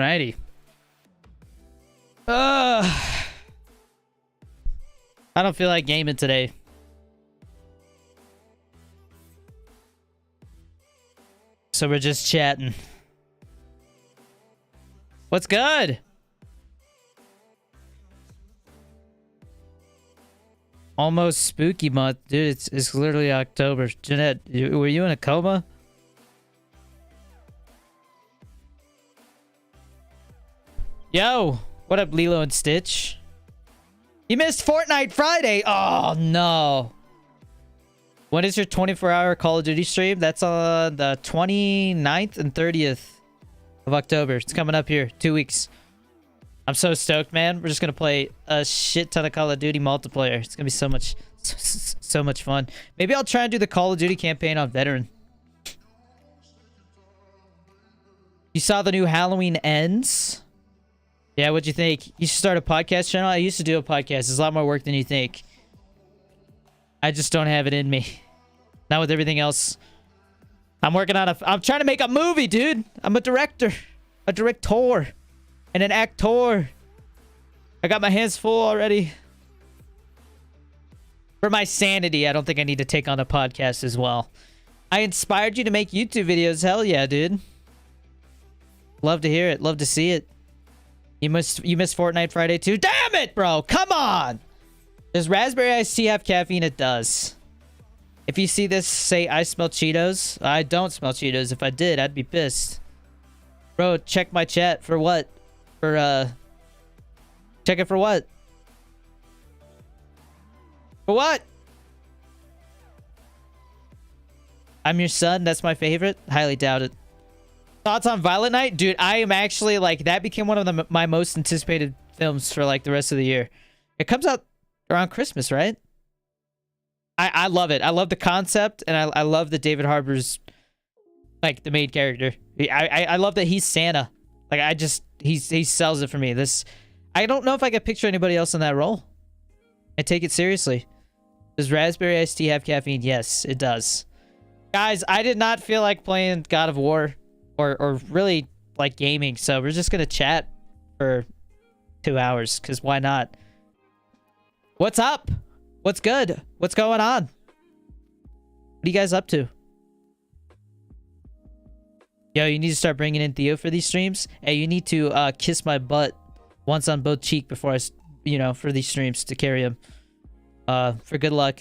Alrighty. I don't feel like gaming today. So we're just chatting. What's good? Almost spooky month. Dude, it's literally October. Jeanette, were you in a coma? Yo, what up, Lilo and Stitch? You missed Fortnite Friday. Oh, no. When is your 24-hour Call of Duty stream? That's on the 29th and 30th of October. It's coming up here. 2 weeks. I'm so stoked, man. We're just going to play a shit ton of Call of Duty multiplayer. It's going to be so much fun. Maybe I'll try and do the Call of Duty campaign on Veteran. You saw the new Halloween Ends? Yeah, what'd you think? You should start a podcast channel? I used to do a podcast. It's a lot more work than you think. I just don't have it in me. Not with everything else. I'm working on I'm trying to make a movie, dude. I'm a director. A director. And an actor. I got my hands full already. For my sanity, I don't think I need to take on a podcast as well. I inspired you to make YouTube videos. Hell yeah, dude. Love to hear it. Love to see it. You missed Fortnite Friday too? Damn it, bro! Come on! Does raspberry iced tea have caffeine? It does. If you see this, say, I smell Cheetos. I don't smell Cheetos. If I did, I'd be pissed. Bro, check my chat. For what? For, check it for what? For what? I'm your son. That's my favorite. Highly doubt it. Thoughts on Violent Night? Dude, I am actually, like, that became one of my most anticipated films for, like, the rest of the year. It comes out around Christmas, right? I love it. I love the concept, and I love that David Harbour's, like, the main character. I love that he's Santa. Like, he sells it for me. I don't know if I could picture anybody else in that role. I take it seriously. Does raspberry iced tea have caffeine? Yes, it does. Guys, I did not feel like playing God of War or really like gaming, so we're just gonna chat for 2 hours, because why not? What's up? What's good? What's going on? What are you guys up to? Yo, you need to start bringing in Theo for these streams. Hey, you need to kiss my butt once on both cheek before I, for these streams to carry him. For good luck.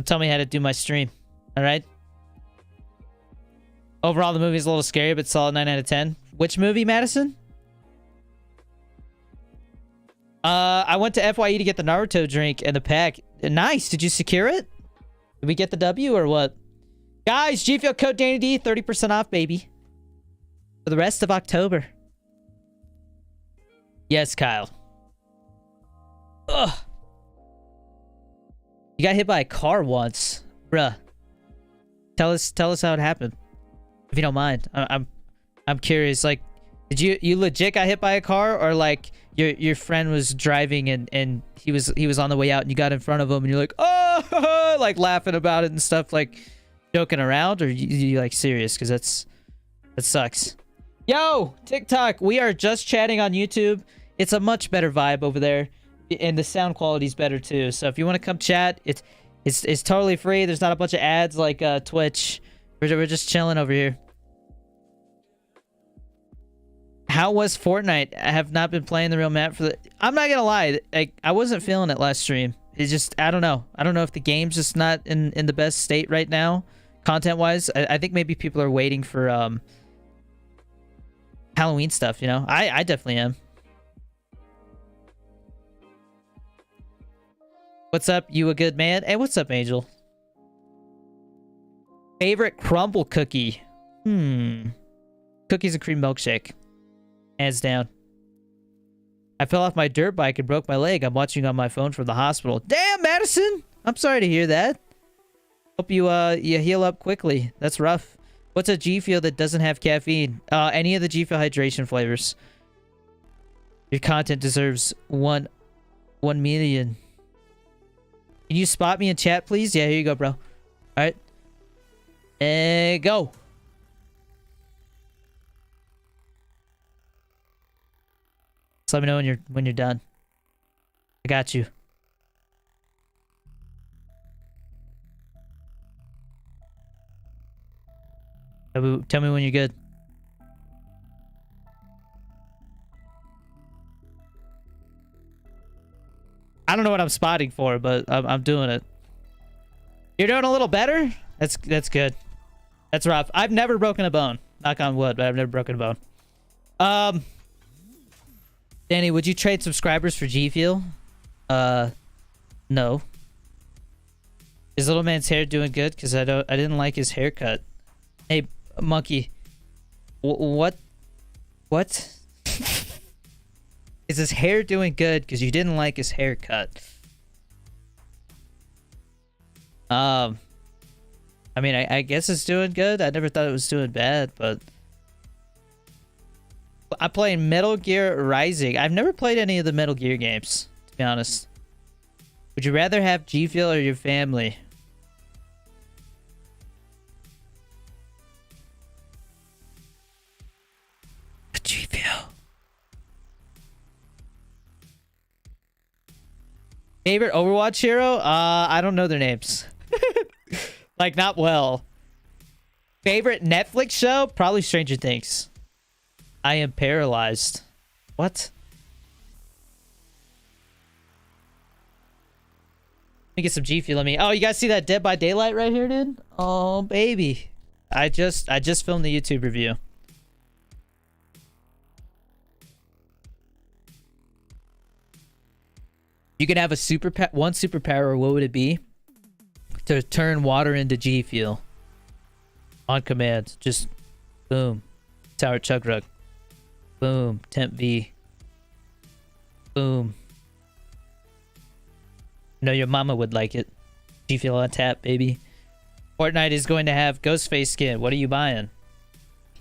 Tell me how to do my stream. All right. Overall, the movie is a little scary, but solid 9 out of 10. Which movie, Madison? I went to FYE to get the Naruto drink and the pack. Nice. Did you secure it? Did we get the W or what? Guys, GFUEL code DANNYD, 30% off, baby. For the rest of October. Yes, Kyle. Ugh. You got hit by a car once. Bruh. Tell us how it happened. If you don't mind. I'm curious, like, did you legit got hit by a car, or like your friend was driving and he was on the way out and you got in front of him and you're like, oh, like laughing about it and stuff, like joking around, or you like serious? Because that sucks. Yo, TikTok, we are just chatting on YouTube. It's a much better vibe over there, and the sound quality is better too. So if you want to come chat, it's totally free. There's not a bunch of ads like Twitch. We're just chilling over here. How was Fortnite? I have not been playing the real map for the... I'm not gonna lie. I wasn't feeling it last stream. It's just... I don't know. I don't know if the game's just not in the best state right now, content-wise. I think maybe people are waiting for Halloween stuff, you know? I definitely am. What's up? You a good man? Hey, what's up, Angel? Favorite crumble cookie? Cookies and cream milkshake. Hands down. I fell off my dirt bike and broke my leg. I'm watching on my phone from the hospital. Damn, Madison! I'm sorry to hear that. Hope you heal up quickly. That's rough. What's a GFUEL that doesn't have caffeine? Any of the GFUEL hydration flavors. Your content deserves 1 million. Can you spot me in chat, please? Yeah, here you go, bro. Alright. And go. Just let me know when you're done. I got you. Tell me when you're good. I don't know what I'm spotting for, but I'm doing it. You're doing a little better? That's good. That's rough. I've never broken a bone. Knock on wood, but I've never broken a bone. Danny, would you trade subscribers for GFUEL? No. Is little man's hair doing good? Because I didn't like his haircut. Hey, monkey. What? Is his hair doing good? Because you didn't like his haircut. I mean, I guess it's doing good. I never thought it was doing bad, but I'm playing Metal Gear Rising. I've never played any of the Metal Gear games, to be honest. Would you rather have GFUEL or your family? GFUEL. Favorite Overwatch hero? I don't know their names. Like, not well. Favorite Netflix show? Probably Stranger Things. I am paralyzed. What? Let me get some GFUEL on me. Oh, you guys see that Dead by Daylight right here, dude? Oh, baby. I just filmed the YouTube review. You could have a one superpower. What would it be? To turn water into GFUEL. On command. Just boom. Tower Chug Rug. Boom. Temp V. Boom. No, your mama would like it. GFUEL on tap, baby. Fortnite is going to have Ghostface skin. What are you buying?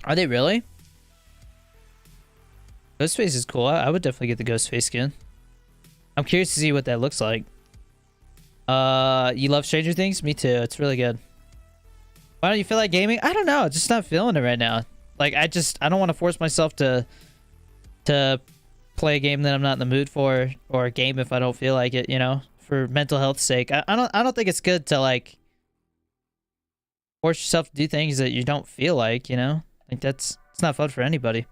Are they really? Ghostface is cool. I would definitely get the Ghostface skin. I'm curious to see what that looks like. You love Stranger Things? Me too. It's really good. Why don't you feel like gaming? I don't know. Just not feeling it right now. Like, I don't want to force myself to play a game that I'm not in the mood for, or a game if I don't feel like it, you know, for mental health's sake. I don't think it's good to, like, force yourself to do things that you don't feel like, you know? Like, it's not fun for anybody.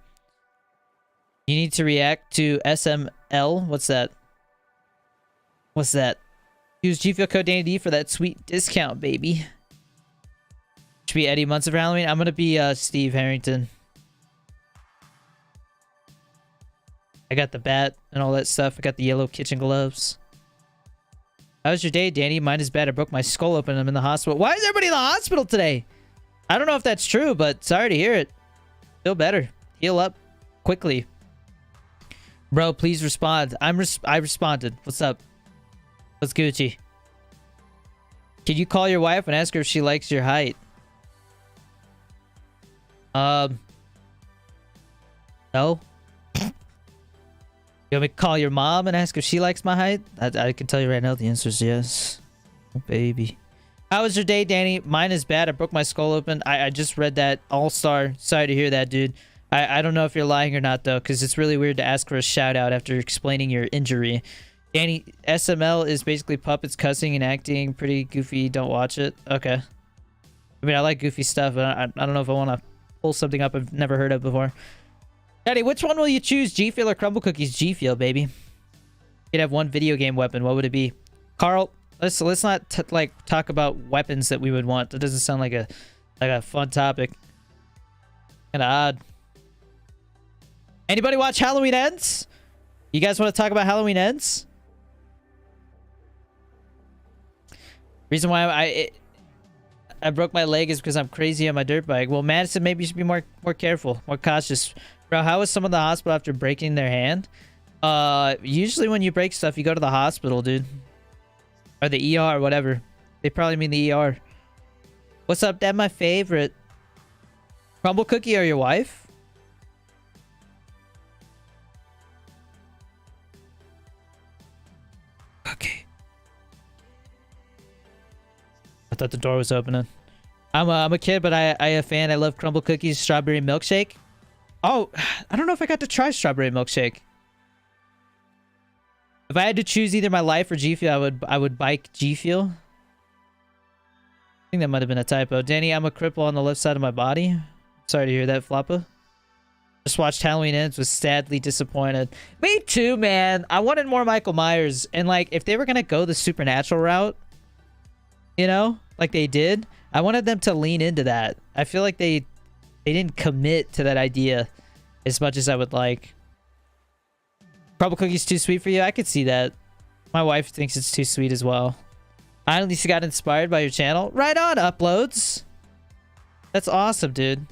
You need to react to SML. What's that? What's that? Use GFUEL code DANNYD for that sweet discount, baby. Should be Eddie Munson for Halloween. I'm gonna be Steve Harrington. I got the bat and all that stuff. I got the yellow kitchen gloves. How was your day, Danny? Mine is bad. I broke my skull open. I'm in the hospital. Why is everybody in the hospital today? I don't know if that's true, but sorry to hear it. Feel better. Heal up quickly. Bro, please respond. I responded. What's up? What's Gucci? Can you call your wife and ask her if she likes your height? No. You want me to call your mom and ask if she likes my height? I can tell you right now the answer is yes. Oh, baby. How was your day, Danny? Mine is bad. I broke my skull open. I just read that. All-star. Sorry to hear that, dude. I don't know if you're lying or not, though, because it's really weird to ask for a shout-out after explaining your injury. Danny, SML is basically puppets cussing and acting pretty goofy. Don't watch it. Okay. I mean, I like goofy stuff, but I don't know if I want to pull something up I've never heard of before. Daddy, which one will you choose? GFUEL or Crumble Cookies? GFUEL, baby. You'd have one video game weapon. What would it be? Carl, let's not talk about weapons that we would want. That doesn't sound like a fun topic. Kind of odd. Anybody watch Halloween Ends? You guys want to talk about Halloween Ends? Reason why I broke my leg is because I'm crazy on my dirt bike. Well, Madison, maybe you should be more careful, more cautious. Bro, how was someone in the hospital after breaking their hand? Usually when you break stuff, you go to the hospital, dude. Or the ER, whatever. They probably mean the ER. What's up, Dad? My favorite. Crumble Cookie or your wife? Okay. I thought the door was opening. I'm a kid, but I a fan. I love Crumble Cookies, strawberry milkshake. Oh, I don't know if I got to try strawberry milkshake. If I had to choose either my life or G Fuel, I would bike G Fuel. I think that might have been a typo. Danny, I'm a cripple on the left side of my body. Sorry to hear that, Floppa. Just watched Halloween Ends, was sadly disappointed. Me too, man. I wanted more Michael Myers. And like, if they were gonna go the supernatural route, you know, like they did, I wanted them to lean into that. I feel like they didn't commit to that idea as much as I would like. Crumble cookies too sweet for you? I could see that. My wife thinks it's too sweet as well. I at least got inspired by your channel. Right on, Uploads. That's awesome, dude.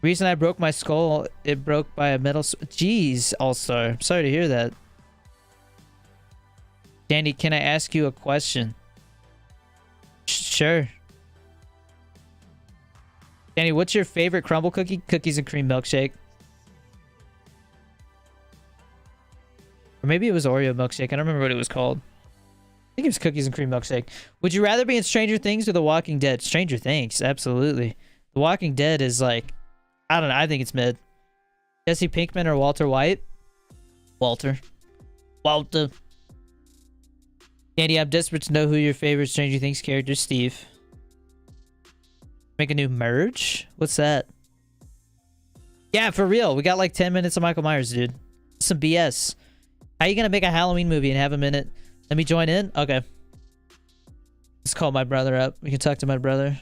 Reason I broke my skull, it broke by a metal... Jeez, All-Star. I'm sorry to hear that. Danny, can I ask you a question? Sure. Danny, what's your favorite crumble cookie? Cookies and cream milkshake. Or maybe it was Oreo milkshake. I don't remember what it was called. I think it was cookies and cream milkshake. Would you rather be in Stranger Things or The Walking Dead? Stranger Things, absolutely. The Walking Dead is like... I don't know. I think it's mid. Jesse Pinkman or Walter White? Walter. Walter. Andy, I'm desperate to know who your favorite Stranger Things character is. Steve. Make a new merge? What's that? Yeah, for real. We got like 10 minutes of Michael Myers, dude. Some BS. How you gonna make a Halloween movie and have a minute? Let me join in? Okay. Let's call my brother up. We can talk to my brother.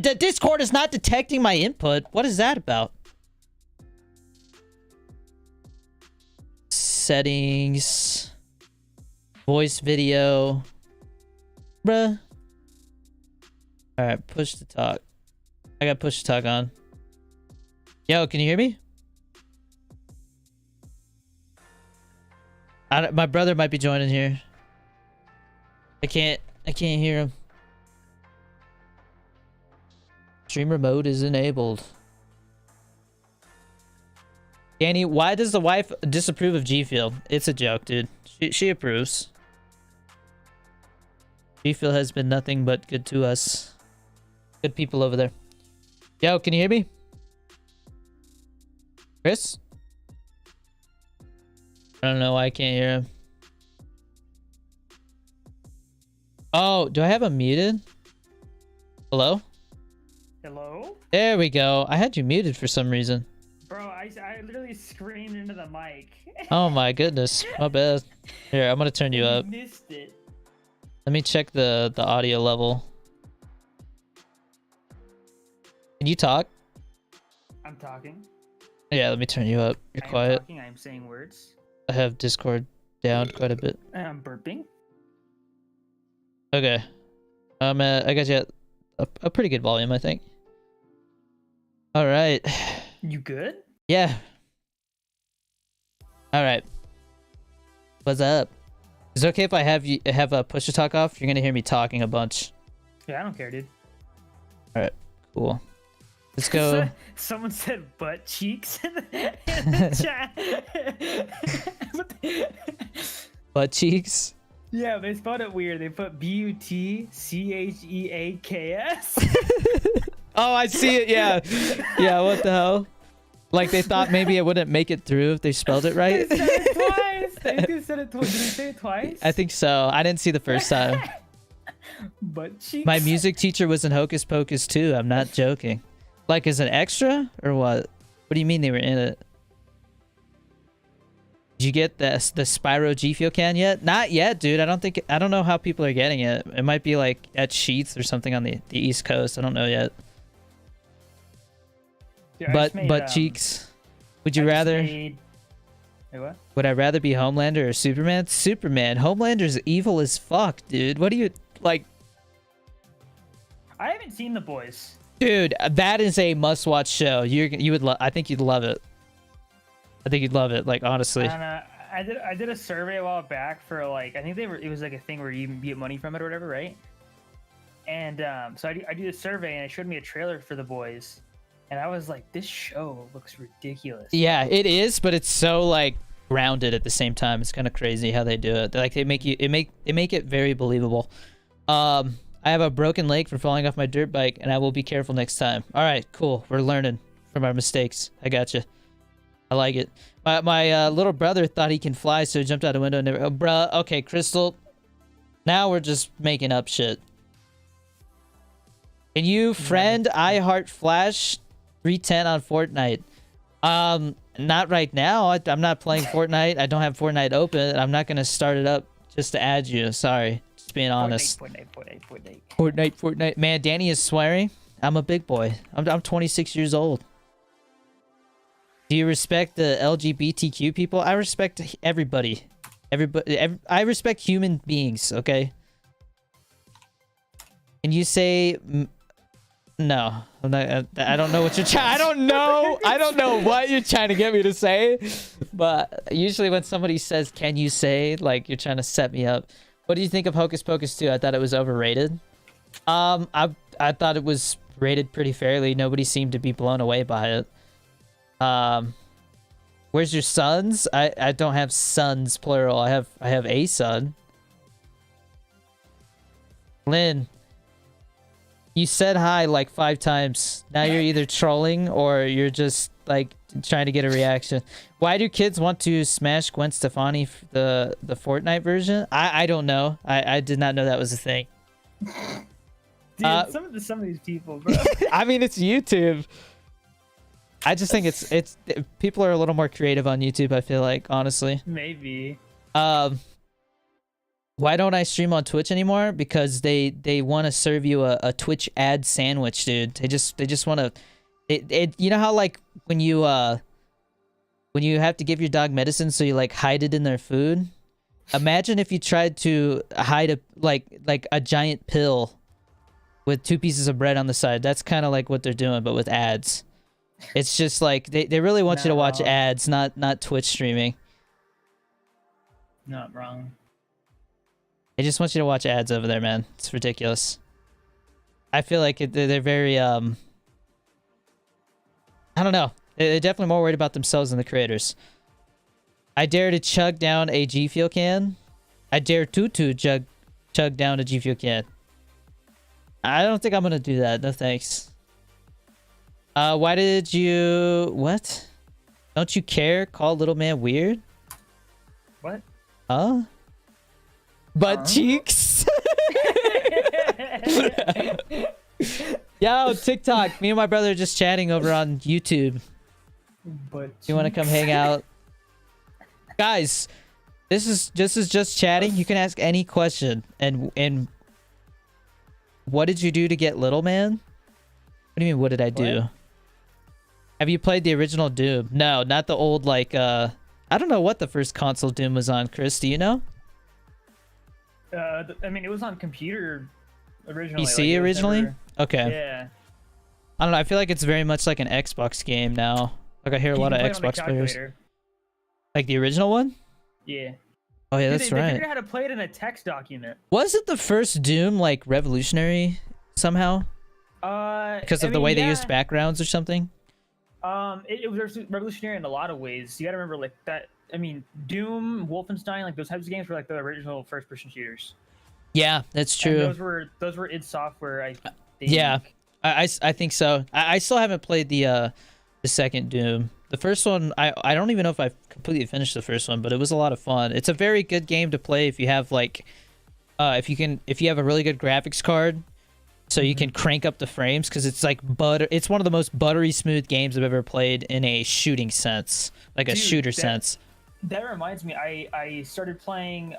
The Discord is not detecting my input. What is that about? Settings. Voice video. Bruh. Alright, push to talk. I got push to talk on. Yo, can you hear me? My brother might be joining here. I can't hear him. Streamer mode is enabled. Danny, why does the wife disapprove of G-Fuel? It's a joke, dude. She approves. G-Fuel has been nothing but good to us. Good people over there. Yo, can you hear me? Chris? I don't know why I can't hear him. Oh, do I have him muted? Hello? Hello? There we go. I had you muted for some reason. Bro, I literally screamed into the mic. Oh my goodness. My bad. Here, I'm gonna turn you up. Missed it. Let me check the audio level. Can you talk? I'm talking. Yeah, let me turn you up. You're quiet. Talking, I'm saying words. I have Discord down quite a bit. I'm burping. Okay. I got you at a pretty good volume, I think. All right. You good? Yeah. All right. What's up? Is it okay if I have a push to talk off? You're gonna hear me talking a bunch. Yeah, I don't care, dude. All right. Cool. Let's go. Someone said butt cheeks in the chat. Butt cheeks? Yeah, they spelled it weird. They put BUTCHEAKS. Oh, I see it. Yeah. Yeah, what the hell? Like they thought maybe it wouldn't make it through if they spelled it right. They said it twice. They said it twice. Did they say it twice? I think so. I didn't see the first time. Butt cheeks. My music teacher was in Hocus Pocus too. I'm not joking. Like as an extra or what? What do you mean they were in it? Did you get the Spyro G Fuel can yet? Not yet, dude. I don't know how people are getting it. It might be like at Sheets or something on the East Coast. I don't know yet. Dude, but cheeks. Would you rather? Wait, what? Would I rather be Homelander or Superman? Superman. Homelander's evil as fuck, dude. What do you like? I haven't seen The Boys. Dude, that is a must-watch show. You would I think you'd love it. I think you'd love it. Like honestly. I did a survey a while back for like it was like a thing where you get money from it or whatever, right? And so I do the survey and it showed me a trailer for The Boys, and I was like, this show looks ridiculous. Yeah, it is, but it's so like grounded at the same time. It's kind of crazy how they do it. Like they make it very believable. I have a broken leg from falling off my dirt bike, and I will be careful next time. All right, cool. We're learning from our mistakes. I got you. I like it. My little brother thought he can fly, so he jumped out a window and never... Oh, bruh. Okay, Crystal. Now we're just making up shit. Can you friend I Heart Flash 310 on Fortnite? Not right now. I'm not playing Fortnite. I don't have Fortnite open. I'm not gonna start it up just to add you. Sorry. Just being honest. Fortnite. Man, Danny is swearing. I'm a big boy. I'm 26 years old. Do you respect the LGBTQ people? I respect everybody. I respect human beings, okay? Can you say... No. I'm not, I don't know what you're trying... I don't know what you're trying to get me to say. But usually when somebody says, can you say, like, you're trying to set me up. What do you think of Hocus Pocus 2? I thought it was overrated. I thought it was rated pretty fairly. Nobody seemed to be blown away by it. Where's your sons? I don't have sons plural. I have a son. Lynn, you said hi like 5 times. Now you're either trolling or you're just like trying to get a reaction. Why do kids want to smash Gwen Stefani the Fortnite version? I don't know. I did not know that was a thing. Dude, some of these people, bro. I mean, it's YouTube. I just think it's people are a little more creative on YouTube, I feel like, honestly. Maybe. Why don't I stream on Twitch anymore? Because they want to serve you a Twitch ad sandwich, dude. They just want to you know how like when you have to give your dog medicine, so you like hide it in their food? Imagine if you tried to hide a like a giant pill with 2 pieces of bread on the side. That's kind of like what they're doing, but with ads. It's just like they really want you to watch ads, not Twitch streaming. Not wrong. They just want you to watch ads over there, man. It's ridiculous. I feel like they're very I don't know. They're definitely more worried about themselves than the creators. I dare to chug down a GFUEL can. I dare to chug down a GFUEL can. I don't think I'm gonna do that. No thanks. Why did you... What? Don't you care? Call little man weird? What? Huh? Butt cheeks? Yo, TikTok. Me and my brother are just chatting over on YouTube. You want to come hang out? Guys, this is just chatting. You can ask any question. And what did you do to get little man? What do you mean, what did I do? What? Have you played the original Doom? No, not the old, like, I don't know what the first console Doom was on, Chris. Do you know? I mean, it was on computer originally. PC like, originally? Never... Okay. Yeah. I don't know. I feel like it's very much like an Xbox game now. Like, I hear a lot of Xbox players. Like the original one? Yeah. Oh, yeah, Dude, that's they right. figured out how to play it in a text document. Wasn't the first Doom, like, revolutionary somehow? Because of the way they used backgrounds or something? It was revolutionary in a lot of ways. You gotta remember, like, that... I mean, Doom, Wolfenstein, like, those types of games were, like, the original first-person shooters. Yeah, that's true. And those were id Software, I think. Yeah, I think so. I still haven't played the second Doom. The first one, I don't even know if I've completely finished the first one, but it was a lot of fun. It's a very good game to play if you have, like, if you have a really good graphics card, so you can crank up the frames, because it's like it's one of the most buttery smooth games I've ever played in a shooting sense, like a shooter sense. That reminds me, I started playing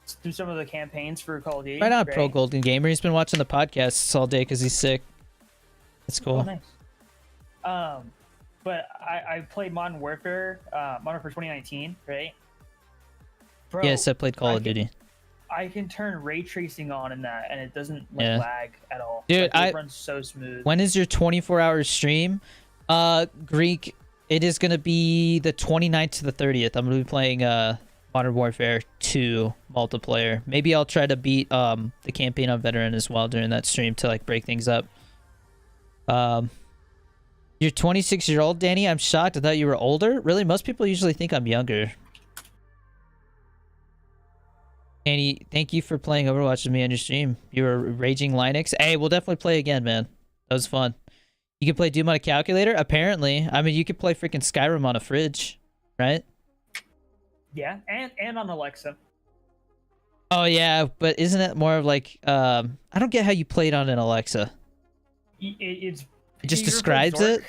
through some of the campaigns for Call of Duty. Right on, Pro Golden Gamer. He's been watching the podcasts all day because he's sick. That's cool. Oh, nice. But I played Modern Warfare 2019, right? Bro, yes, I played Call of Duty. I can turn ray tracing on in that, and it doesn't lag at all. Dude, like, it runs so smooth. When is your 24-hour stream? Greek, it is going to be the 29th to the 30th. I'm going to be playing Modern Warfare 2 multiplayer. Maybe I'll try to beat the campaign on Veteran as well during that stream to, like, break things up. You're 26-year-old, Danny? I'm shocked. I thought you were older. Really? Most people usually think I'm younger. Danny, thank you for playing Overwatch with me on your stream. You were raging Linux. Hey, we'll definitely play again, man. That was fun. You can play Doom on a calculator? Apparently. I mean, you could play freaking Skyrim on a fridge, right? Yeah, and on Alexa. Oh, yeah, but isn't it more of like... I don't get how you play it on an Alexa. It just describes it?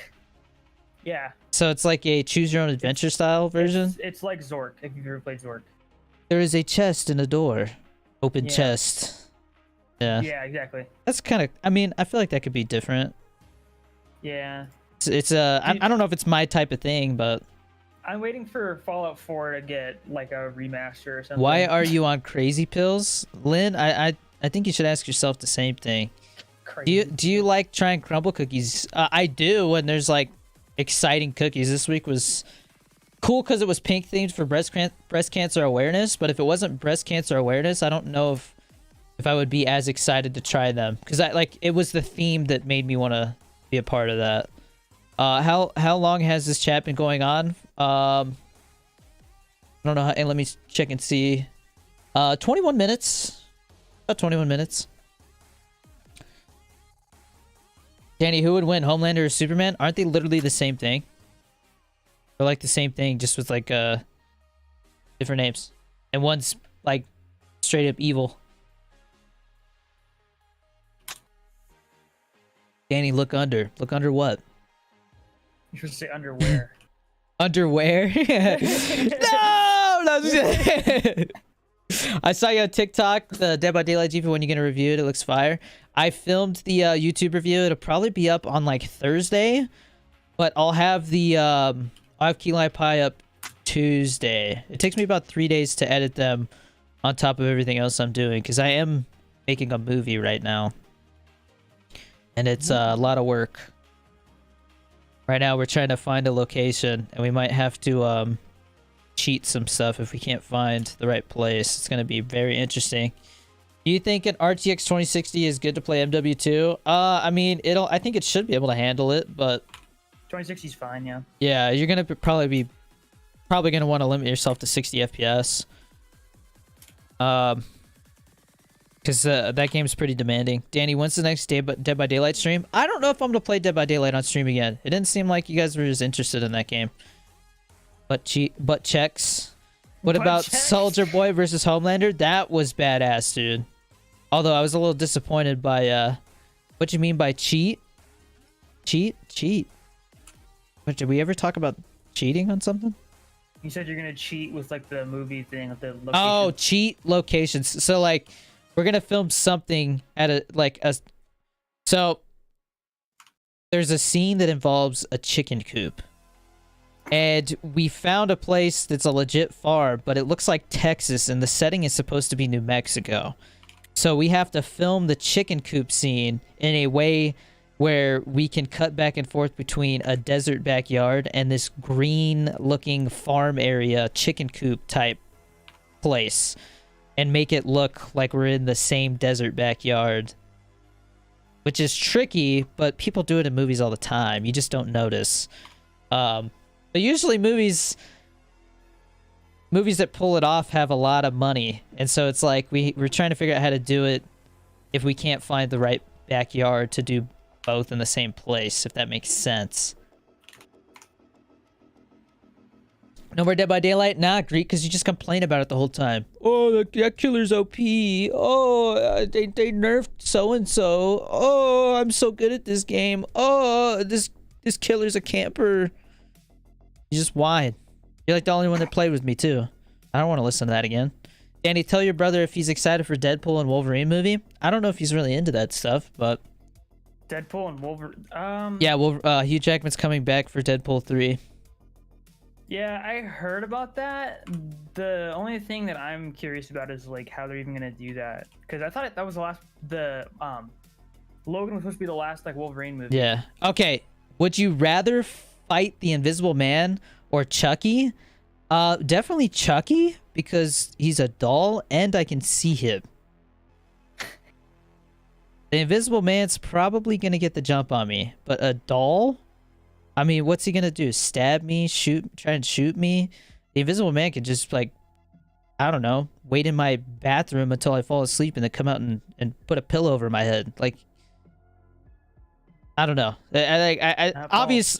Yeah. So it's like a choose-your-own-adventure style version? It's like Zork, if you've ever played Zork. There is a chest in a door. Open chest. Yeah. Yeah, exactly. That's kind of... I mean, I feel like that could be different. Yeah. It's I don't know if it's my type of thing, but... I'm waiting for Fallout 4 to get, like, a remaster or something. Why are you on crazy pills? Lynn, I think you should ask yourself the same thing. Do you like trying crumble cookies? I do when there's, like, exciting cookies. This week was... cool because it was pink themed for breast cancer awareness, but if it wasn't breast cancer awareness, I don't know if I would be as excited to try them, because it was the theme that made me want to be a part of that. How long has this chat been going on? I don't know. And let me check and see. 21 minutes. About 21 minutes. Danny, who would win, Homelander or Superman? Aren't they literally the same thing? They're like the same thing, just with like different names, and one's like straight up evil. Danny, look under. Look under what? You're supposed to say underwear. Underwear? No! I saw you on TikTok, the Dead by Daylight GFUEL. When you gonna review it? It looks fire. I filmed the YouTube review. It'll probably be up on like Thursday, but I'll have the I have Key Lime Pie up Tuesday. It takes me about 3 days to edit them on top of everything else I'm doing, because I am making a movie right now. And it's a lot of work. Right now we're trying to find a location, and we might have to cheat some stuff if we can't find the right place. It's going to be very interesting. Do you think an RTX 2060 is good to play MW2? I mean, I think it should be able to handle it, but... 2060 is fine, yeah. Yeah, you're gonna probably gonna want to limit yourself to 60 FPS. Because that game's pretty demanding. Danny, when's the next Dead by Daylight stream? I don't know if I'm gonna play Dead by Daylight on stream again. It didn't seem like you guys were as interested in that game. But checks. What about Soldier Boy versus Homelander? That was badass, dude. Although I was a little disappointed by what you mean by cheat? Cheat. But did we ever talk about cheating on something? You said you're gonna cheat with like the movie thing with the location. Oh, cheat locations. So like, we're gonna film something at so there's a scene that involves a chicken coop, and we found a place that's a legit farm, but it looks like Texas, and the setting is supposed to be New Mexico. So we have to film the chicken coop scene in a way where we can cut back and forth between a desert backyard and this green-looking farm area, chicken coop type place, and make it look like we're in the same desert backyard. Which is tricky, but people do it in movies all the time. You just don't notice. But usually movies that pull it off have a lot of money, and so it's like we're trying to figure out how to do it if we can't find the right backyard to do both in the same place, if that makes sense. No more Dead by Daylight? Nah, Greek, because you just complain about it the whole time. Oh, that killer's OP. Oh, they nerfed so-and-so. Oh, I'm so good at this game. Oh, this killer's a camper. You just whine. You're like the only one that played with me, too. I don't want to listen to that again. Danny, tell your brother if he's excited for Deadpool and Wolverine movie. I don't know if he's really into that stuff, but... Deadpool and Wolverine. Yeah, well, Hugh Jackman's coming back for Deadpool 3. Yeah, I heard about that. The only thing that I'm curious about is like how they're even gonna do that, because I thought that was the last. Logan was supposed to be the last like Wolverine movie. Yeah. Okay. Would you rather fight the Invisible Man or Chucky? Definitely Chucky, because he's a doll and I can see him. The Invisible Man's probably gonna get the jump on me, but a doll? I mean, what's he gonna do? Stab me? Try and shoot me? The Invisible Man could just, like, I don't know, wait in my bathroom until I fall asleep and then come out and put a pillow over my head. Like, I don't know.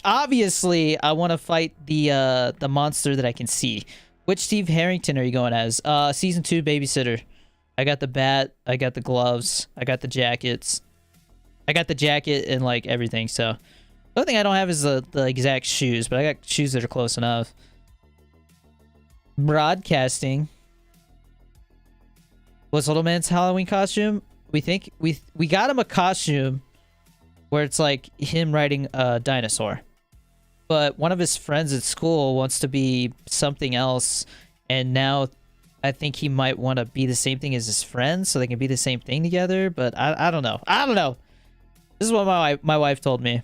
Obviously, I want to fight the monster that I can see. Which Steve Harrington are you going as? Season 2 babysitter. I got the bat. I got the gloves. I got the jackets. I got the jacket and like everything. So the only thing I don't have is the exact shoes, but I got shoes that are close enough. Broadcasting. What's Little Man's Halloween costume? We think we got him a costume where it's like him riding a dinosaur. But one of his friends at school wants to be something else, and now I think he might want to be the same thing as his friend so they can be the same thing together, but I don't know. I don't know. This is what my wife told me.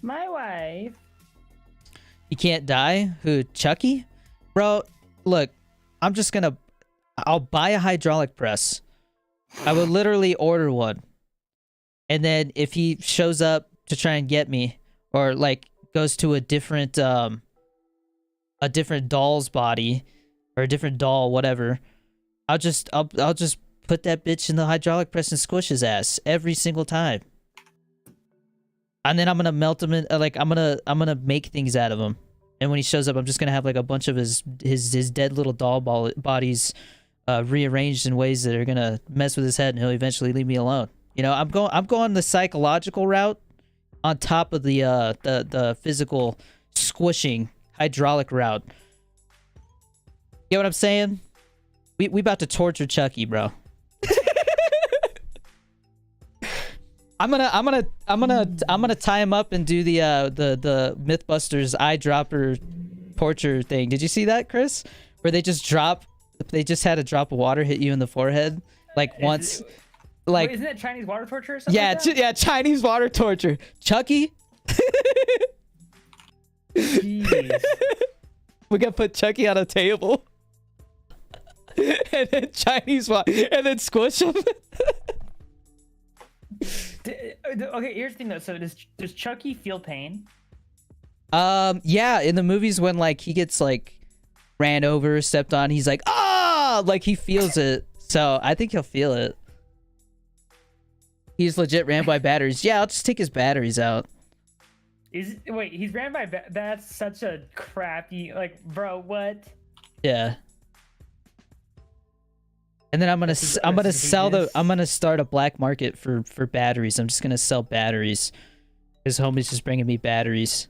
My wife. You can't die? Who, Chucky? Bro, look, I'll buy a hydraulic press. I would literally order one. And then if he shows up to try and get me, or like goes to a different doll's body, or a different doll, whatever, I'll just put that bitch in the hydraulic press and squish his ass every single time. And then I'm gonna melt him in, like I'm gonna make things out of him. And when he shows up, I'm just gonna have like a bunch of his dead little doll bodies rearranged in ways that are gonna mess with his head, and he'll eventually leave me alone. You know, I'm going the psychological route on top of the physical squishing hydraulic route. Get what I'm saying? We about to torture Chucky, bro. I'm gonna tie him up and do the Mythbusters eyedropper torture thing. Did you see that, Chris? Where they just had a drop of water hit you in the forehead like once. Like, wait, isn't it Chinese water torture or something? Yeah, like that? yeah, Chinese water torture. Chucky. Jeez. We gotta put Chucky on a table. And then Chinese water, and then squish him. Okay, here's the thing though. So does Chucky feel pain? Yeah, in the movies when like he gets like ran over, stepped on, he's like, ah, like he feels it. So I think he'll feel it. He's legit ran by batteries. Yeah, I'll just take his batteries out. Wait, he's ran by that's such a crappy, like, bro, what? Yeah. And then I'm gonna start a black market for batteries. I'm just gonna sell batteries. His homie's just bringing me batteries.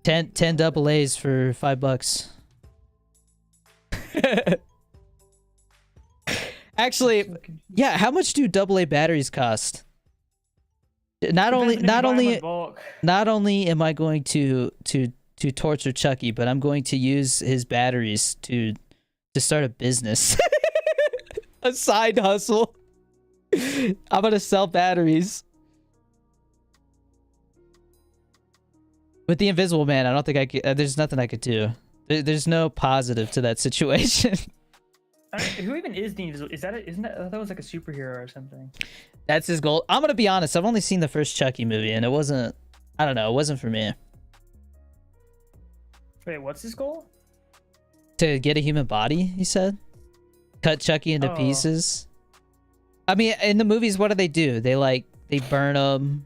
10 double A's for $5. Actually, yeah, how much do AA batteries cost? Not only am I going to torture Chucky, but I'm going to use his batteries to start a business. A side hustle. I'm gonna sell batteries. With the Invisible Man, I don't think I could, there's nothing I could do. There's no positive to that situation. Who even is the Invisible? Isn't that? I thought it was like a superhero or something. That's his goal. I'm gonna be honest. I've only seen the first Chucky movie, and it wasn't. I don't know. It wasn't for me. Wait, what's his goal? To get a human body, he said. Cut Chucky into pieces. I mean, in the movies, what do? They burn him.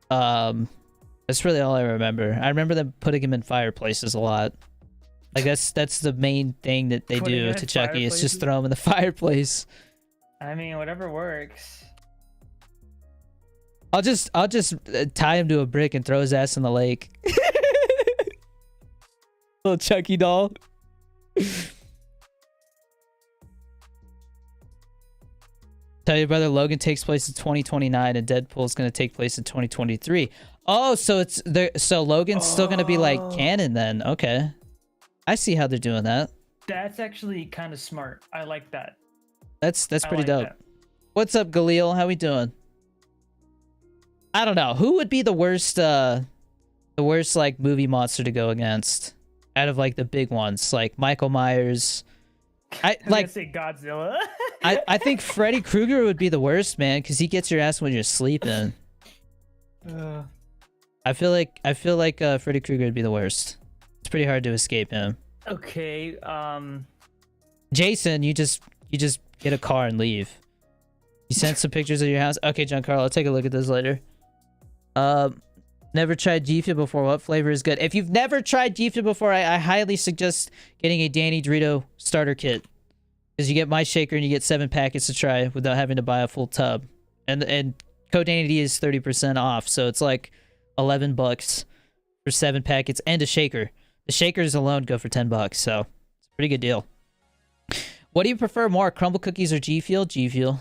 That's really all I remember. I remember them putting him in fireplaces a lot. I guess that's the main thing that they do to Chucky. Is just throw him in the fireplace. I mean, whatever works. I'll just tie him to a brick and throw his ass in the lake. Little Chucky doll. Tell your brother Logan takes place in 2029 and Deadpool's gonna take place in 2023. Oh, so it's there. So Logan's still gonna be like canon then. Okay, I see how they're doing that. That's actually kind of smart. I like that. That's pretty dope. That. What's up, Galil? How we doing? I don't know. Who would be the worst like movie monster to go against out of like the big ones, like Michael Myers, I was like. gonna say Godzilla. I think Freddy Krueger would be the worst, man, because he gets your ass when you're sleeping. I feel like Freddy Krueger would be the worst. It's pretty hard to escape him. Okay. Jason, you just get a car and leave. You sent some pictures of your house. Okay, Giancarlo, I'll take a look at this later. Never tried GFUEL before. What flavor is good? If you've never tried GFUEL before, I highly suggest getting a DANNYD Dorito starter kit. Because you get my shaker and you get 7 packets to try without having to buy a full tub. And code DANNYD is 30% off, so it's like $11 for 7 packets and a shaker. The shakers alone go for $10, so it's a pretty good deal. What do you prefer more, crumble cookies or GFUEL? GFUEL.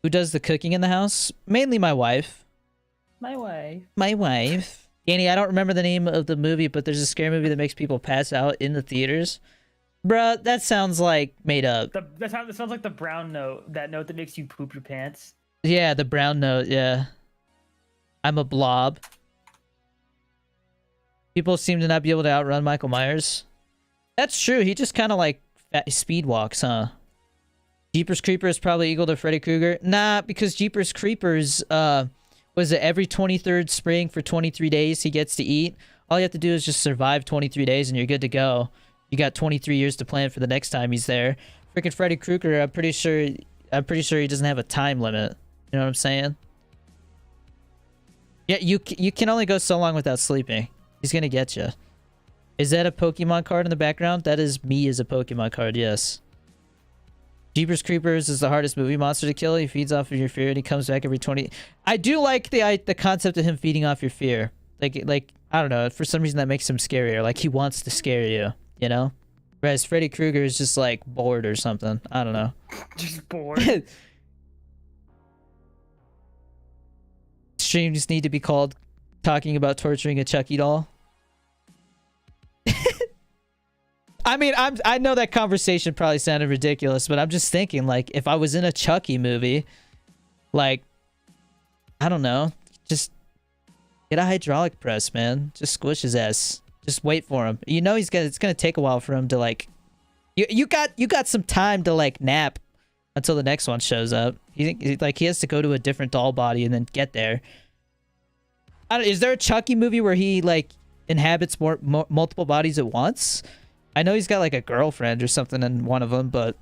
Who does the cooking in the house? Mainly my wife. My wife. My wife. Danny, I don't remember the name of the movie, but there's a scary movie that makes people pass out in the theaters. Bruh, that sounds like made up. That sounds like the brown note. That note that makes you poop your pants. Yeah, the brown note, yeah. I'm a blob. People seem to not be able to outrun Michael Myers. That's true. He just kind of like speed walks, huh? Jeepers Creepers probably equal to Freddy Krueger. Nah, because Jeepers Creepers, was it every 23rd spring for 23 days he gets to eat? All you have to do is just survive 23 days and you're good to go. You got 23 years to plan for the next time he's there. Freaking Freddy Krueger, I'm pretty sure he doesn't have a time limit. You know what I'm saying? Yeah, you can only go so long without sleeping. He's gonna get you. Is that a Pokemon card in the background? That is me as a Pokemon card, yes. Jeepers Creepers is the hardest movie monster to kill. He feeds off of your fear and he comes back every 20... I do like the concept of him feeding off your fear. Like I don't know, for some reason that makes him scarier. Like he wants to scare you, you know? Whereas Freddy Krueger is just like bored or something. I don't know. Just bored. Streams need to be called talking about torturing a Chucky doll. I mean, I know that conversation probably sounded ridiculous, but I'm just thinking, like, if I was in a Chucky movie, like, I don't know, just get a hydraulic press, man. Just squish his ass. Just wait for him. You know it's gonna take a while for him to like. You got some time to like nap until the next one shows up. You think like he has to go to a different doll body and then get there? Is there a Chucky movie where he like inhabits multiple bodies at once? I know he's got like a girlfriend or something in one of them, but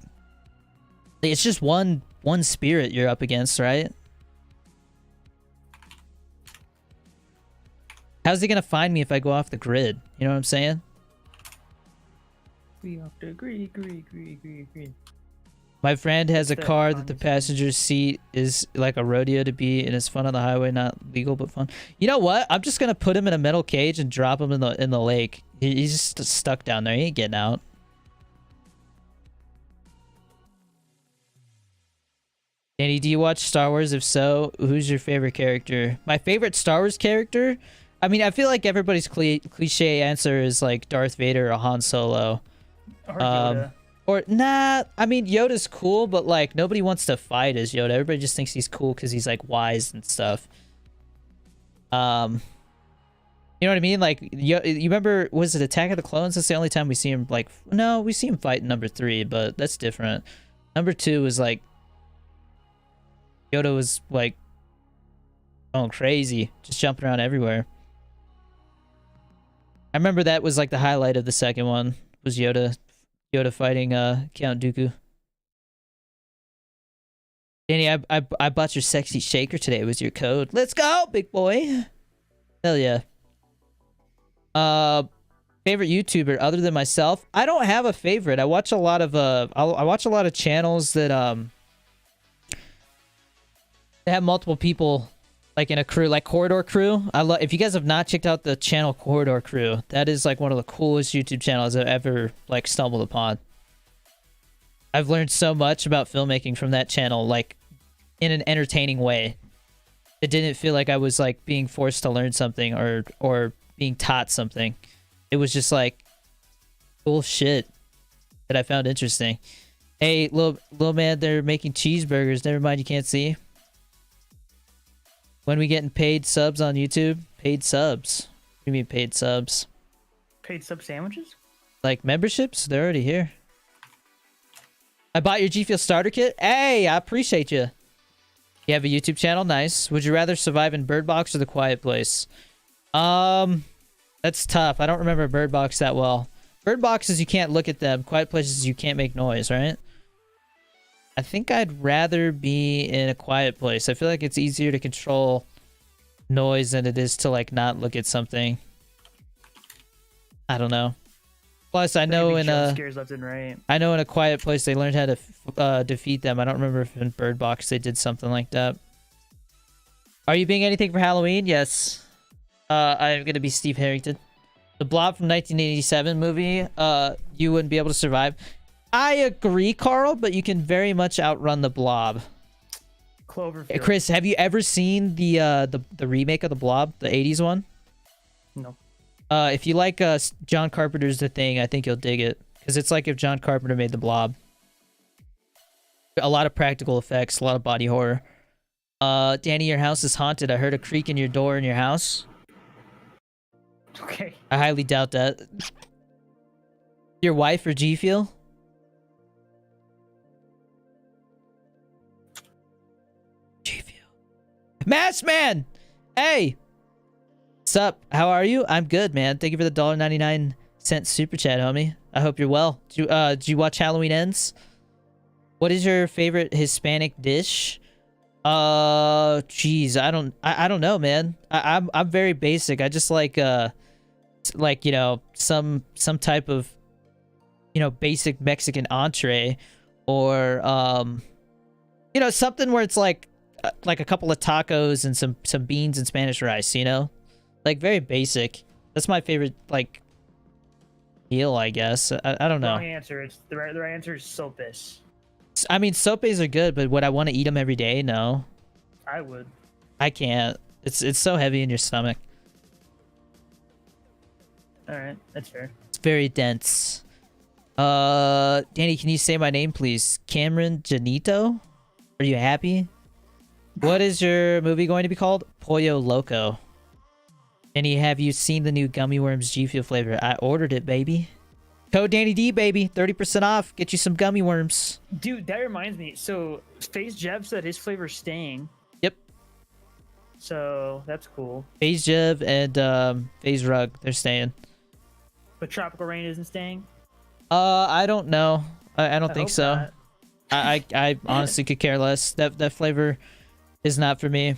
it's just one spirit you're up against, right? How's he gonna find me if I go off the grid? You know what I'm saying? We have to agree. My friend has a car that the passenger seat is like a rodeo to be, and it's fun on the highway, not legal but fun. You know what? I'm just gonna put him in a metal cage and drop him in the lake. He's just stuck down there. He ain't getting out. Danny, do you watch Star Wars? If so, who's your favorite character? My favorite Star Wars character? I mean, I feel like everybody's cliche answer is like Darth Vader or Han Solo. Or Yoda. Or, nah, I mean, Yoda's cool, but, like, nobody wants to fight as Yoda. Everybody just thinks he's cool because he's, like, wise and stuff. You know what I mean? Like, you remember, was it Attack of the Clones? That's the only time we see him, like, no, we see him fight in number 3, but that's different. Number 2 was, like, Yoda was, like, going crazy, just jumping around everywhere. I remember that was, like, the highlight of the second one, was Yoda fighting Count Dooku. Danny, I bought your sexy shaker today with your code. Let's go, big boy. Hell yeah. Favorite YouTuber other than myself? I don't have a favorite. I watch a lot of I watch a lot of channels that they have multiple people like in a crew, like Corridor Crew. If you guys have not checked out the channel Corridor Crew, that is like one of the coolest YouTube channels I've ever like stumbled upon. I've learned so much about filmmaking from that channel, like in an entertaining way. It didn't feel like I was like being forced to learn something or being taught something. It was just like cool shit that I found interesting. Hey, little man, they're making cheeseburgers. Never mind, you can't see. When we getting paid subs on YouTube? Paid subs. What do you mean paid subs? Paid sub sandwiches? Like memberships, they're already here. I bought your GFUEL starter kit. Hey, I appreciate you. You have a YouTube channel, nice. Would you rather survive in Bird Box or The Quiet Place? That's tough. I don't remember Bird Box that well. Bird Boxes you can't look at them. Quiet Places you can't make noise, right? I think I'd rather be in a quiet place. I feel like it's easier to control noise than it is to like not look at something. I don't know. Plus, I know in a scares left and right. I know in a quiet place they learned how to defeat them. I don't remember if in Bird Box they did something like that. Are you being anything for Halloween? Yes. I'm gonna be Steve Harrington. The Blob from 1987 movie. You wouldn't be able to survive. I agree, Carl, but you can very much outrun the Blob. Cloverfield. Chris, have you ever seen the remake of the Blob, the 80s one? No. If you like John Carpenter's The Thing, I think you'll dig it. Because it's like if John Carpenter made the Blob. A lot of practical effects, a lot of body horror. Danny, your house is haunted. I heard a creak in your door in your house. Okay. I highly doubt that. Your wife or GFUEL? GFUEL. Masked Man! Hey! What's up? How are you? I'm good, man. Thank you for the $1.99 super chat, homie. I hope you're well. Did you watch Halloween Ends? What is your favorite Hispanic dish? Geez, I don't know, man. I'm very basic. I just like you know, some type of, you know, basic Mexican entree, or you know, something where it's like a couple of tacos and some beans and Spanish rice, you know? Like very basic. That's my favorite like meal, I guess. I don't know. Wrong answer. It's the right answer is sopes. I mean, sopes are good, but would I want to eat them every day? No. I would. I can't. It's so heavy in your stomach. All right, that's fair. It's very dense. Danny, can you say my name, please? Cameron Janito? Are you happy? What is your movie going to be called? Pollo Loco. Danny, have you seen the new Gummy Worms GFUEL flavor? I ordered it, baby. Code DANNYD, baby. 30% off. Get you some Gummy Worms. Dude, that reminds me. So, FaZe Jev said his flavor's staying. Yep. So, that's cool. FaZe Jev and FaZe Rug, they're staying. But Tropical Rain isn't staying? I don't know. I don't think so. Not. I honestly could care less. That flavor is not for me.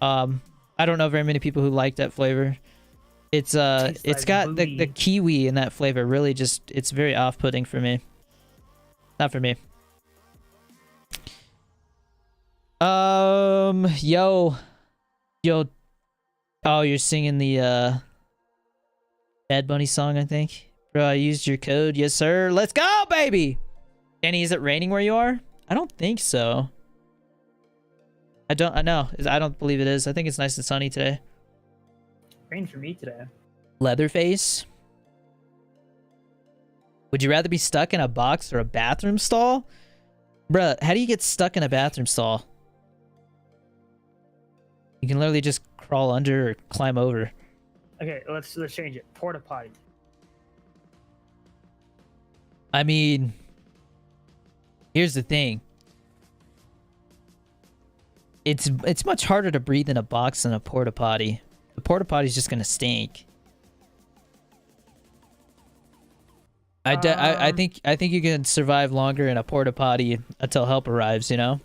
I don't know very many people who like that flavor. It's like got the kiwi in that flavor. Really, just it's very off-putting for me. Not for me. Yo. Oh, you're singing the Bad Bunny song, I think. Bro, I used your code. Yes, sir. Let's go, baby. Danny, is it raining where you are? I don't think so. I don't believe it is. I think it's nice and sunny today. Rain for me today. Leatherface. Would you rather be stuck in a box or a bathroom stall? Bruh, how do you get stuck in a bathroom stall? You can literally just crawl under or climb over. Okay, let's change it. Porta potty. I mean, here's the thing. It's much harder to breathe in a box than a porta potty. The porta potty's just gonna stink. I think you can survive longer in a porta potty until help arrives, you know?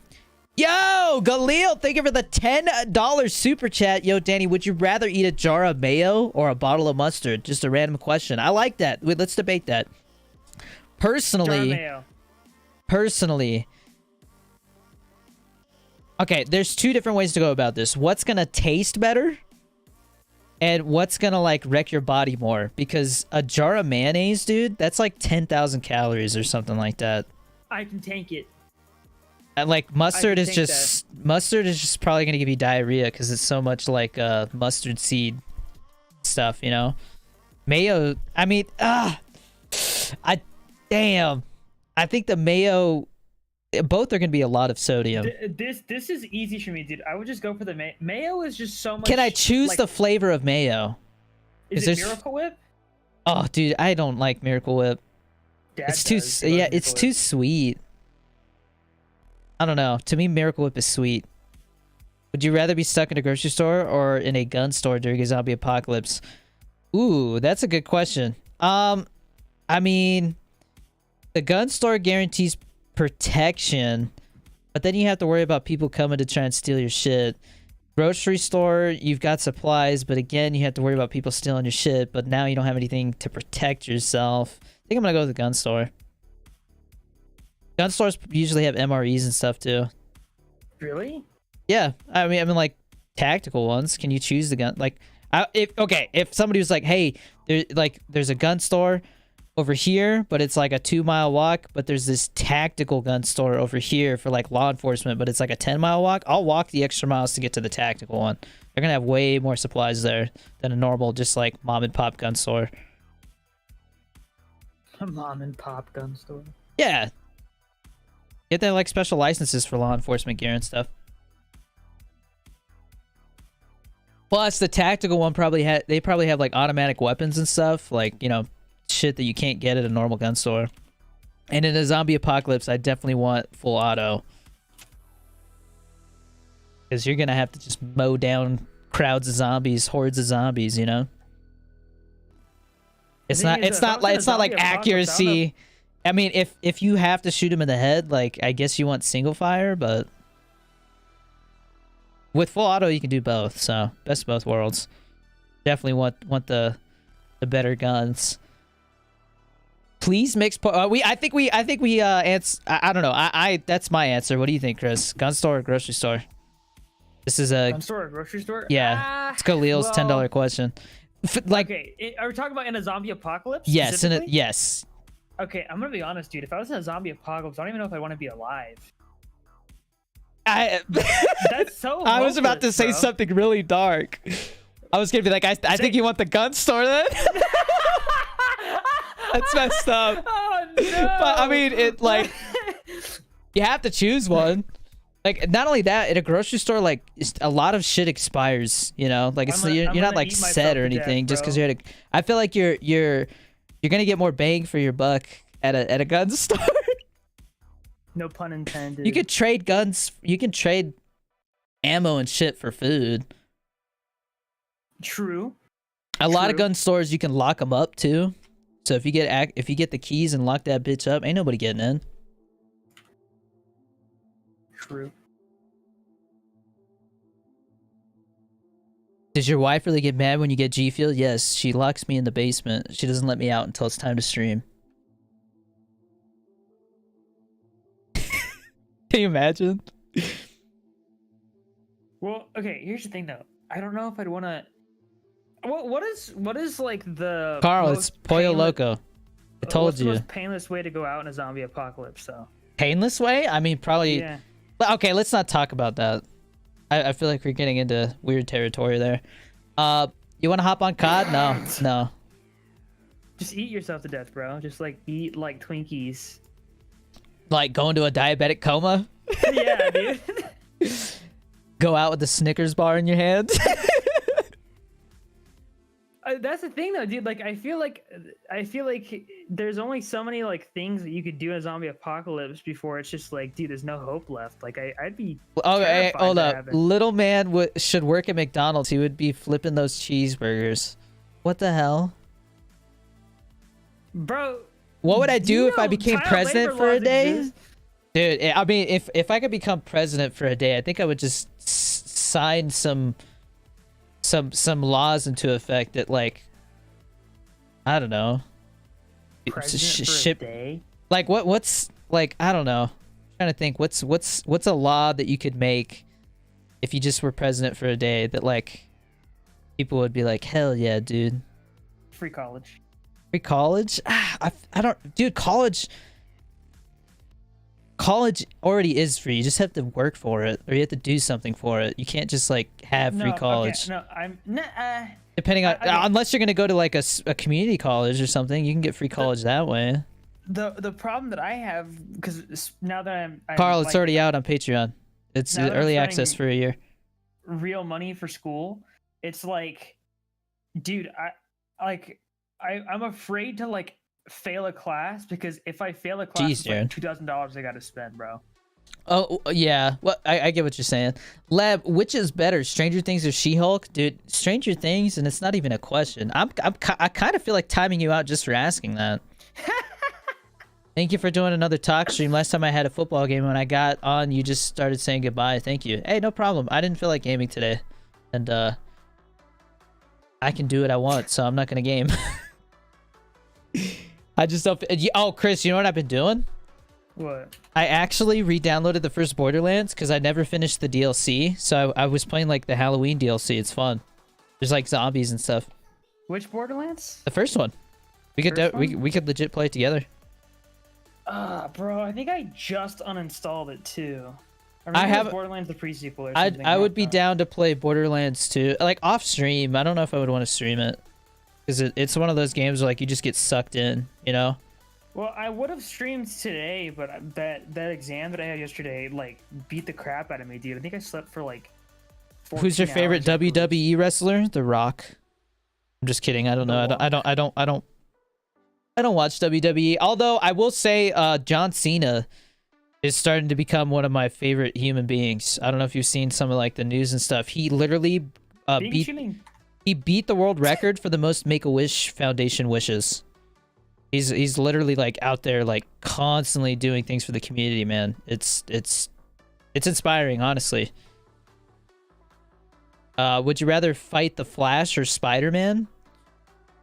Yo, Galil, thank you for the $10 super chat. Yo, Danny, would you rather eat a jar of mayo or a bottle of mustard? Just a random question. I like that. Wait, let's debate that. Personally, okay, there's two different ways to go about this. What's gonna taste better? And what's gonna like wreck your body more? Because a jar of mayonnaise, dude, that's like 10,000 calories or something like that. I can tank it. And like mustard is just probably gonna give you diarrhea because it's so much like mustard seed stuff, you know. Mayo, I mean, damn, I think the mayo. Both are gonna be a lot of sodium. This is easy for me, dude. I would just go for the mayo. Is just so much. Can I choose like, the flavor of mayo? Is it Miracle Whip? Oh, dude, I don't like Miracle Whip. Dad It's too does. He loves yeah, it's Miracle too Whip. sweet. I don't know. To me, Miracle Whip is sweet. Would you rather be stuck in a grocery store or in a gun store during a zombie apocalypse? Ooh, that's a good question. I mean, the gun store guarantees protection, but then you have to worry about people coming to try and steal your shit. Grocery store, you've got supplies, but again, you have to worry about people stealing your shit, but now you don't have anything to protect yourself. I think I'm gonna go with the gun store. Gun stores usually have MREs and stuff too. Really? Yeah, I mean, like tactical ones. Can you choose the gun? Like, if somebody was like, hey, there's a gun store over here, but it's like a 2-mile walk, but there's this tactical gun store over here for like law enforcement, but it's like a 10-mile walk. I'll walk the extra miles to get to the tactical one. They're gonna have way more supplies there than a normal, just like mom and pop gun store. A mom and pop gun store. Yeah, get their like special licenses for law enforcement gear and stuff. Plus, the tactical one probably have like automatic weapons and stuff, like, you know, shit that you can't get at a normal gun store. And in a zombie apocalypse, I definitely want full auto, because you're gonna have to just mow down crowds of zombies, hordes of zombies. You know, it's not like accuracy. I mean, if you have to shoot him in the head, like, I guess you want single fire, but with full auto you can do both. So best of both worlds. Definitely want the better guns. Please mix. I think we answer. I don't know. That's my answer. What do you think, Chris? Gun store or grocery store? This is a gun store or grocery store. yeah. It's Khalil's $10 question. Like, okay, are we talking about in a zombie apocalypse? Yes, specifically? yes. Okay, I'm gonna be honest, dude. If I was in a zombie apocalypse, I don't even know if I want to be alive. That's so. I was about to say bro. something really dark. I was gonna be like, I think you want the gun store then. That's messed up. Oh no! But I mean, it like you have to choose one. Like, not only that, at a grocery store, like, a lot of shit expires. You know, like you're not like set or anything just because you're at a. I feel like you're gonna get more bang for your buck at a gun store. No pun intended. You could trade guns. You can trade ammo and shit for food. True. A lot of gun stores you can lock them up too. So if you get the keys and lock that bitch up, ain't nobody getting in. True. Does your wife really get mad when you get GFUEL? Yes, she locks me in the basement. She doesn't let me out until it's time to stream. Can you imagine? Well, okay. Here's the thing, though. I don't know if I'd want to. What is like the Carl? It's Pollo Loco. I told what's you. the most painless way to go out in a zombie apocalypse? So. Painless way? I mean, probably. Yeah. Okay, let's not talk about that. I feel like we're getting into weird territory there. You want to hop on COD? No. Just eat yourself to death, bro. Just like eat like Twinkies. Like go into a diabetic coma? Yeah, dude. Go out with the Snickers bar in your hand? That's the thing, though, dude. Like, I feel like there's only so many like things that you could do in a zombie apocalypse before it's just like, dude, there's no hope left. Like, I'd be. Oh, hey, hold up. Happen. Little man should work at McDonald's. He would be flipping those cheeseburgers. What the hell, bro? What would I do if I became president for a day? Exist? Dude, I mean, if I could become president for a day, I think I would just sign some laws into effect that, like, I don't know. President for a day? Like what's like, I don't know. I'm trying to think what's a law that you could make if you just were president for a day that, like, people would be like, hell yeah, dude. Free college. Free college? I don't, dude. College already is free. You just have to work for it, or you have to do something for it. You can't just like have free college. Okay, no, I'm depending on unless you're gonna go to like a community college or something, you can get free college that way. The problem that I have, because now that I'm Carl, like, it's already out on Patreon. It's early access for a year. Real money for school. It's like, dude, I'm afraid to like fail a class because if I fail a class, Jeez, it's like Jared. $2,000 I got to spend, bro. Oh yeah, well I get what you're saying. Lab, which is better, Stranger Things or She-Hulk? Dude, Stranger Things, and it's not even a question. I kind of feel like timing you out just for asking that. Thank you for doing another talk stream. Last time I had a football game, when I got on, you just started saying goodbye. Thank you. Hey, no problem. I didn't feel like gaming today, and I can do what I want, so I'm not gonna game. I just don't. Oh, Chris, you know what I've been doing? What? I actually re-downloaded the first Borderlands because I never finished the DLC. So I was playing like the Halloween DLC. It's fun. There's like zombies and stuff. Which Borderlands? The first one. We could we could legit play it together. Bro, I think I just uninstalled it too. Or I maybe it was have Borderlands the pre-sequel or something. I would be down to play Borderlands 2, like off stream. I don't know if I would want to stream it because it's one of those games where like you just get sucked in, you know. Well, I would have streamed today, but that exam that I had yesterday like beat the crap out of me, dude. I think I slept for like 14 Who's your favorite hours WWE wrestler? The Rock. I'm just kidding. I don't know. I don't watch WWE. Although I will say John Cena is starting to become one of my favorite human beings. I don't know if you've seen some of like the news and stuff. He literally beat the world record for the most Make-A-Wish Foundation wishes. He's literally like out there like constantly doing things for the community, man. It's inspiring, honestly. Would you rather fight the Flash or Spider-Man?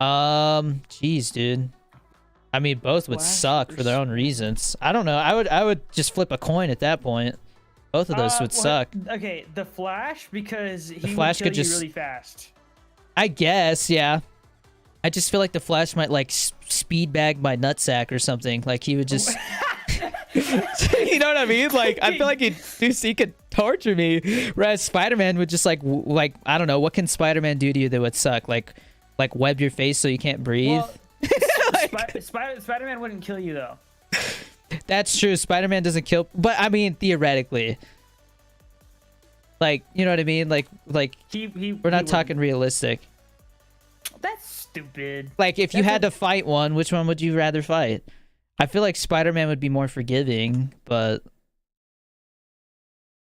Jeez, dude. I mean, both would suck for their own reasons. I don't know. I would just flip a coin at that point. Both of those would suck. Okay, the Flash because he Flash would kill could just you really fast. I guess, yeah. I just feel like the Flash might like speed bag my nutsack or something. Like he would just, you know what I mean? Like I feel like he could torture me. Whereas Spider-Man would just like I don't know, what can Spider-Man do to you that would suck? Like web your face so you can't breathe. Well, Spider-Man wouldn't kill you though. That's true. Spider-Man doesn't kill, but I mean theoretically. Like, you know what I mean? Like we're not talking realistic. That's stupid. Like if you had to fight one, which one would you rather fight? I feel like Spider-Man would be more forgiving, but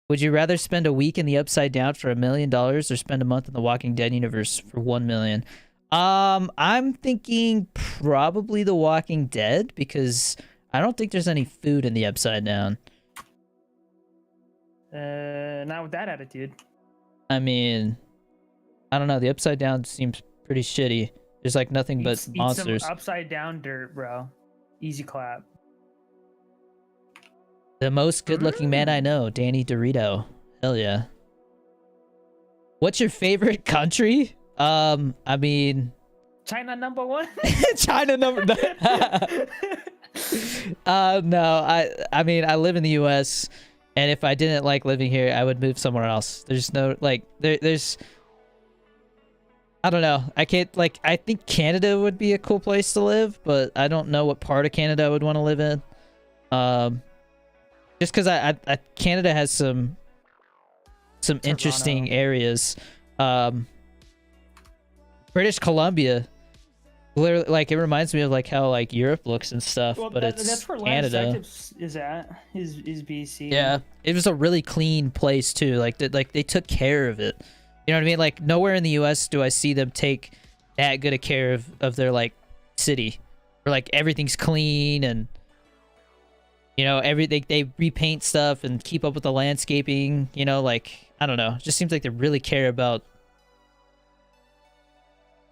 would you rather spend a week in the Upside Down for $1 million or spend a month in the Walking Dead universe for 1 million? I'm thinking probably the Walking Dead because I don't think there's any food in the Upside Down. Not with that attitude. I mean, I don't know. The Upside Down seems pretty shitty. There's like nothing but monsters. Eat some upside down dirt, bro. Easy clap. The most good-looking man I know, Danny Dorito. Hell yeah. What's your favorite country? I mean, China #1. China number. No. I mean, I live in the U.S. and if I didn't like living here, I would move somewhere else. There's no like there's. I don't know. I can't like. I think Canada would be a cool place to live, but I don't know what part of Canada I would want to live in. Just because I Canada has some interesting areas. British Columbia, literally, like it reminds me of like how like Europe looks and stuff, well, but that's where Canada is at. Is BC? Yeah, it was a really clean place too. Like they took care of it. You know what I mean? Like nowhere in the U.S. do I see them take that good a care of their like city, where like everything's clean and you know they repaint stuff and keep up with the landscaping. You know, like I don't know, it just seems like they really care about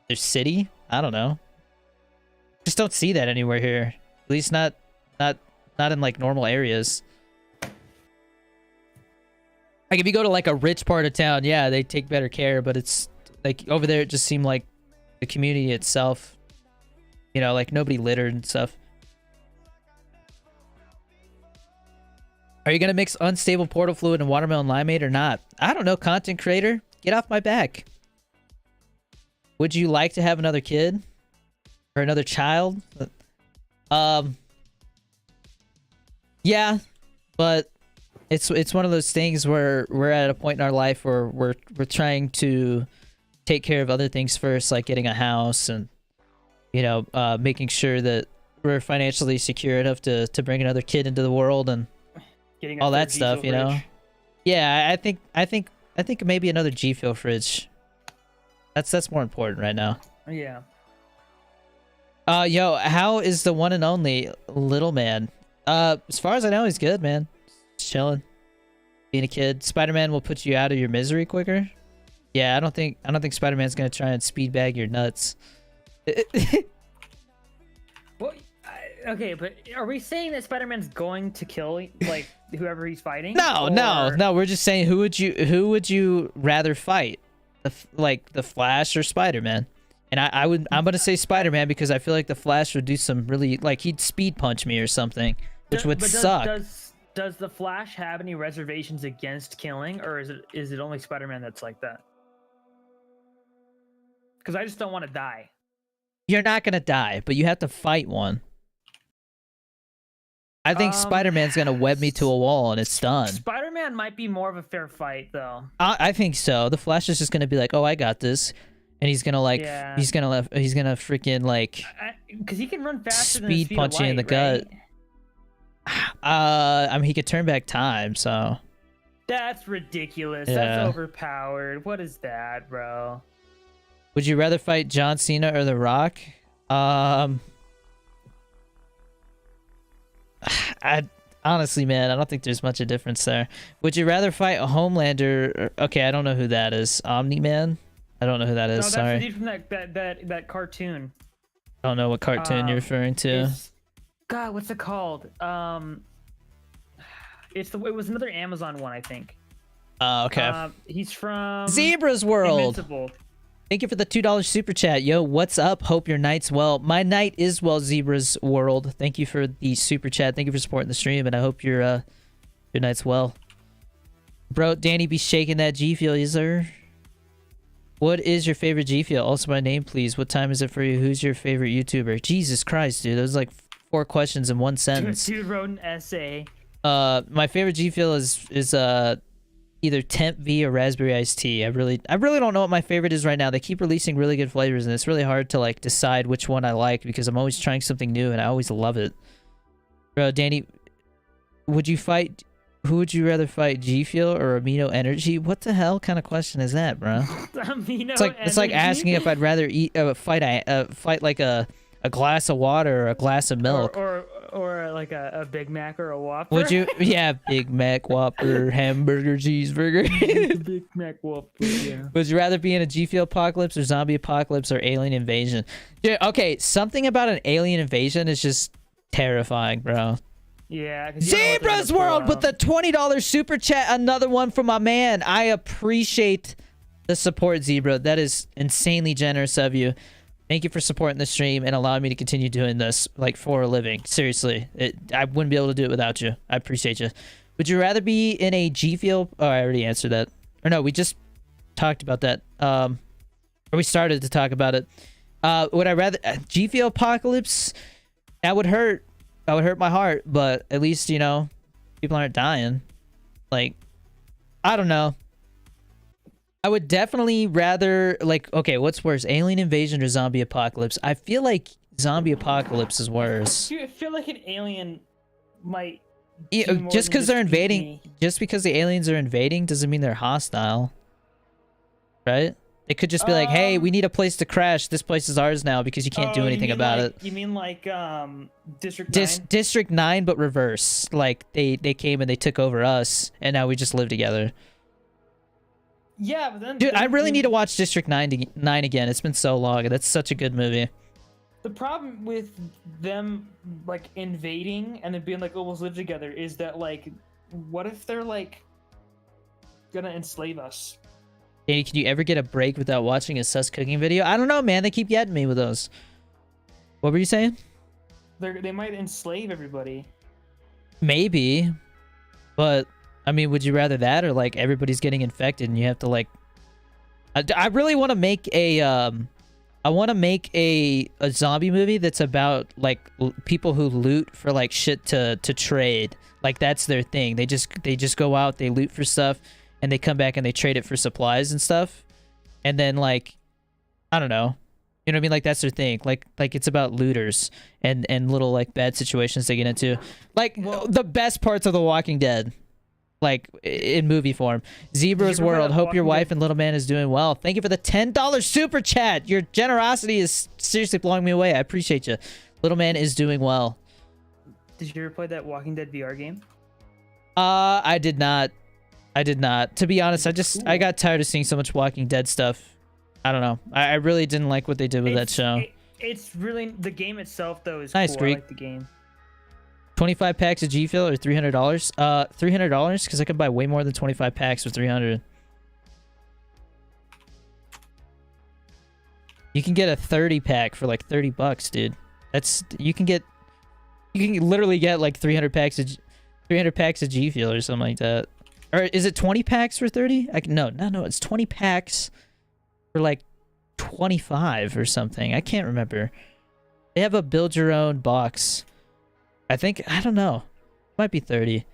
their city. I don't know. Just don't see that anywhere here. At least not in like normal areas. Like if you go to like a rich part of town, yeah, they take better care, but it's like over there it just seemed like the community itself, you know, like nobody littered and stuff. Are you gonna mix unstable portal fluid and watermelon limeade or not? I don't know, content creator. Get off my back. Would you like to have another kid? Or another child? Yeah, but it's one of those things where we're at a point in our life where we're trying to take care of other things first, like getting a house and you know, making sure that we're financially secure enough to bring another kid into the world and Getting a all third that stuff, diesel you know. fridge. Yeah, I think maybe another G Fuel fridge. That's more important right now. Yeah. Yo, how is the one and only little man? As far as I know, he's good, man. Just chilling, being a kid. Spider-Man will put you out of your misery quicker. Yeah, I don't think Spider-Man's gonna try and speed bag your nuts. Well, okay, but are we saying that Spider-Man's going to kill like whoever he's fighting? No, or... no. We're just saying who would you rather fight, like the Flash or Spider-Man? And I'm gonna say Spider-Man because I feel like the Flash would do some really like he'd speed punch me or something, which would suck. Does the Flash have any reservations against killing, or is it only Spider-Man that's like that? Because I just don't want to die. You're not gonna die, but you have to fight one. I think Spider-Man's gonna web me to a wall and it's done. Spider-Man might be more of a fair fight, though. I think so. The Flash is just gonna be like, "Oh, I got this," and he's gonna like, he's gonna freaking like, because he can run faster than speed punch you in the gut. I mean, he could turn back time, so. That's ridiculous. Yeah. That's overpowered. What is that, bro? Would you rather fight John Cena or The Rock? Honestly, man, I don't think there's much of a difference there. Would you rather fight a Homelander? Okay, I don't know who that is. Omni-Man? I don't know who that is. No, that's sorry. the dude from that cartoon. I don't know what cartoon you're referring to. God, what's it called? It was another Amazon one, I think. Oh, okay. He's from Zebra's World. Invincible. Thank you for the $2 super chat. Yo, what's up? Hope your night's well. My night is well, Zebra's World. Thank you for the super chat. Thank you for supporting the stream, and I hope your night's well. Bro, Danny be shaking that G Fuel, user. What is your favorite G Fuel? Also my name, please. What time is it for you? Who's your favorite YouTuber? Jesus Christ, dude. Those like 4 questions in one sentence. Dude wrote an essay. My favorite G Fuel is either Temp V or Raspberry Iced Tea. I really don't know what my favorite is right now. They keep releasing really good flavors, and it's really hard to like decide which one I like because I'm always trying something new, and I always love it. Bro, Danny, who would you rather fight, G Fuel or Amino Energy? What the hell kind of question is that, bro? It's like asking if I'd rather fight like a glass of water or a glass of milk. Or like a Big Mac or a Whopper. Would you? Yeah, Big Mac, Whopper, hamburger, cheeseburger. Big Mac, Whopper, yeah. Would you rather be in a G Fuel apocalypse or zombie apocalypse or alien invasion? Dude, okay, something about an alien invasion is just terrifying, bro. Yeah. Zebra's World with the $20 super chat. Another one from my man. I appreciate the support, Zebra. That is insanely generous of you. Thank you for supporting the stream and allowing me to continue doing this like for a living. Seriously, I wouldn't be able to do it without you. I appreciate you. Would you rather be in a G Fuel? Oh, I already answered that. Or no, we just talked about that. Or we started to talk about it. Would I rather G Fuel apocalypse? That would hurt. That would hurt my heart. But at least, you know, people aren't dying. Like, I don't know. I would definitely rather, like, okay, what's worse, alien invasion or zombie apocalypse? I feel like zombie apocalypse is worse. I feel like an alien might. Yeah, just because they're invading, just because the aliens are invading doesn't mean they're hostile, right? It could just be like, hey, we need a place to crash. This place is ours now because you can't do anything about it. You mean like District 9? District 9, but reverse. Like they came and they took over us, and now we just live together. Yeah, but then... Dude, I really need to watch District 9 again. It's been so long. That's such a good movie. The problem with them, like, invading and then being like, oh, let's live together is that, like, what if they're, like, gonna enslave us? Danny, can you ever get a break without watching a sus cooking video? I don't know, man. They keep getting me with those. What were you saying? They might enslave everybody. Maybe. But... I mean, would you rather that or like everybody's getting infected and you have to like? I really want to make a I want to make a zombie movie that's about like people who loot for like shit to trade. Like that's their thing. They just go out, they loot for stuff, and they come back and they trade it for supplies and stuff. And then like, I don't know, You know what I mean? Like that's their thing. Like it's about looters and little like bad situations they get into. Like the best parts of The Walking Dead. Like in movie form. Zebra's World. Hope your wife and little man is doing well. Thank you for the $10 super chat. Your generosity is seriously blowing me away. I appreciate you. Little man is doing well. Did you ever play that Walking Dead VR game? I did not. I did not. To be honest, I got tired of seeing so much Walking Dead stuff. I don't know. I really didn't like what they did with that show. It's really the game itself though is nice, cool. Greek. I like the game. 25 packs of GFUEL or $300? $300 because I can buy way more than 25 packs for $300. You can get a 30 pack for like $30, dude. That's you can literally get like 300 packs of G Fuel or something like that. Or is it 20 packs for 30? No, it's 20 packs for like 25 or something. I can't remember. They have a build your own box. I don't know. Might be 30.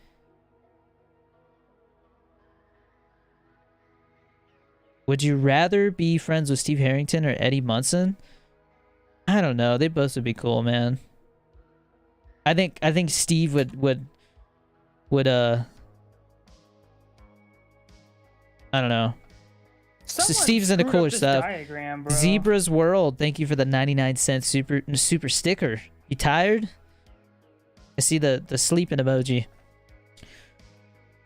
Would you rather be friends with Steve Harrington or Eddie Munson? I don't know. They both would be cool, man. I think Steve would I don't know. Steve's into cooler stuff. Diagram, Zebra's World, thank you for the 99-cent super sticker. You tired? I see the sleeping emoji.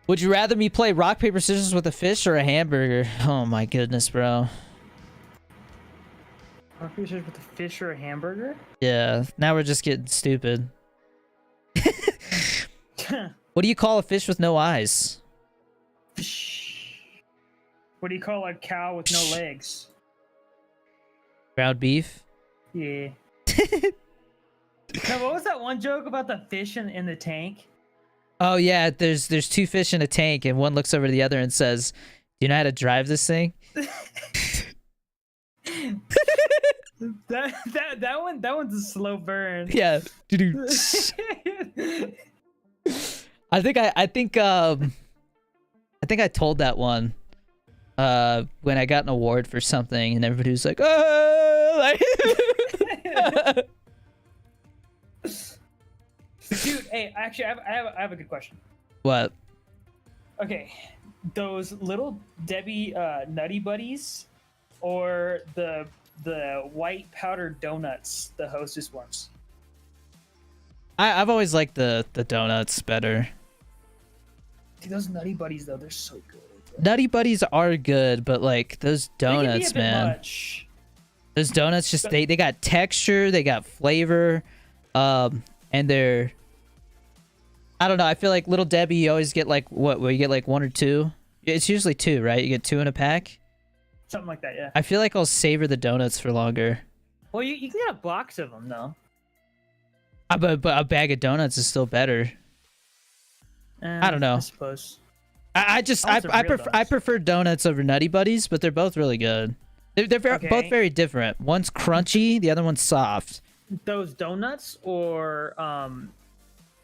Would you rather me play rock paper scissors with a fish or a hamburger? Oh my goodness, bro. Rock paper scissors with a fish or a hamburger? Yeah, now we're just getting stupid. What do you call a fish with no eyes? What do you call a cow with no legs? Ground beef? Yeah. No, what was that one joke about the fish in the tank? Oh yeah, there's two fish in a tank and one looks over to the other and says, "Do you know how to drive this thing?" that one's a slow burn. Yeah. I think I told that one when I got an award for something and everybody was like, "Oh!" Like Dude, hey, actually, I have a good question. What? Okay, those little Debbie Nutty Buddies, or the white powdered donuts, the Hostess ones. I've always liked the donuts better. Dude, those Nutty Buddies though, they're so good. Nutty Buddies are good, but like those donuts, man. Much. Those donuts just they got texture, they got flavor, and they're. I don't know. I feel like Little Debbie, you always get like what? Where you get like one or two? It's usually two, right? You get two in a pack. Something like that, yeah. I feel like I'll savor the donuts for longer. Well, you can get a box of them though. But a bag of donuts is still better. I don't know. I suppose. I prefer donuts over Nutty Buddies, but they're both really good. They're both very different. One's crunchy, the other one's soft. Those donuts or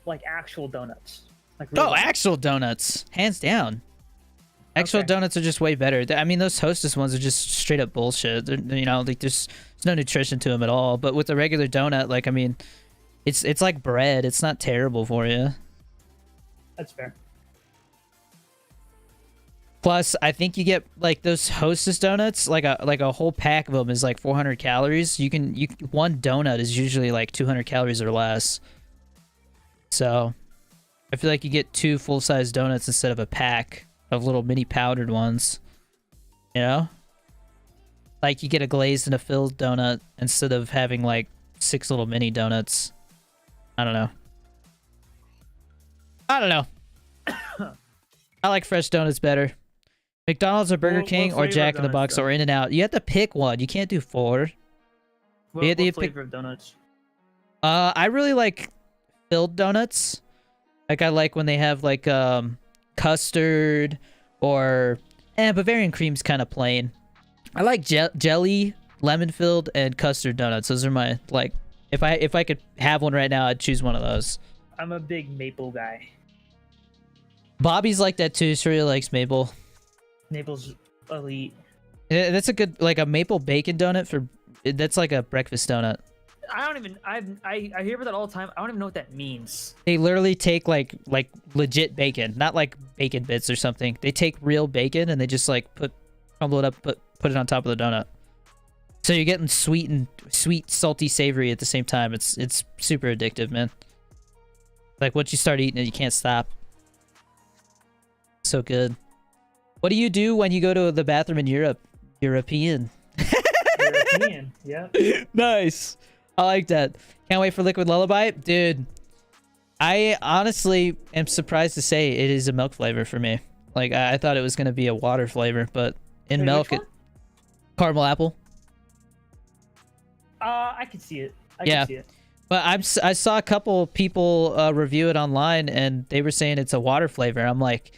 like actual donuts? Like actual donuts, hands down. Actual donuts are just way better. I mean, those Hostess ones are just straight up bullshit. You know, like there's no nutrition to them at all. But with a regular donut, like I mean, it's like bread. It's not terrible for you. That's fair. Plus, I think you get like those Hostess donuts, like a whole pack of them is like 400 calories. One donut is usually like 200 calories or less. So, I feel like you get two full-size donuts instead of a pack of little mini powdered ones. You know? Like you get a glazed and a filled donut instead of having like 6 little mini donuts. I don't know. I like fresh donuts better. McDonald's or Burger King or Jack in the Box or In-N-Out. You have to pick one. You can't do 4. What flavor of donuts? I really like filled donuts. Like I like when they have like custard or Bavarian cream's kind of plain. I like jelly, lemon filled, and custard donuts. Those are my like. If I could have one right now, I'd choose one of those. I'm a big maple guy. Bobby's like that too. She really likes maple. Maple's elite. That's a good like a maple bacon donut That's like a breakfast donut. I don't even. I hear about that all the time. I don't even know what that means. They literally take like legit bacon, not like bacon bits or something. They take real bacon and they just like crumble it up, put it on top of the donut. So you're getting sweet, salty, savory at the same time. It's super addictive, man. Like once you start eating it, you can't stop. So good. What do you do when you go to the bathroom in Europe? European. European, yeah. Nice. I like that. Can't wait for Liquid Lullaby. Dude, I honestly am surprised to say it is a milk flavor for me. Like, I thought it was going to be a water flavor, but in milk, caramel apple. I can see it. I can see it. But I saw a couple people review it online, and they were saying it's a water flavor. I'm like,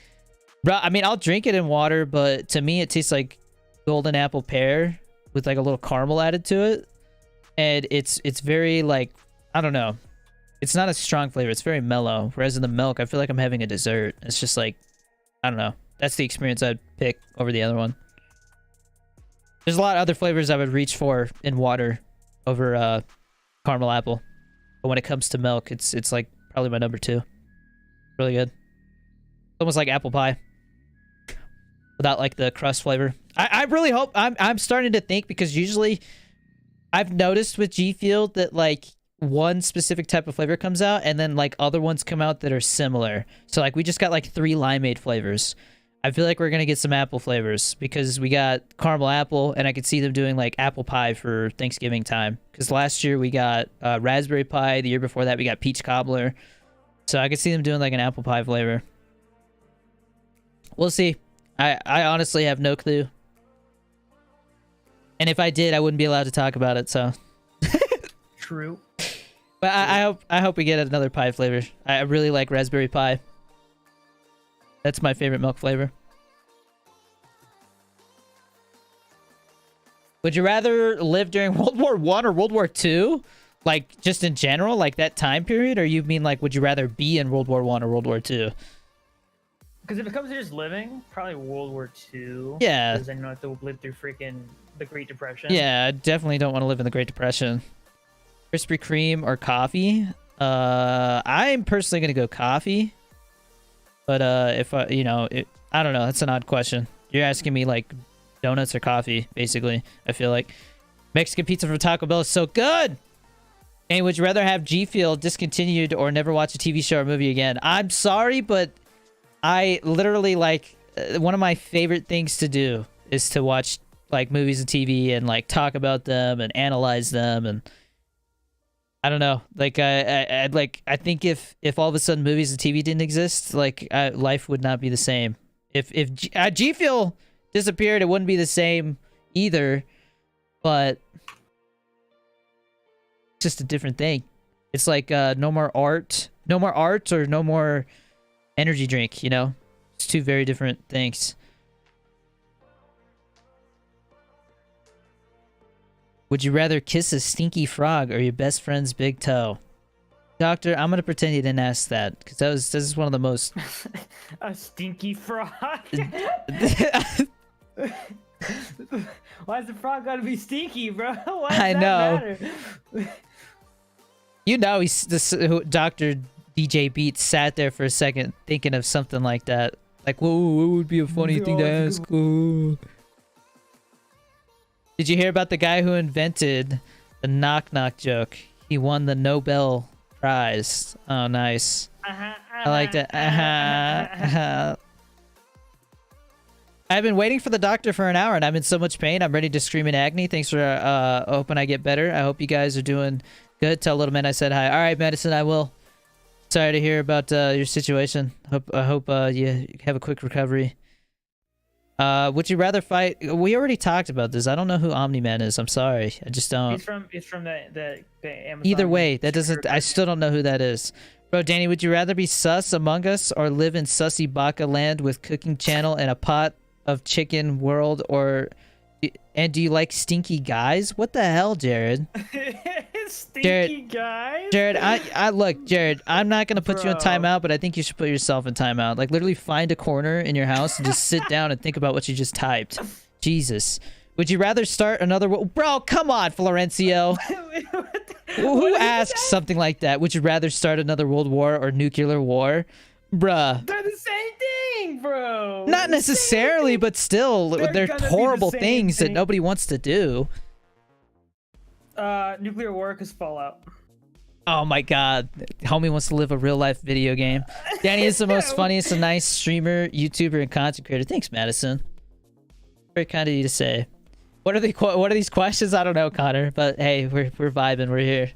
bro, I mean, I'll drink it in water, but to me, it tastes like golden apple pear with like a little caramel added to it. And it's very like, I don't know. It's not a strong flavor. It's very mellow. Whereas in the milk, I feel like I'm having a dessert. It's just like, I don't know. That's the experience I'd pick over the other one. There's a lot of other flavors I would reach for in water over caramel apple. But when it comes to milk, it's like probably my number 2. Really good. It's almost like apple pie. Without like the crust flavor. I really hope, I'm starting to think, because usually I've noticed with GFUEL that like one specific type of flavor comes out and then like other ones come out that are similar. So like we just got like 3 limeade flavors. I feel like we're gonna get some apple flavors because we got caramel apple, and I could see them doing like apple pie for Thanksgiving time. Because last year we got raspberry pie. The year before that we got peach cobbler. So I could see them doing like an apple pie flavor. We'll see. I honestly have no clue. And if I did, I wouldn't be allowed to talk about it, so. True. But I hope we get another pie flavor. I really like raspberry pie. That's my favorite milk flavor. Would you rather live during World War I or World War II? Like, just in general, like that time period? Or you mean like, would you rather be in World War I or World War II? Because if it comes to just living, probably World War II. Yeah. Because then you don't have to live through freaking the Great Depression. Yeah, I definitely don't want to live in the Great Depression. Krispy Kreme or coffee? I'm personally going to go coffee. But if I, I don't know. That's an odd question. You're asking me like donuts or coffee, basically. I feel like Mexican pizza from Taco Bell is so good. And would you rather have GFUEL discontinued or never watch a TV show or movie again? I'm sorry, but I literally like one of my favorite things to do is to watch like movies and TV and like talk about them and analyze them. And I don't know, like I think if all of a sudden movies and TV didn't exist, like life would not be the same. If GFUEL disappeared, it wouldn't be the same either. But it's just a different thing. It's like no more art or no more energy drink. It's 2 very different things. Would you rather kiss a stinky frog or your best friend's big toe? Doctor, I'm gonna pretend you didn't ask that, because this is one of the most... A stinky frog? Why's the frog gotta be stinky, bro? Why does that matter? Dr. DJ Beats sat there for a second thinking of something like that. Like, whoa, what would be a funny thing to ask? Whoa. Did you hear about the guy who invented the knock-knock joke? He won the Nobel Prize. Oh, nice. I like that. I've been waiting for the doctor for an hour, and I'm in so much pain. I'm ready to scream in agony. Thanks for hoping I get better. I hope you guys are doing good. Tell Little Man I said hi. All right, Madison, I will. Sorry to hear about your situation. I hope you have a quick recovery. Would you rather fight? We already talked about this. I don't know who Omni-Man is. I'm sorry. I just don't. It's from the Amazon. Either way, that doesn't. I still don't know who that is. Bro, Danny, would you rather be sus Among Us or live in sussy Baka land with cooking channel and a pot of chicken world, or and do you like stinky guys? What the hell, Jared? Stinky guys? Jared, I look, Jared, I'm not gonna put you in timeout, but I think you should put yourself in timeout. Like, literally find a corner in your house and just sit down and think about what you just typed. Jesus. Would you rather start another world? Bro, come on, Florencio. Who asks something like that? Would you rather start another world war or nuclear war? Bruh. They're the same thing, bro. Not necessarily, but still, they're horrible things that nobody wants to do. Nuclear war is Fallout. Oh my god. Homie wants to live a real life video game. Danny is the most funniest and nice streamer, YouTuber, and content creator. Thanks, Madison. Very kind of you to say. What are these questions? I don't know, Connor. But hey, we're vibing. We're here.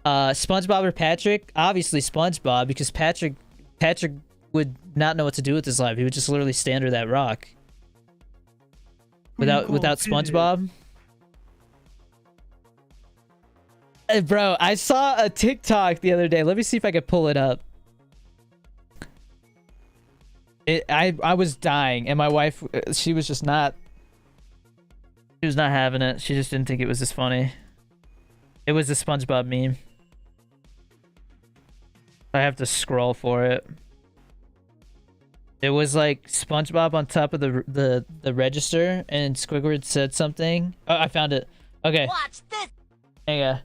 SpongeBob or Patrick? Obviously SpongeBob, because Patrick would not know what to do with his life. He would just literally stand under that rock. Without SpongeBob. Hey, bro, I saw a TikTok the other day. Let me see if I can pull it up. I was dying, and my wife, she was just not. She was not having it. She just didn't think it was as funny. It was a SpongeBob meme. I have to scroll for it. It was like SpongeBob on top of the register, and Squidward said something. Oh, I found it. Okay. Watch this. Hang on.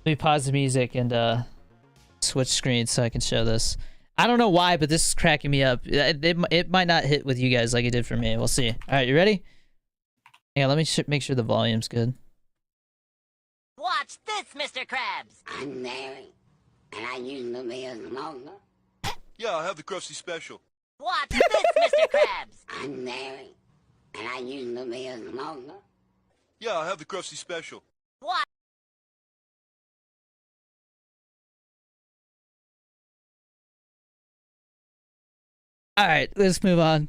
Let me pause the music and switch screens so I can show this. I don't know why, but this is cracking me up. It might not hit with you guys like it did for me. We'll see. All right, you ready? Yeah, let me make sure the volume's good. Watch this, Mr. Krabs. I'm married, and I used to be a smoker. Yeah, I'll have the crusty special. Watch this, Mr. Krabs. I'm married, and I used to be a smoker. Yeah, I'll have the crusty special. Watch. All right, let's move on.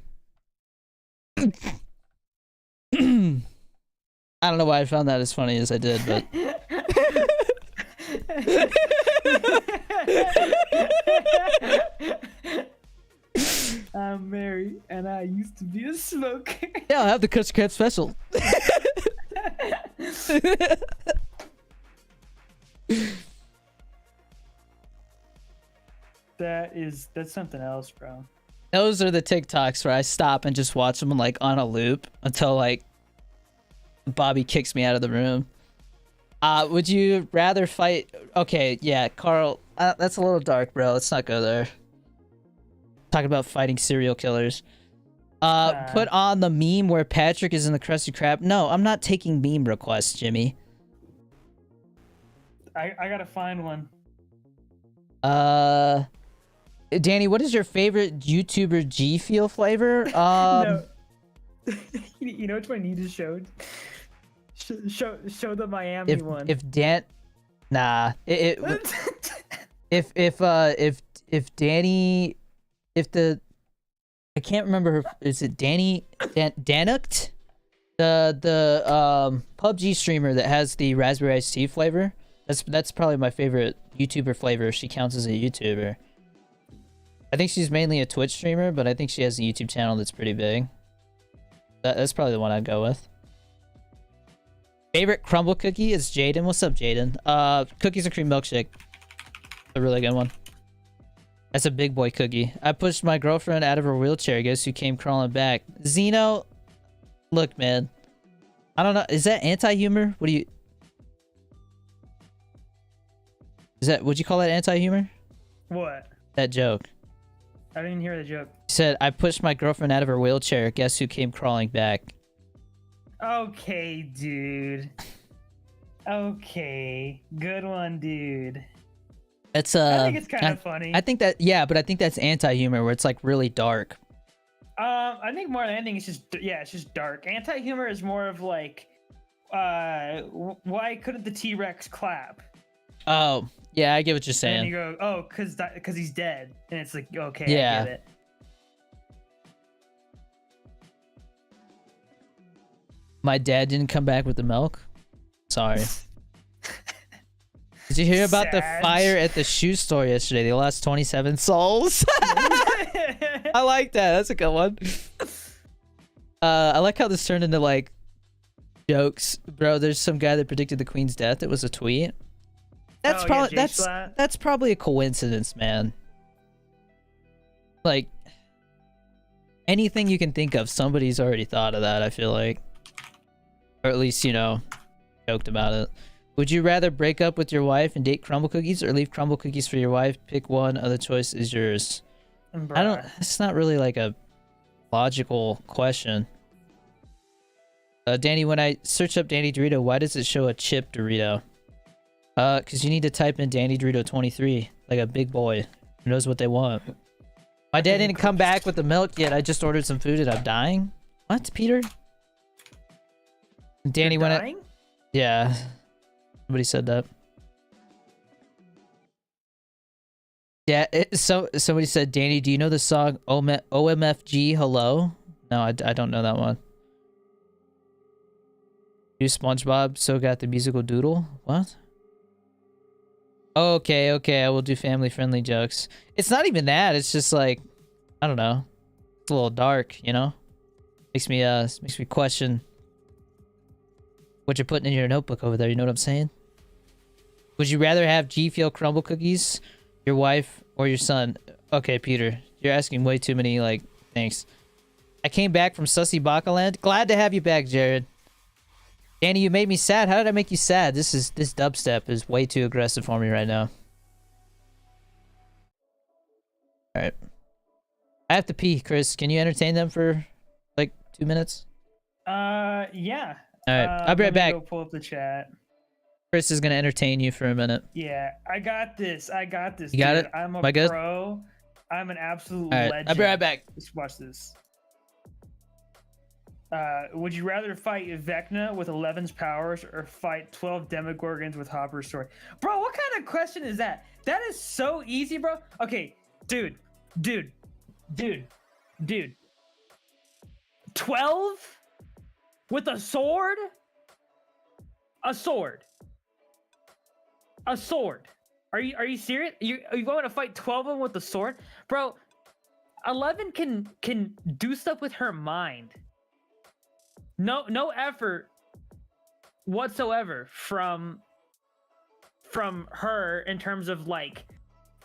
I don't know why I found that as funny as I did, but I'm married and I used to be a smoker. yeah, I'll have the Krusty Krab special. That's something else, bro. Those are the TikToks where I stop and just watch them like on a loop until like Bobby kicks me out of the room. Would you rather fight? Okay, yeah, Carl, that's a little dark, bro. Let's not go there. Talking about fighting serial killers. Put on the meme where Patrick is in the Krusty Krab. No, I'm not taking meme requests, Jimmy. I gotta find one. Danny, what is your favorite YouTuber GFUEL flavor? No. You know which one you just showed? Show the Miami one. If Dan, nah. If Danny, I can't remember her. Is it DANNYD? The PUBG streamer that has the raspberry iced tea flavor. That's probably my favorite YouTuber flavor if she counts as a YouTuber. I think she's mainly a Twitch streamer, but I think she has a YouTube channel that's pretty big. That's probably the one I'd go with. Favorite crumble cookie is Jaden. What's up, Jaden? Cookies and cream milkshake. A really good one. That's a big boy cookie. I pushed my girlfriend out of her wheelchair. Guess who came crawling back? Zeno. Look, man. I don't know. Is that anti-humor? What do you... would you call that anti-humor? What? That joke. I didn't hear the joke. He said, I pushed my girlfriend out of her wheelchair. Guess who came crawling back? Okay, dude. Okay. Good one, dude. It's I think it's kind of funny. I think that, yeah, but I think that's anti-humor where it's like really dark. I think more than anything, it's just dark. Anti-humor is more of like, why couldn't the T-Rex clap? Oh, yeah, I get what you're saying. And you go, oh, cause he's dead, and it's like, okay, yeah. I get it. My dad didn't come back with the milk. Sorry. Did you hear about the fire at the shoe store yesterday? They lost 27 souls. I like that. That's a good one. I like how this turned into like jokes, bro. There's some guy that predicted the Queen's death. It was a tweet. That's probably that's probably a coincidence, man. Like, Anything you can think of, somebody's already thought of that, I feel like. Or at least, you know, joked about it. Would you rather break up with your wife and date crumble cookies or leave crumble cookies for your wife? Pick one, other choice is yours. I don't, it's not really like a logical question. Danny, when I search up Danny Dorito, why does it show a chip Dorito? Because you need to type in Danny Dorito 23, like a big boy who knows what they want. My dad didn't come back with the milk yet. I just ordered some food and I'm dying. What, Peter? Danny, You're when dying? yeah, somebody said that. Yeah, somebody said, Danny, do you know the song OMFG Hello? No, I don't know that one. You SpongeBob so got the musical doodle? What? Okay, okay, I will do family-friendly jokes. It's not even that. It's just like, I don't know. It's a little dark, you know? Makes me question what you're putting in your notebook over there. You know what I'm saying? Would you rather have GFUEL crumble cookies, your wife, or your son? Okay, Peter, you're asking way too many, like, thanks. I came back from Sussy Bakaland. Glad to have you back, Jared. Danny, you made me sad. How did I make you sad? This dubstep is way too aggressive for me right now. Alright. I have to pee, Chris. Can you entertain them for, like, 2 minutes? Yeah. Alright, I'll be right back. Go pull up the chat. Chris is gonna entertain you for a minute. Yeah, I got this. I got this. You got dude. it? I'm a Am I good? pro. I'm an absolute Alright, legend. I'll be right back. Let's watch this. Would you rather fight Vecna with 11's powers or fight 12 Demogorgons with Hopper's sword? Bro, what kind of question is that? That is so easy, bro. Okay, dude. 12 with a sword? A sword. Are you serious? You want to fight 12 of them with a sword? Bro, 11 can do stuff with her mind. No effort whatsoever from her in terms of like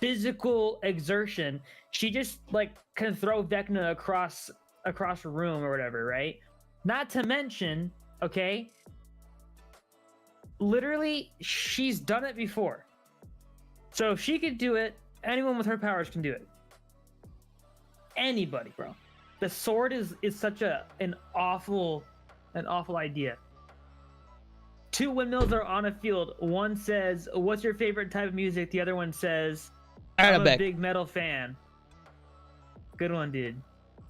physical exertion. She just like can throw Vecna across a room or whatever, right? Not to mention, okay, literally she's done it before. So if she could do it, anyone with her powers can do it. Anybody, bro. The sword is such an awful idea. Two windmills are on a field. One says, "What's your favorite type of music?" The other one says, Alright, "I'm a big metal fan." Good one, dude.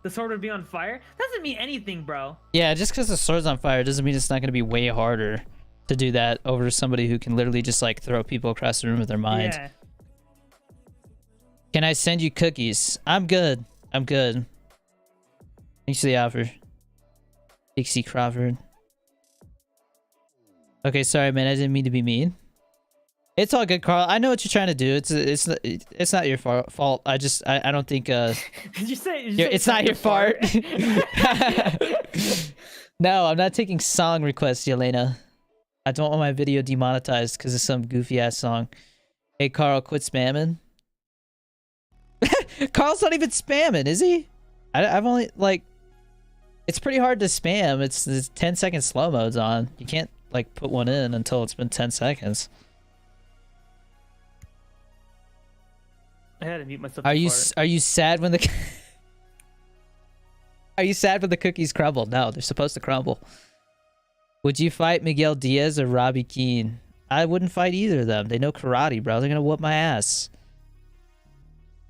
The sword would be on fire? Doesn't mean anything, bro. Yeah, just because the sword's on fire doesn't mean it's not gonna be way harder to do that over somebody who can literally just like throw people across the room with their mind. Yeah. Can I send you cookies? I'm good. Thanks for the offer. Dixie Crawford. Okay, sorry, man. I didn't mean to be mean. It's all good, Carl. I know what you're trying to do. It's not your fault. I don't think Did you say it's not your fart. No, I'm not taking song requests, Yelena. I don't want my video demonetized because of some goofy ass song. Hey, Carl, quit spamming. Carl's not even spamming, is he? I've only like. It's pretty hard to spam. It's 10-second slow mode's on. You can't like put one in until it's been 10 seconds. I had to mute myself. Are you sad when the Are you sad when the cookies crumble? No, they're supposed to crumble. Would you fight Miguel Diaz or Robbie Keane? I wouldn't fight either of them. They know karate, bro. They're gonna whoop my ass.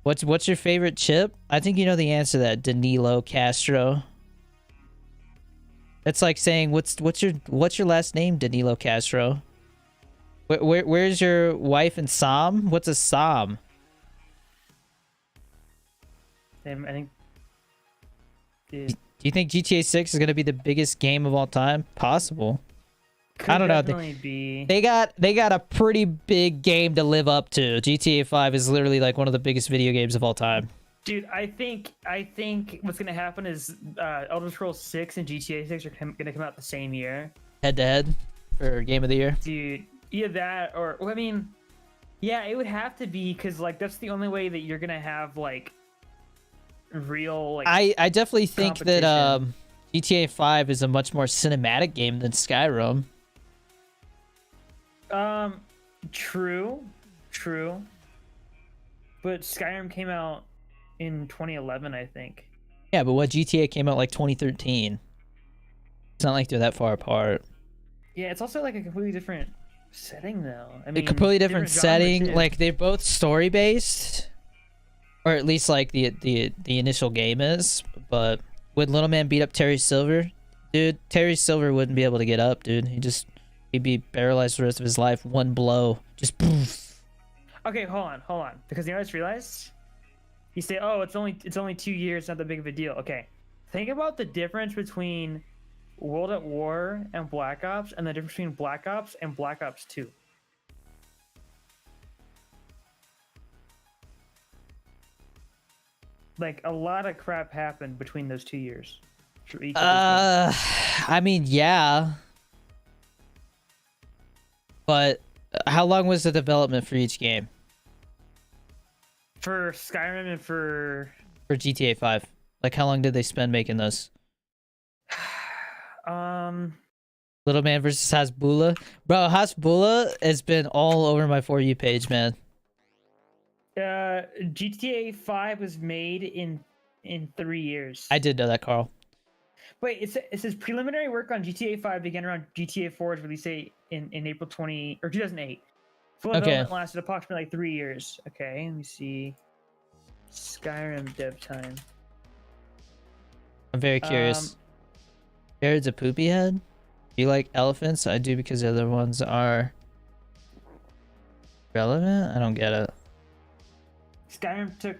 What's your favorite chip? I think you know the answer to that. Danilo Castro. That's like saying what's your last name, Danilo Castro? Where's your wife and Sam? What's a Sam? I think. Dude. Do you think GTA 6 is gonna be the biggest game of all time? Possible. Could I don't know. definitely be. They got a pretty big game to live up to. GTA 5 is literally like one of the biggest video games of all time. Dude, I think what's gonna happen is Elder Scrolls 6 and GTA 6 are gonna come out the same year. Head to head for game of the year. Dude, either that or well, I mean, yeah, it would have to be because like that's the only way that you're gonna have like real like. I definitely think that competition. GTA 5 is a much more cinematic game than Skyrim. True. But Skyrim came out in 2011, I think. Yeah, but what GTA came out like 2013. It's not like they're that far apart. Yeah, it's also like a completely different setting, though. I A mean, completely different genre, setting. too. Like they're both story based, or at least like the initial game is. But would Little Man beat up Terry Silver? Dude, Terry Silver wouldn't be able to get up, dude. He'd be paralyzed for the rest of his life. One blow, just poof. Okay, hold on. Because you know what I just realized? You say, "Oh, it's only 2 years, not that big of a deal." Okay, think about the difference between World at War and Black Ops, and the difference between Black Ops and Black Ops 2. Like a lot of crap happened between those 2 years. For each of those games. I mean, yeah. But how long was the development for each game? For Skyrim and for GTA 5? Like, how long did they spend making those? Little Man versus Hasbulla? Bro, Hasbulla has been all over my For You page, man. GTA 5 was made in 3 years. I did know that, Carl. Wait, it says preliminary work on GTA 5 began around GTA 4's release date in April 2008. Full development lasted approximately like 3 years. Okay, let me see. Skyrim dev time. I'm very curious. Jared's a poopy head? You like elephants? I do because the other ones are relevant? I don't get it. Skyrim took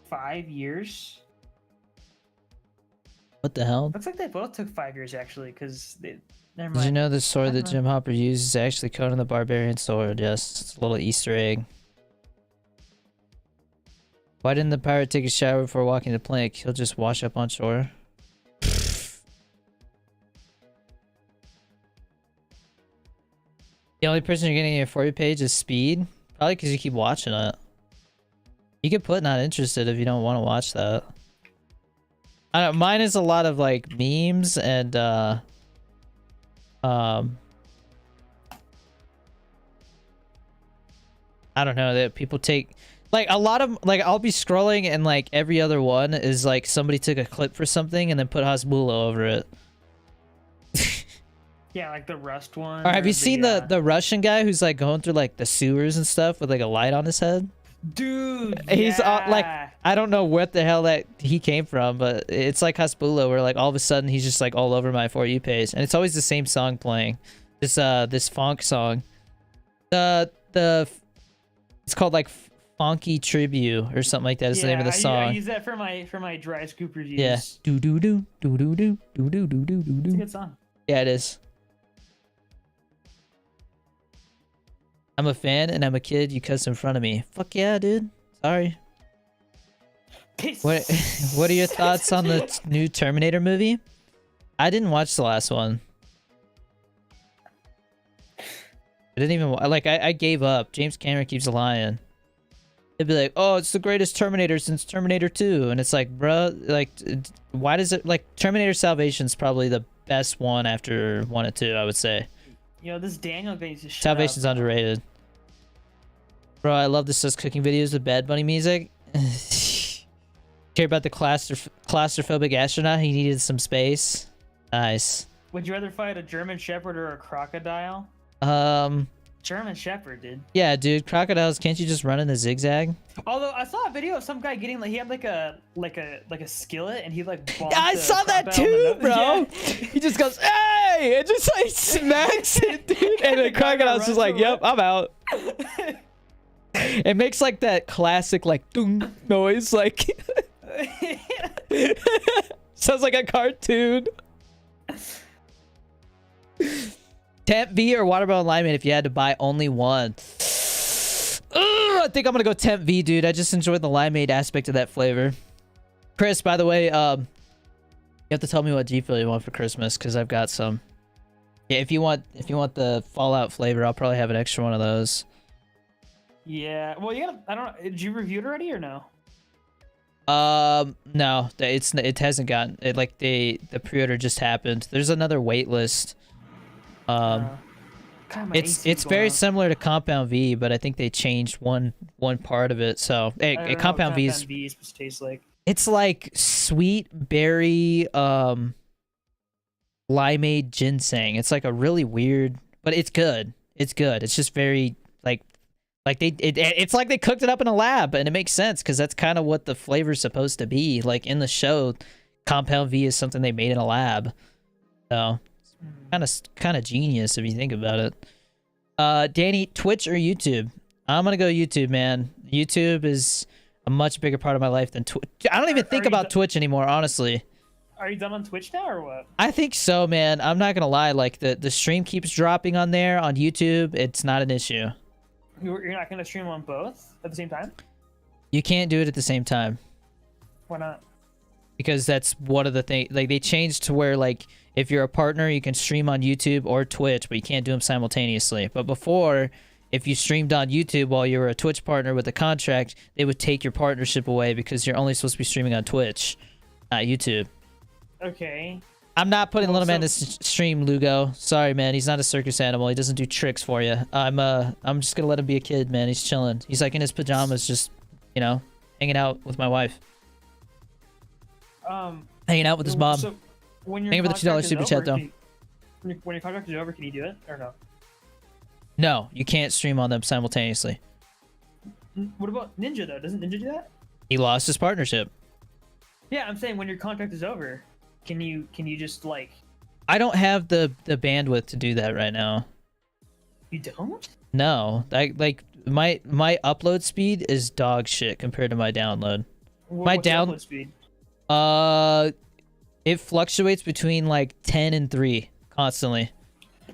5 years. What the hell? Looks like they both took 5 years actually, because they. Never Did you mind. know the sword that know. Jim Hopper uses is actually Conan the Barbarian sword? Yes, it's a little Easter egg. Why didn't the pirate take a shower before walking the plank? He'll just wash up on shore. The only person you're getting in your For You page is Speed? Probably because you keep watching it. You could put not interested if you don't want to watch that. I don't, mine is a lot of like memes and I don't know, that people take like a lot of like I'll be scrolling and like every other one is like somebody took a clip for something and then put Hasbulla over it. Yeah, like the Rust one. Or have you seen the Russian guy who's like going through like the sewers and stuff with like a light on his head? Dude, He's like, yeah. I don't know what the hell that he came from, but it's like Hasbulla where like all of a sudden he's just like all over my For You page, and it's always the same song playing. This funk song. It's called like Funky Tribute or something like that is the name of the song. I use that for my dry scoop reviews. Yeah. Do do do do do do do do do do do. It's a good song. Yeah, it is. I'm a fan and I'm a kid. You cuss in front of me. Fuck yeah, dude. Sorry. What are your thoughts on the new Terminator movie? I didn't watch the last one. I didn't even like. I gave up. James Cameron keeps lying. They'd be like, "Oh, it's the greatest Terminator since Terminator 2," and it's like, bro, like, why does it like Terminator Salvation's probably the best one after 1 and 2, I would say. You know, this Daniel guy needs to shut Salvation's up. underrated. Bro, I love this cooking videos with Bad Bunny music. Care about the claustrophobic astronaut? He needed some space. Nice. Would you rather fight a German Shepherd or a crocodile? German Shepherd, dude. Yeah, dude. Crocodiles, can't you just run in a zigzag? Although I saw a video of some guy getting like he had like a skillet and he like. Yeah, I saw that too, bro. Yeah. He just goes, "Hey!" It just like smacks it, dude. And the crocodile's just like, "Yep, I'm out." It makes like that classic like "dung" noise, like sounds like a cartoon. Temp V or watermelon limeade if you had to buy only one. I think I'm gonna go Temp V, dude. I just enjoyed the limeade aspect of that flavor. Chris, by the way, you have to tell me what GFUEL you want for Christmas because I've got some. Yeah, if you want the Fallout flavor, I'll probably have an extra one of those. Yeah. Well, you gotta. I don't know. Did you review it already or no? No, it hasn't gotten it. Like the pre-order just happened. There's another wait list. God, my AC It's is very going off. similar to Compound V, but I think they changed one part of it. So I don't know what Compound V is Compound V is supposed to taste like. it's like sweet berry limeade ginseng. It's like a really weird, but it's good. It's good. It's just very like it's like they cooked it up in a lab, and it makes sense because that's kind of what the flavor's supposed to be. Like in the show, Compound V is something they made in a lab. So kind of genius if you think about it. Danny, Twitch or YouTube? I'm gonna go YouTube, man. YouTube is a much bigger part of my life than Twitch. I don't even think about Twitch anymore, honestly. Are you done on Twitch now or what? I think so, man. I'm not gonna lie. Like the stream keeps dropping on there on YouTube. It's not an issue. You're not gonna stream on both at the same time? You can't do it at the same time Why not? because that's one of the things. Like they changed to where like if you're a partner, you can stream on YouTube or Twitch, but you can't do them simultaneously. But before, if you streamed on YouTube while you were a Twitch partner with a contract, they would take your partnership away because you're only supposed to be streaming on Twitch, not YouTube. Okay. I'm not putting Well, Little Man in this stream, Lugo. Sorry, man. He's not a circus animal. He doesn't do tricks for you. I'm just gonna let him be a kid, man. He's chilling. He's like in his pajamas, just hanging out with my wife, hanging out with his mom. So when your Thank you for the $2 contract is super chat, over, though. when your contract is over, can you do it or no? No, you can't stream on them simultaneously. What about Ninja though? Doesn't Ninja do that? He lost his partnership. Yeah, I'm saying when your contract is over, can you just like I don't have the bandwidth to do that right now. you don't? No, like my upload speed is dog shit compared to my download. What's your upload speed? It fluctuates between like 10 and 3 constantly.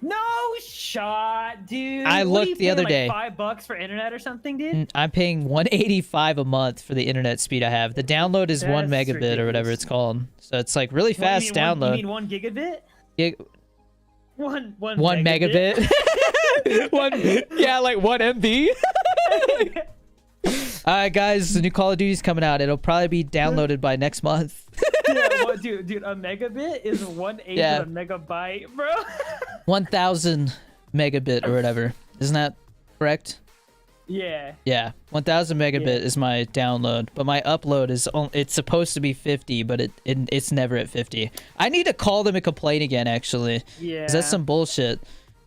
No shot, dude. I What are looked you the paying, other like, day. $5 for internet or something, dude? I'm paying 185 a month for the internet speed I have. The download is 1 That's megabit or whatever ridiculous. it's called. So it's like really What, you fast mean download. You mean 1 gigabit? Gig- 1 1 megabit. Like 1 MB. Alright guys, the new Call of Duty's coming out. It'll probably be downloaded by next month. Yeah, what, dude, a megabit is 1/8 Yeah. of a megabyte, bro. 1000 megabit or whatever. Isn't that correct? Yeah. Yeah, 1000 megabit Yeah. is my download, but my upload is it's supposed to be 50, but it's never at 50. I need to call them and complain again, actually. Yeah. 'Cause that's some bullshit.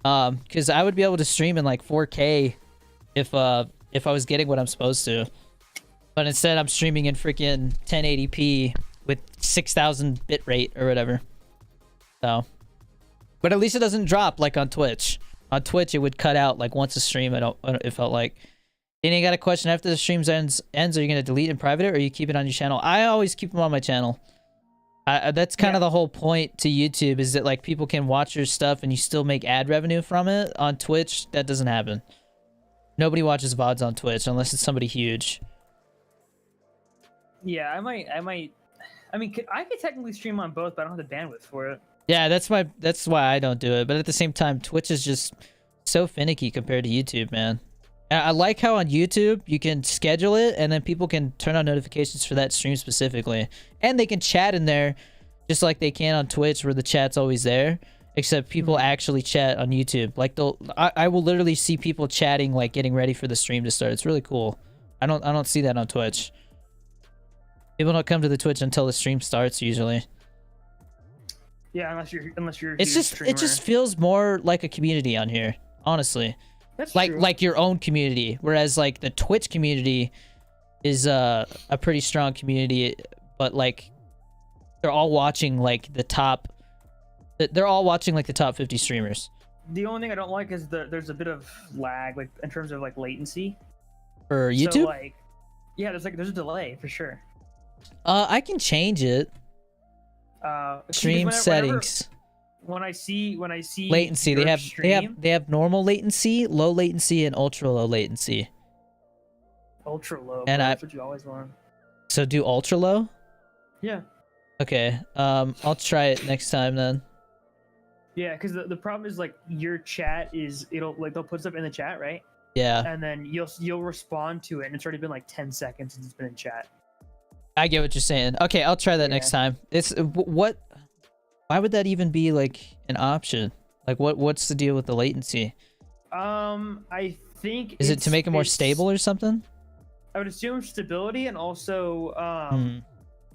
Because I would be able to stream in like 4K if I was getting what I'm supposed to, but instead I'm streaming in freaking 1080p with 6000 bit rate or whatever. So, but at least it doesn't drop like on Twitch. On Twitch, it would cut out like once a stream. It felt like. Then you got a question after the stream ends. Are you gonna delete and private it, or you keep it on your channel? I always keep them on my channel. That's kind of the whole point to YouTube, is that like people can watch your stuff and you still make ad revenue from it. On Twitch, that doesn't happen. Nobody watches VODs on Twitch unless it's somebody huge. Yeah, I might. I mean, I could technically stream on both, but I don't have the bandwidth for it. Yeah, that's why I don't do it. But at the same time, Twitch is just so finicky compared to YouTube, man. I like how on YouTube you can schedule it and then people can turn on notifications for that stream specifically, and they can chat in there just like they can on Twitch, where the chat's always there. Except people actually chat on YouTube. Like I will literally see people chatting, like getting ready for the stream to start. It's really cool. I don't see that on Twitch. People don't come to the Twitch until the stream starts usually. Yeah, unless you're. A It's huge just streamer. it just feels more like a community on here, honestly. That's Like true. like your own community, whereas like the Twitch community is a pretty strong community, but like they're all watching like the top. They're all watching like the top 50 streamers. The only thing I don't like is there's a bit of lag, like in terms of like latency. For YouTube, So, like, yeah, there's a delay for sure. I can change it. Stream settings. When I see Latency. your They stream, have normal latency, low latency, and ultra low latency. ultra low. and bro, I- that's what you always want. So do ultra low. Yeah. Okay. I'll try it next time then. Yeah, because the problem is like your chat is they'll put stuff in the chat, right? Yeah. And then you'll respond to it, and it's already been like 10 seconds since it's been in chat. I get what you're saying. Okay, I'll try that next time. It's what? Why would that even be like an option? Like, what's the deal with the latency? I think Is it to make it more stable or something? I would assume stability, and also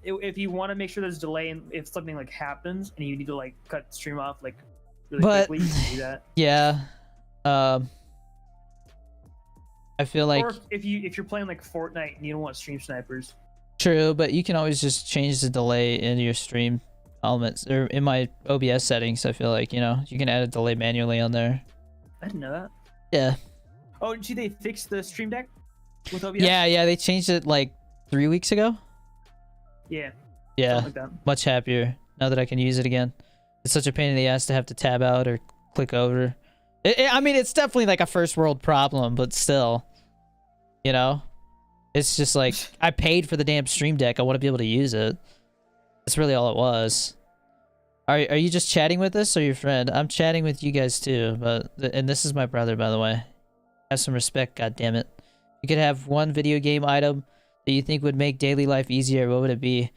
if you want to make sure there's delay, and if something like happens and you need to like cut stream off like really quickly, you can do that. Yeah. I feel like or if you're playing like Fortnite and you don't want stream snipers. True, but you can always just change the delay in your stream elements or in my OBS settings. I feel like, you know, you can add a delay manually on there. I didn't know that. Yeah. Oh, did you see they fixed the stream deck with OBS? Yeah, they changed it like 3 weeks ago. Yeah. Yeah. Like that. Much happier now that I can use it again. It's such a pain in the ass to have to tab out or click over. I mean, it's definitely like a first world problem, but still, you know, it's just like I paid for the damn stream deck. I want to be able to use it. That's really all it was. Are you just chatting with us or your friend? I'm chatting with you guys too, but and this is my brother, by the way. Have some respect, goddammit. You could have one video game item that you think would make daily life easier. What would it be?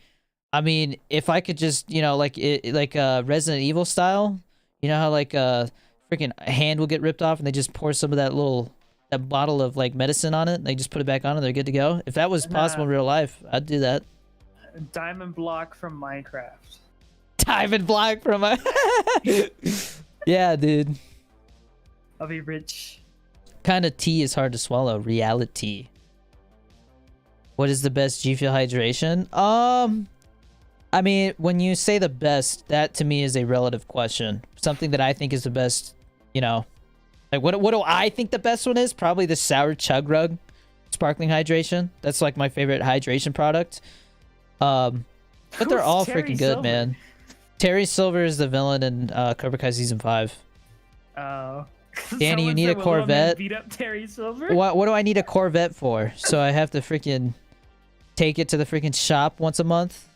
I mean, if I could just, you know, like Resident Evil style, you know how like freaking hand will get ripped off and they just pour some of that bottle of like medicine on it and they just put it back on and they're good to go. If that was possible in real life, I'd do that. Diamond block from Minecraft. Diamond block from my yeah, dude. I'll be rich. Kind of tea is hard to swallow. Reality. What is the best GFUEL hydration? I mean, when you say the best, that to me is a relative question. Something that I think is the best, you know. Like, what do I think the best one is? Probably the Sour Chug Rug Sparkling Hydration. That's like my favorite hydration product. But they're all freaking good, man. Terry Silver is the villain in Cobra Kai Season 5. Oh. Danny, you need a Corvette? Beat up Terry Silver? What do I need a Corvette for? So I have to freaking take it to the freaking shop once a month?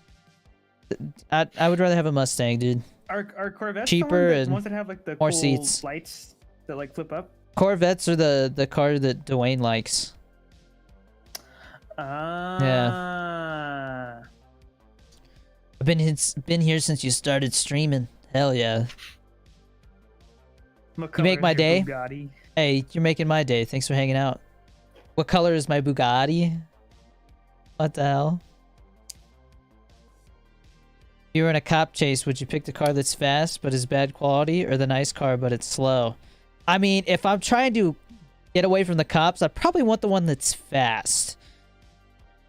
I would rather have a Mustang, dude. Are Corvettes cheaper the ones that have like the more cool seats, lights that like flip up? Corvettes are the car that Dwayne likes. Yeah. I've been here since you started streaming. Hell yeah. You make my day. Bugatti? Hey, you're making my day. Thanks for hanging out. What color is my Bugatti? What the hell? If you were in a cop chase, would you pick the car that's fast but is bad quality, or the nice car but it's slow? I mean, if I'm trying to get away from the cops, I probably want the one that's fast.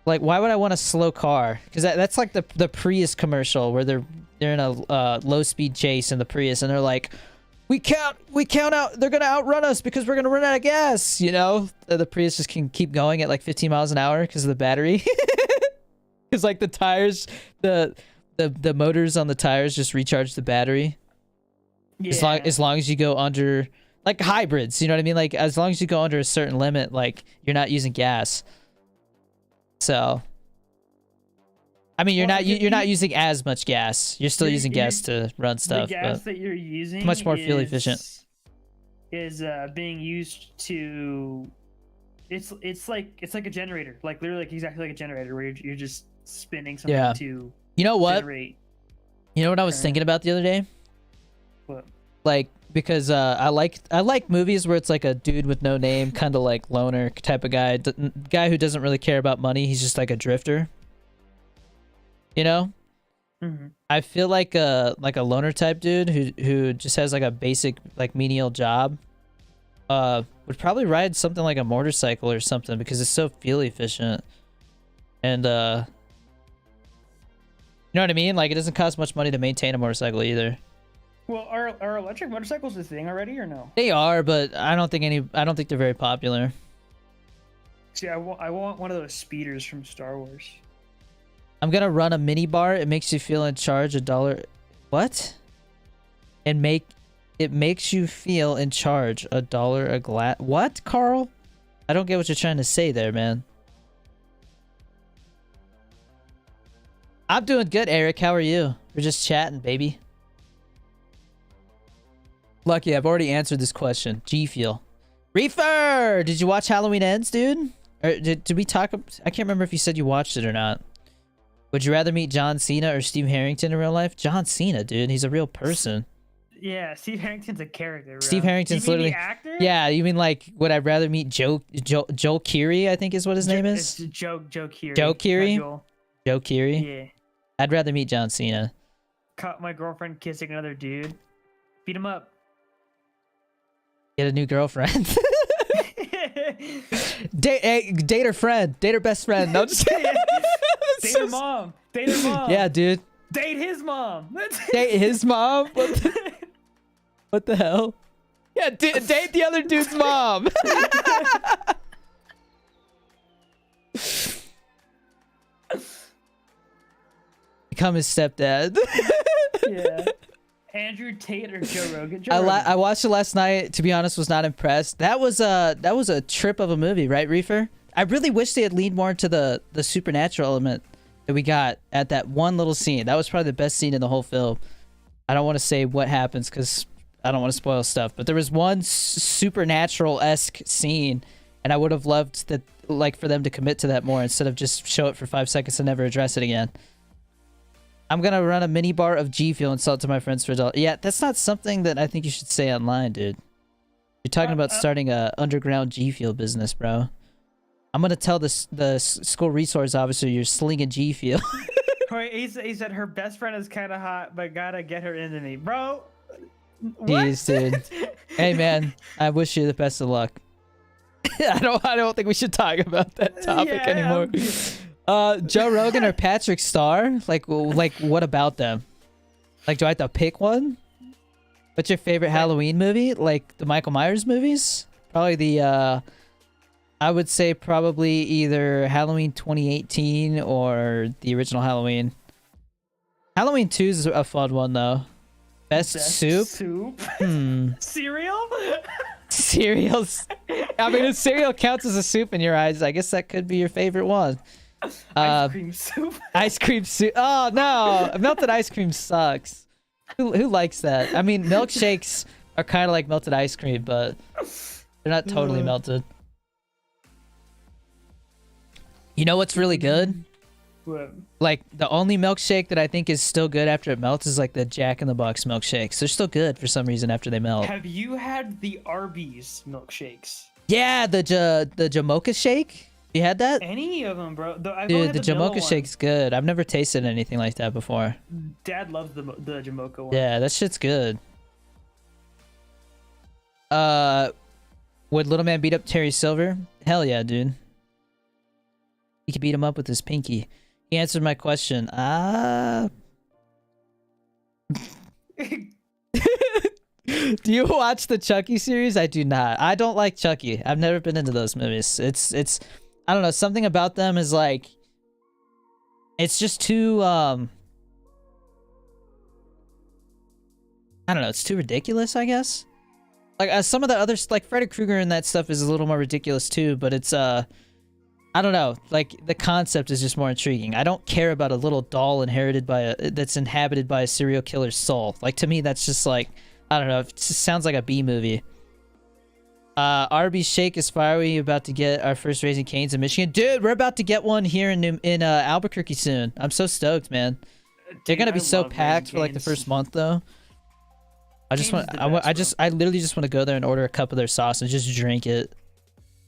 Like, why would I want a slow car? Because that's like the Prius commercial where they're in a low speed chase in the Prius and they're like, we count out, they're gonna outrun us because we're gonna run out of gas. You know, the Prius just can keep going at like 15 miles an hour because of the battery. Because like the tires, the motors on the tires just recharge the battery. Yeah. As long as you go under, like hybrids, you know what I mean? Like as long as you go under a certain limit, like you're not using gas. So, I mean, you're not using as much gas. You're still using gas to run stuff. The gas that you're using much more fuel efficient. Is being used to. It's like a generator, like literally like exactly like a generator where you're just spinning something to. You know what? Generate. You know what I was thinking about the other day? What? Like, because I like movies where it's like a dude with no name, kind of like loner type of guy who doesn't really care about money. He's just like a drifter. You know? Mm-hmm. I feel like a loner type dude who just has like a basic like menial job would probably ride something like a motorcycle or something because it's so fuel efficient. And you know what I mean? Like it doesn't cost much money to maintain a motorcycle either. Well, are electric motorcycles a thing already or no? They are, but I don't think they're very popular. See, I want one of those speeders from Star Wars. I'm gonna run a mini bar. It makes you feel in charge. $1. What? It makes you feel in charge. $1 a glass. What, Carl? I don't get what you're trying to say there, man. I'm doing good, Eric. How are you? We're just chatting, baby. Lucky, I've already answered this question. GFUEL. Reefer! Did you watch Halloween Ends, dude? Or did we talk? I can't remember if you said you watched it or not. Would you rather meet John Cena or Steve Harrington in real life? John Cena, dude. He's a real person. Yeah, Steve Harrington's a character, bro. Steve Harrington's You mean literally the actor? Yeah, you mean like would I rather meet Joe Keery, I think is what his name is? It's Joe Keery. Joe Keery? not Joel. Joe Keery? Yeah. I'd rather meet John Cena. Caught my girlfriend kissing another dude. Beat him up. Get a new girlfriend. Date her friend. Date her best friend. No, I'm just kidding. Date her mom. Date her mom. Yeah, dude. Date his mom. Date his mom? What the hell? Yeah, date the other dude's mom. Become his stepdad. Yeah. Andrew Tate or Joe Rogan? Joe Rogan. I watched it last night. To be honest, was not impressed. That was a trip of a movie, right, Reefer? I really wish they had leaned more into the supernatural element that we got at that one little scene. That was probably the best scene in the whole film. I don't want to say what happens because I don't want to spoil stuff, but there was one supernatural-esque scene, and I would have loved that, like, for them to commit to that more instead of just show it for 5 seconds and never address it again. I'm gonna run a mini bar of G Fuel and sell it to my friends for $1. Yeah, that's not something that I think you should say online, dude. You're talking about starting a underground G Fuel business, bro. I'm gonna tell the school resource officer you're slinging G Fuel. Wait, he said her best friend is kind of hot, but gotta get her into me, bro. What? Jeez, dude. Hey, man, I wish you the best of luck. I don't think we should talk about that topic anymore. Joe Rogan or Patrick Starr? Like, what about them? Like, do I have to pick one? What's your favorite Halloween movie? Like the Michael Myers movies? Probably the I would say probably either Halloween 2018 or the original Halloween. Halloween 2 is a fun one though. Best soup? Cereal? Cereals. I mean, if cereal counts as a soup in your eyes, I guess that could be your favorite one. Ice cream soup. Ice cream soup. Oh no, melted ice cream sucks. Who likes that? I mean, milkshakes are kind of like melted ice cream, but they're not totally melted. You know what's really good? What? Like the only milkshake that I think is still good after it melts is like the Jack in the Box milkshakes. They're still good for some reason after they melt. Have you had the Arby's milkshakes? Yeah, the Jamocha shake. You had that? Any of them, bro? Dude, the Jamocha shake's good. I've never tasted anything like that before. Dad loves the Jamocha one. Yeah, that shit's good. Would Little Man beat up Terry Silver? Hell yeah, dude. He could beat him up with his pinky. He answered my question. Do you watch the Chucky series? I do not. I don't like Chucky. I've never been into those movies. It's I don't know, something about them is like it's just too I don't know, it's too ridiculous, I guess. Like some of the others, like Freddy Krueger and that stuff is a little more ridiculous too, but it's I don't know, like the concept is just more intriguing. I don't care about a little doll that's inhabited by a serial killer's soul. Like to me that's just like, I don't know, it just sounds like a B movie. Arby's shake is fire. We about to get our first Raising Cane's in Michigan. Dude, we're about to get one here in Albuquerque soon. I'm so stoked, man. They're gonna be so packed for like the first month though. I literally just want to go there and order a cup of their sauce and just drink it.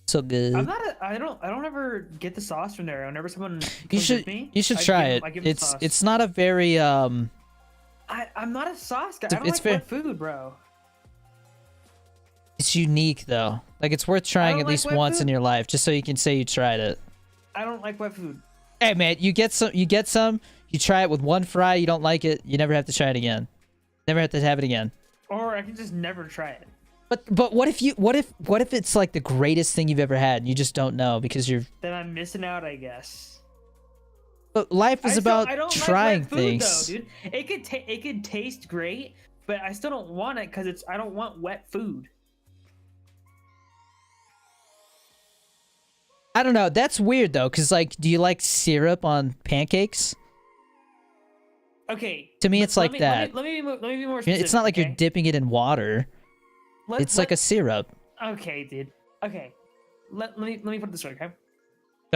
So good. I don't ever get the sauce from there. Whenever someone you should try it. It's not a very I'm not a sauce guy. I don't like wet food, bro. It's unique though. Like it's worth trying at least once in your life, just so you can say you tried it. I don't like wet food. Hey man, you get some, you try it with one fry, you don't like it, you never have to try it again. Never have to have it again. Or I can just never try it. But what if it's like the greatest thing you've ever had and you just don't know because you're then I'm missing out, I guess. But life is about trying like wet food, things. Though, dude. It could taste great, but I still don't want it because I don't want wet food. I don't know. That's weird though, because like, do you like syrup on pancakes? Okay. To me, it's like that. Let me be more specific. It's not like you're dipping it in water. It's like a syrup. Okay, dude. Okay. Let me put it this way, okay?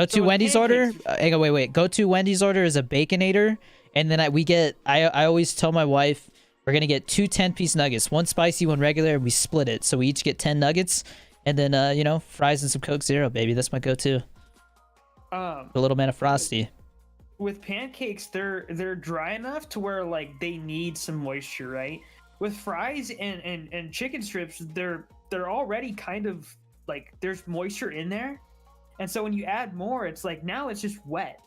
Go to with Wendy's order. pancakes- Hang on, wait. Go to Wendy's order is a Baconator, and then I always tell my wife we're gonna get 2 10-piece nuggets, 1 spicy, 1 regular, and we split it. So we each get 10 nuggets, and then you know, fries and some Coke Zero, baby. That's my go-to. A little man of Frosty. With pancakes, they're dry enough to where like they need some moisture, right? With fries and chicken strips, they're already kind of like there's moisture in there, and so when you add more, it's like now it's just wet.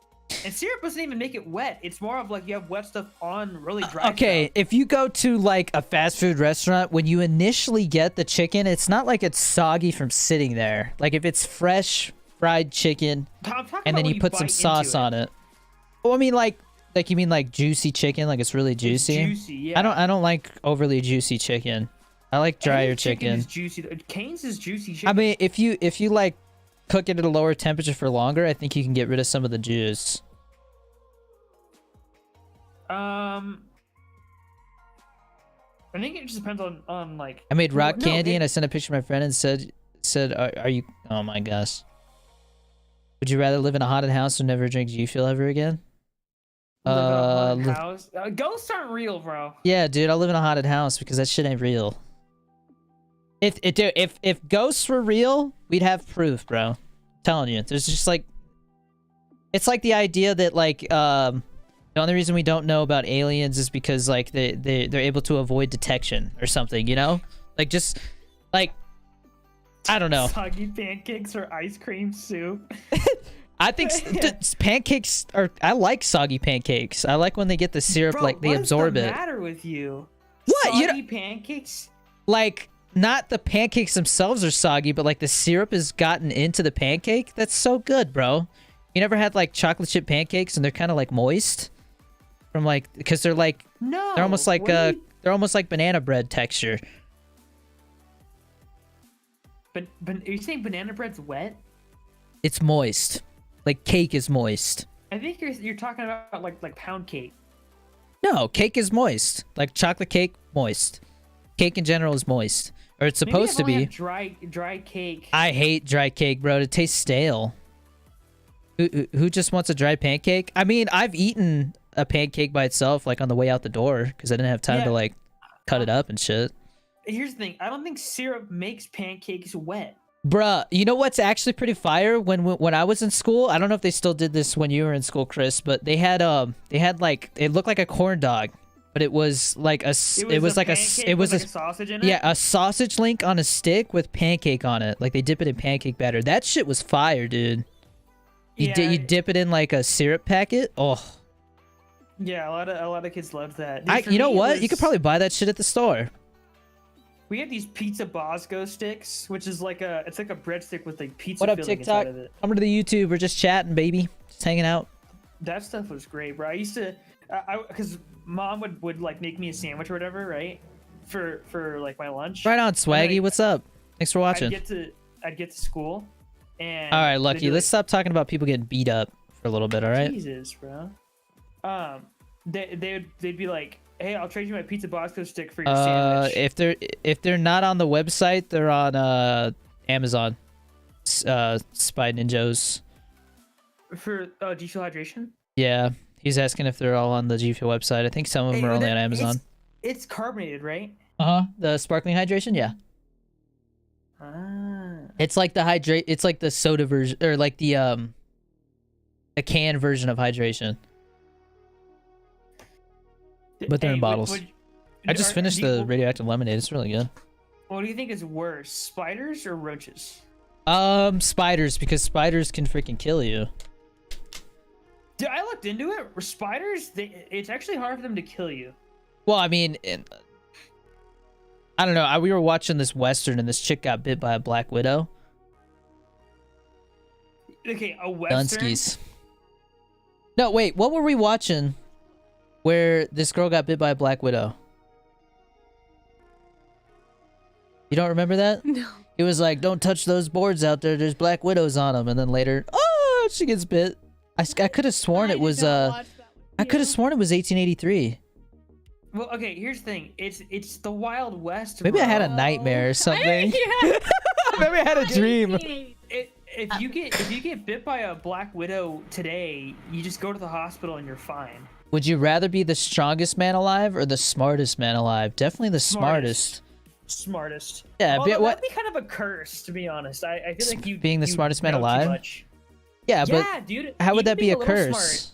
And syrup doesn't even make it wet. It's more of like you have wet stuff on really dry. Okay, stuff. if you go to like a fast food restaurant, when you initially get the chicken, it's not like it's soggy from sitting there. Like if it's fresh fried chicken, I'm talking and about then when you put some bite sauce into on it. Well, I mean like you mean like juicy chicken, like it's really It's juicy. juicy, yeah. I don't like overly juicy chicken. I like drier Any chicken. is juicy. Cane's is juicy chicken. I mean, if you like cook it at a lower temperature for longer, I think you can get rid of some of the juice. I think it just depends on like. I made rock No, candy and I sent a picture to my friend and said, are you? Oh my gosh. Would you rather live in a haunted house or never drink GFUEL ever again? House. Ghosts aren't real, bro. Yeah, dude, I'll live in a haunted house because that shit ain't real. If ghosts were real, we'd have proof, bro. I'm telling you, there's just like, it's like the idea that like the only reason we don't know about aliens is because like they're able to avoid detection or something, you know? Like just like I don't know. Soggy pancakes or ice cream soup. I think pancakes are. I like soggy pancakes. I like when they get the syrup, Bro, like they absorb what's the it. matter with you? What? You Soggy pancakes? Like not the pancakes themselves are soggy, but like the syrup has gotten into the pancake. That's so good, bro. You never had like chocolate chip pancakes and they're kind of like moist from like because they're like No. they're almost like what do you- they're almost like banana bread texture. But are you saying banana bread's wet? It's moist. Like cake is moist. I think you're talking about like pound cake. No, cake is moist. Like chocolate cake, moist. Cake in general is moist, or it's Maybe supposed to I've only be. had dry cake. I hate dry cake, bro. It tastes stale. Who just wants a dry pancake? I mean, I've eaten a pancake by itself, like on the way out the door, because I didn't have time Yeah. to like cut it up and shit. Here's the thing. I don't think syrup makes pancakes wet. Bruh, you know what's actually pretty fire? When I was in school, I don't know if they still did this when you were in school, Chris, but they had like it looked like a corn dog, but it was like a It was like a sausage in it. yeah, a sausage link on a stick with pancake on it. Like they dip it in pancake batter. That shit was fire, dude. You dip it in like a syrup packet. Oh, Yeah, a lot of kids loved that. Dude, for you know me, it what? You was- could probably buy that shit at the store. We had these pizza Bosco sticks, which is like a breadstick with like pizza What up, filling TikTok? inside of it. Coming to the YouTube. We're just chatting, baby. Just hanging out. That stuff was great, bro. I used to, because mom would like make me a sandwich or whatever, right? For like my lunch. Right on, Swaggy. What's up? Thanks for watching. I'd get to school, and All right, they'd Lucky. be Let's stop talking about people getting beat up for a little bit, all right? Jesus, bro. They'd be like, "Hey, I'll trade you my pizza Bosco stick for your sandwich." If they're not on the website, they're on Amazon. Spy Ninjas. For GFUEL hydration. Yeah, he's asking if they're all on the GFUEL website. I think some of them are only on Amazon. It's carbonated, right? The sparkling hydration, yeah. Ah. It's like It's like the soda version, or like the can version of hydration. But they're in bottles. I just finished the radioactive lemonade. It's really good. What do you think is worse, spiders or roaches? Spiders, because spiders can freaking kill you. Dude, I looked into it. Spiders, it's actually hard for them to kill you. Well, I mean, I don't know. We were watching this Western and this chick got bit by a black widow. Okay, a Western? Dunskies. No, wait. What were we watching where this girl got bit by a black widow? You don't remember that? No. It was like, don't touch those boards out there. There's black widows on them. And then later, oh, she gets bit. I could have sworn it was, I could have sworn it was 1883. Well, okay, here's the thing. It's the Wild West. Maybe I bro. had a nightmare or something. Yeah. Maybe I had a dream. if you get bit by a black widow today, you just go to the hospital and you're fine. Would you rather be the strongest man alive or the smartest man alive? Definitely the smartest. Smartest. Yeah, Although what? that'd be kind of a curse, to be honest. I feel like you being the you smartest man know too alive? much. Yeah, but Yeah, dude. how would even that be being a little curse?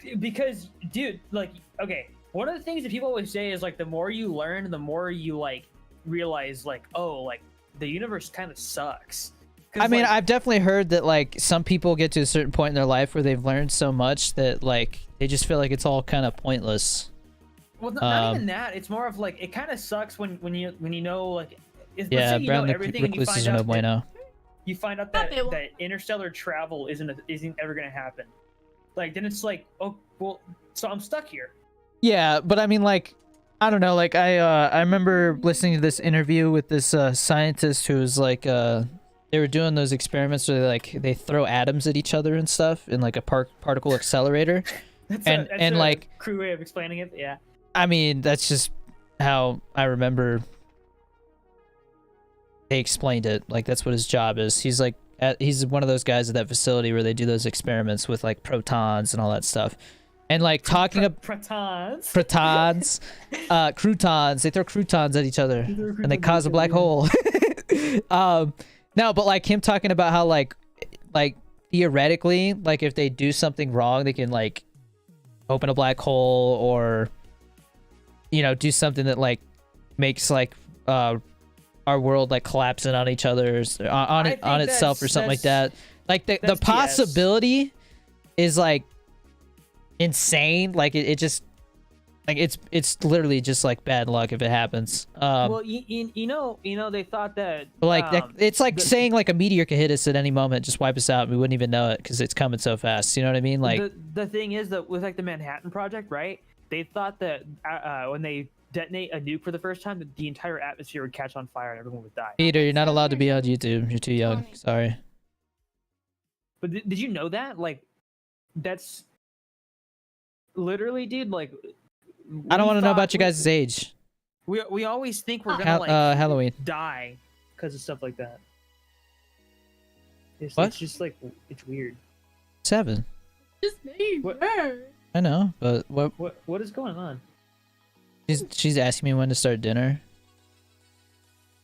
smart, because, dude, like, okay, one of the things that people always say is like the more you learn, the more you like realize like, oh, like the universe kind of sucks. I mean, like, I've definitely heard that like some people get to a certain point in their life where they've learned so much that like they just feel like it's all kind of pointless. well, not even that. It's more of like it kind of sucks when you know like let's Yeah, say you know Brown everything and you recluse find is no out bueno. you find out that that interstellar travel isn't ever gonna happen. Like then it's like, oh well, so I'm stuck here. Yeah, but I mean, like, I don't know. Like, I remember listening to this interview with this scientist who was like, they were doing those experiments where they throw atoms at each other and stuff in like a particle accelerator. That's and a like, crude way of explaining it. Yeah. I mean, that's just how I remember they explained it. Like, that's what his job is. He's like, he's one of those guys at that facility where they do those experiments with like protons and all that stuff. And like talking about protons, croutons, they throw croutons at each other and they cause a black hole. No, but like him talking about how like theoretically, like if they do something wrong, they can like open a black hole or, you know, do something that like makes like our world like collapsing on each other on itself or something like that. Like the possibility is like insane. Like it just like it's literally just like bad luck if it happens. Well, you know they thought that like it's like saying like a meteor could hit us at any moment, just wipe us out, and we wouldn't even know it because it's coming so fast. You know what I mean? Like the thing is that with like the Manhattan Project, right? They thought that when they detonate a nuke for the first time, that the entire atmosphere would catch on fire and everyone would die. Peter, you're not allowed to be on YouTube. You're too young. Sorry. But did you know that? Like, that's literally, dude. Like, I don't want to know about you guys' age. We always think we're gonna like Halloween die because of stuff like that. What? It's just like it's weird. 7. Just me. What? I know, but What is going on? She's asking me when to start dinner.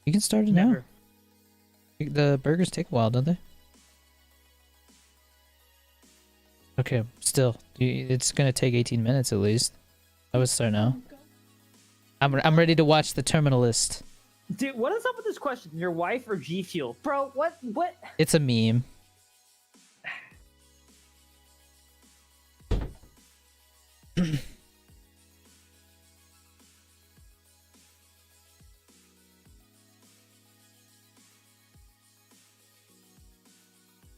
You can start it now. Never. The burgers take a while, don't they? Okay, still, it's gonna take 18 minutes at least. I would start now. I'm ready to watch the Terminal List. Dude, what is up with this question? Your wife or GFUEL? Bro, what? It's a meme.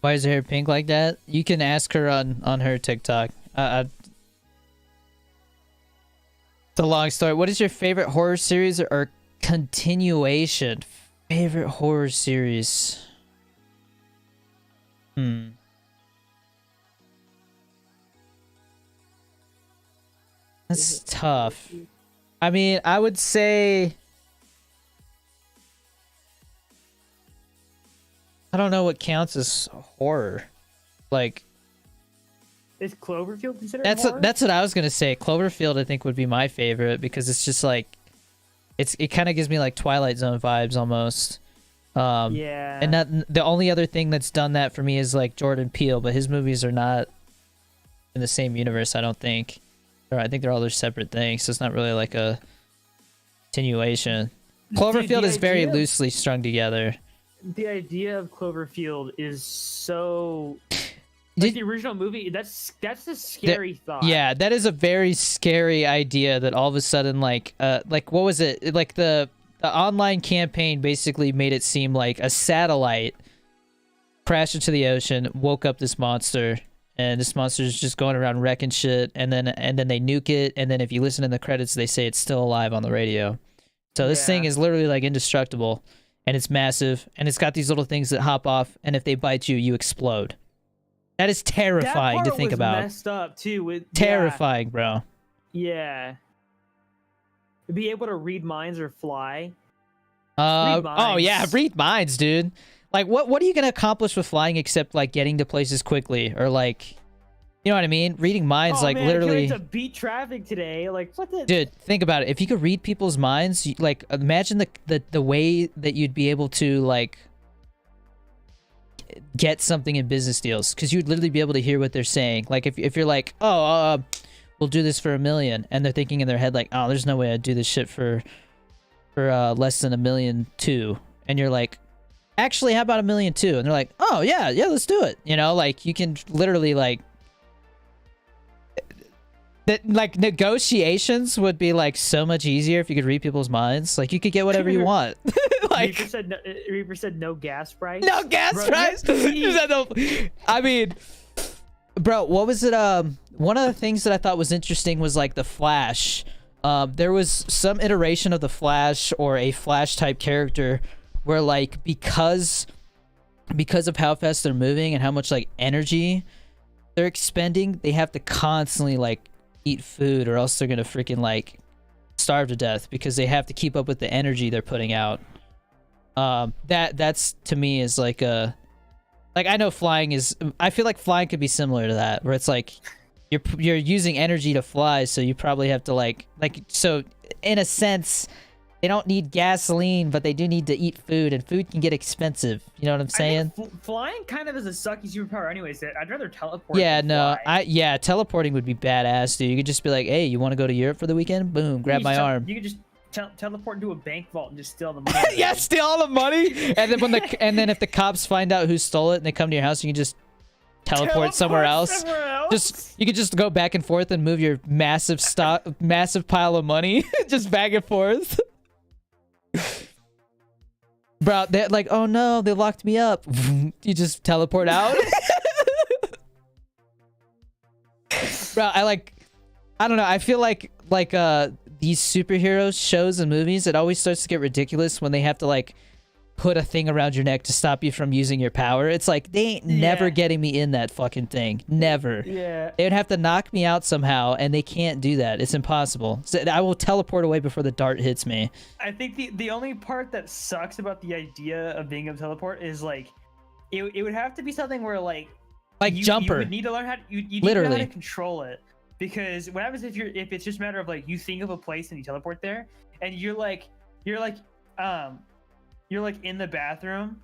Why is her hair pink like that? You can ask her on her TikTok. It's a long story. What is your favorite horror series or continuation? Favorite horror series? That's tough. I mean, I would say I don't know what counts as horror. Like, Is Cloverfield considered horror? that's what I was gonna say. Cloverfield, I think, would be my favorite because it's just like it kind of gives me like Twilight Zone vibes almost. Yeah. And the only other thing that's done that for me is like Jordan Peele, but his movies are not in the same universe, I don't think. Or I think they're all their separate things, so it's not really like a continuation. Cloverfield is very loosely strung together. The idea of Cloverfield is so like the original movie. That's a scary thought. Yeah, that is a very scary idea. That all of a sudden, like what was it? Like the online campaign basically made it seem like a satellite crashed into the ocean, woke up this monster, and this monster is just going around wrecking shit. And then they nuke it, and then if you listen in the credits, they say it's still alive on the radio. So this thing is literally like indestructible. And it's massive, and it's got these little things that hop off, and if they bite you, you explode. That is terrifying to think about. Messed up too. With terrifying, bro. Yeah. To be able to read minds or fly. Oh yeah, read minds, dude. Like, what are you gonna accomplish with flying except like getting to places quickly, or like, you know what I mean? Reading minds, like man, literally. to beat traffic today. Like, what the? Dude, think about it. If you could read people's minds, like imagine the way that you'd be able to like get something in business deals, because you'd literally be able to hear what they're saying. Like if you're like, oh, we'll do this for $1 million, and they're thinking in their head like, oh, there's no way I'd do this shit for less than $1 million too, and you're like, actually, how about $1 million too? And they're like, oh yeah, let's do it. You know, like you can literally like that. Like negotiations would be like so much easier if you could read people's minds. Like you could get whatever you want. Like Reaper said no gas price. no gas price. I mean, bro, what was it? One of the things that I thought was interesting was like the Flash. There was some iteration of the Flash or a Flash type character where like because of how fast they're moving and how much like energy they're expending, they have to constantly like eat food, or else they're gonna freaking like starve to death, because they have to keep up with the energy they're putting out. That's to me is like a, like, I know flying is, I feel like flying could be similar to that, where it's like you're using energy to fly, so you probably have to like so in a sense they don't need gasoline, but they do need to eat food, and food can get expensive. You know what I'm saying? I think flying kind of is a sucky superpower anyways. I'd rather teleport Yeah, than no, fly. teleporting would be badass, dude. You could just be like, hey, you want to go to Europe for the weekend? Boom, grab my arm. You could just teleport into a bank vault and just steal the money. Yeah, steal all the money, and then if the cops find out who stole it and they come to your house, you can just teleport somewhere else. You could just go back and forth and move your massive pile of money just back and forth. Bro, they're like, oh no, they locked me up. You just teleport out. Bro, I don't know. I feel like these superhero shows and movies, it always starts to get ridiculous when they have to like put a thing around your neck to stop you from using your power. It's like they ain't never getting me in that fucking thing. Never. Yeah. They would have to knock me out somehow, and they can't do that. It's impossible. So I will teleport away before the dart hits me. I think the only part that sucks about the idea of being able to teleport is like it would have to be something where like Jumper. You would need to learn how to, you need Literally. to know how to control it, because what happens if it's just a matter of like you think of a place and you teleport there, and you're like in the bathroom,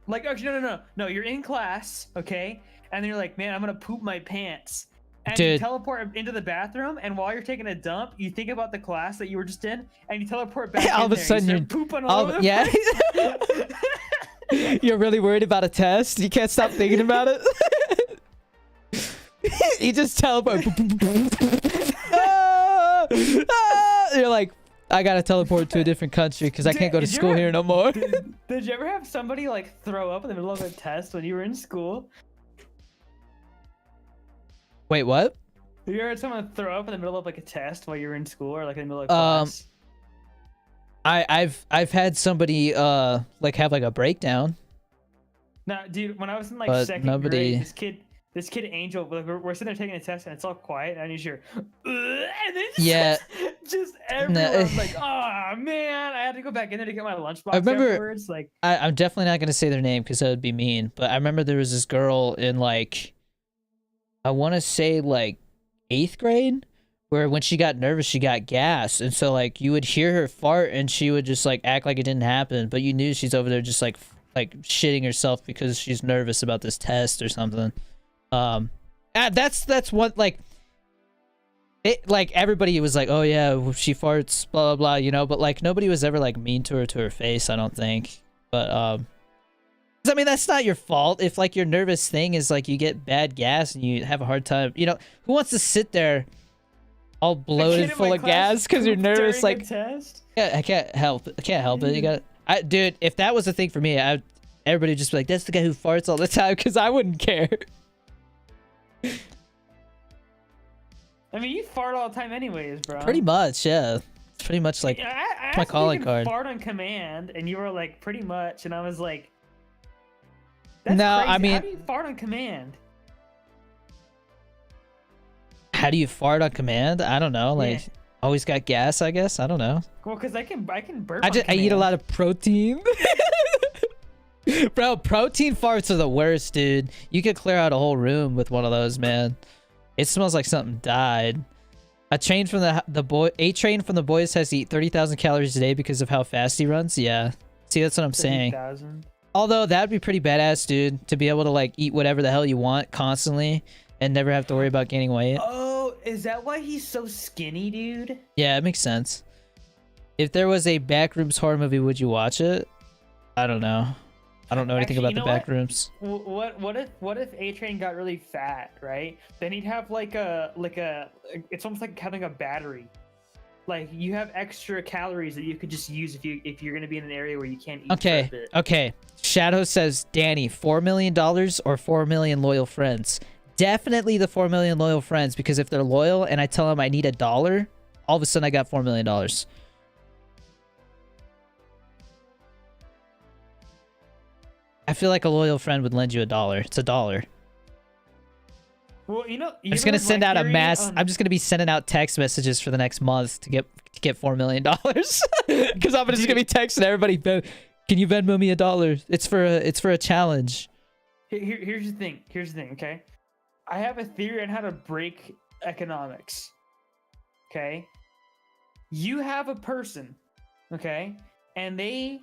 like actually no, you're in class, okay, and then you're like, man, I'm gonna poop my pants, and you teleport into the bathroom, and while you're taking a dump, you think about the class that you were just in, and you teleport back. All in of a sudden you're pooping all over the place. You're really worried about a test. You can't stop thinking about it. You just teleport. You're like, I gotta teleport to a different country because I can't go to school here no more. Did you ever have somebody like throw up in the middle of a test when you were in school? Wait, what? Have you ever had someone throw up in the middle of like a test while you were in school, or like in the middle of class? I've had somebody like have like a breakdown. No, dude, when I was in like second grade, this kid Angel, like, we're sitting there taking a test and it's all quiet, and you hear, and then just everyone's like, oh man, I had to go back in there to get my lunchbox. I remember, afterwards. Like, I'm definitely not gonna say their name because that would be mean. But I remember there was this girl in like, I want to say like 8th grade, where when she got nervous, she got gas, and so like you would hear her fart, and she would just like act like it didn't happen, but you knew she's over there just like shitting herself because she's nervous about this test or something. That's what like it, like everybody was like, oh yeah, she farts, blah blah blah, you know, but like nobody was ever like mean to her face, I don't think. But I mean, that's not your fault if like your nervous thing is like you get bad gas and you have a hard time, you know. Who wants to sit there all bloated full of gas because you're nervous? Like, yeah, I can't help it. You got dude, if that was a thing for me, everybody would just be like, that's the guy who farts all the time, because I wouldn't care. I mean, you fart all the time anyways, bro. Pretty much, yeah. It's pretty much like I my calling card. Fart on command, and you were like, pretty much, and I was like, that's no, crazy. I mean, how do you fart on command? How do you fart on command? I don't know. Like, always got gas, I guess. I don't know. Well, because I can burp. I eat a lot of protein. Bro, protein farts are the worst, dude. You could clear out a whole room with one of those, man. It smells like something died. A train from a train from the boys has to eat 30,000 calories a day because of how fast he runs. Yeah. See, that's what I'm saying. 30,000. Although that'd be pretty badass, dude, to be able to like eat whatever the hell you want constantly and never have to worry about gaining weight. Oh, is that why he's so skinny, dude? Yeah, it makes sense. If there was a Backrooms horror movie, would you watch it? I don't know. I don't know anything Actually, about the Backrooms. What if A-Train got really fat, right? Then he'd have like a it's almost like having a battery. Like you have extra calories that you could just use if you're gonna be in an area where you can't eat. Okay, for a bit. okay. Shadow says, Danny, $4 million or 4 million loyal friends? Definitely the 4 million loyal friends, because if they're loyal and I tell them I need $1, all of a sudden I got $4 million. I feel like a loyal friend would lend you $1. It's $1. Well, you I'm just gonna send out a mass. I'm just gonna be sending out text messages for the next month to get $4 million, because I'm just gonna be texting everybody. Can you Venmo me $1? It's for a challenge. Here's the thing. Okay, I have a theory on how to break economics. Okay, you have a person, okay, and they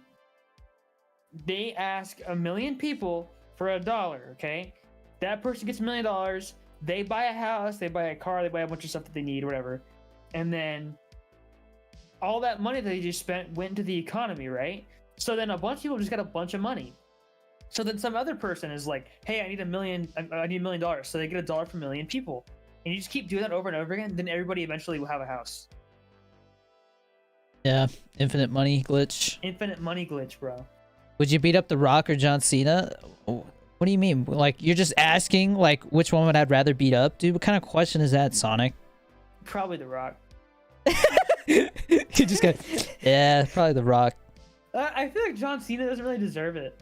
ask 1 million people for $1. Okay, that person gets $1 million. They buy a house, they buy a car, they buy a bunch of stuff that they need, whatever. And then all that money that they just spent went into the economy, right? So then a bunch of people just got a bunch of money. So then some other person is like, hey, I need $1 million. So they get $1 from 1 million people. And you just keep doing that over and over again. Then everybody eventually will have a house. Yeah, infinite money glitch. Infinite money glitch, bro. Would you beat up The Rock or John Cena? What do you mean? Like, you're just asking, like, which one would I rather beat up? Dude, what kind of question is that, Sonic? Probably The Rock. You just got... Yeah, probably The Rock. I feel like John Cena doesn't really deserve it.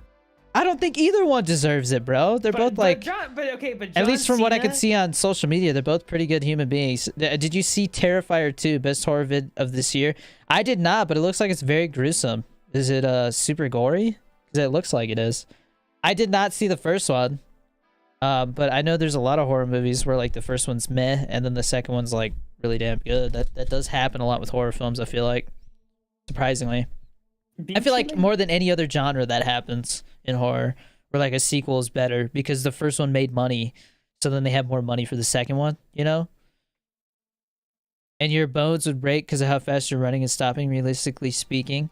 I don't think either one deserves it, bro. They're both like... at least from what I could see on social media, they're both pretty good human beings. Did you see Terrifier 2, best horror vid of this year? I did not, but it looks like it's very gruesome. Is it super gory? Because it looks like it is. I did not see the first one, but I know there's a lot of horror movies where like the first one's meh and then the second one's like really damn good. That does happen a lot with horror films, I feel like, surprisingly. I feel like more than any other genre that happens in horror, where like a sequel is better because the first one made money, so then they have more money for the second one, you know? And your bones would break because of how fast you're running and stopping, realistically speaking.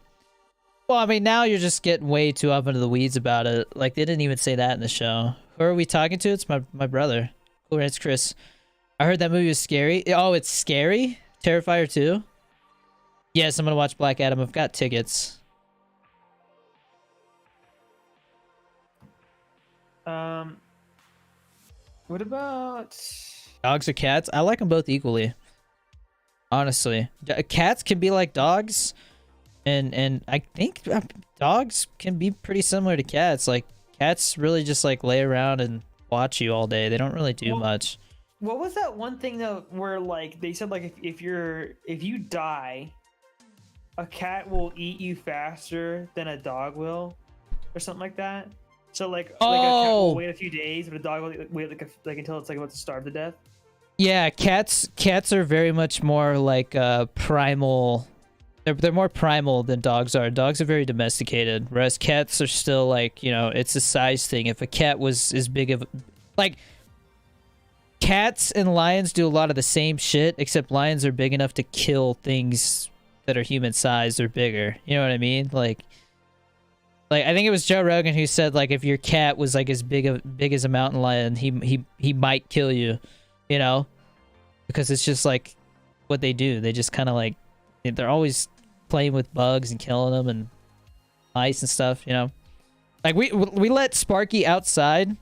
Well, I mean, now you're just getting way too up into the weeds about it. Like, they didn't even say that in the show. Who are we talking to? It's my brother. Cool, it's Chris. I heard that movie was scary. Oh, it's scary? Terrifier 2? Yes, I'm gonna watch Black Adam. I've got tickets. What about... Dogs or cats? I like them both equally. Honestly. Cats can be like dogs. And I think dogs can be pretty similar to cats. Like, cats really just like lay around and watch you all day. They don't really do much. What was that one thing though where like they said like if you die, a cat will eat you faster than a dog will, or something like that? So like a cat will wait a few days, but a dog will wait like until it's like about to starve to death. Yeah, cats are very much more like primal. They're more primal than dogs are. Dogs are very domesticated, whereas cats are still like, you know, it's a size thing. If a cat was as big of... Like, cats and lions do a lot of the same shit, except lions are big enough to kill things that are human-sized or bigger. You know what I mean? Like, I think it was Joe Rogan who said, like, if your cat was, like, as big as a mountain lion, he might kill you, you know? Because it's just, like, what they do. They just kind of, like... They're always playing with bugs and killing them and mice and stuff, you know? Like, we let Sparky outside.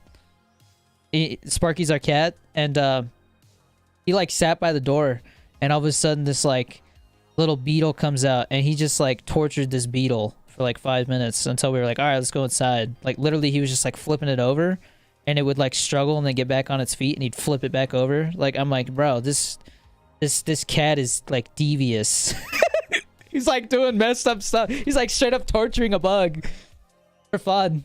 Sparky's our cat. And he, like, sat by the door. And all of a sudden, this, like, little beetle comes out. And he just, like, tortured this beetle for, like, 5 minutes. Until we were like, all right, let's go inside. Like, literally, he was just, like, flipping it over. And it would, like, struggle and then get back on its feet. And he'd flip it back over. Like, I'm like, bro, this cat is, like, devious. He's like doing messed up stuff. He's like straight up torturing a bug for fun.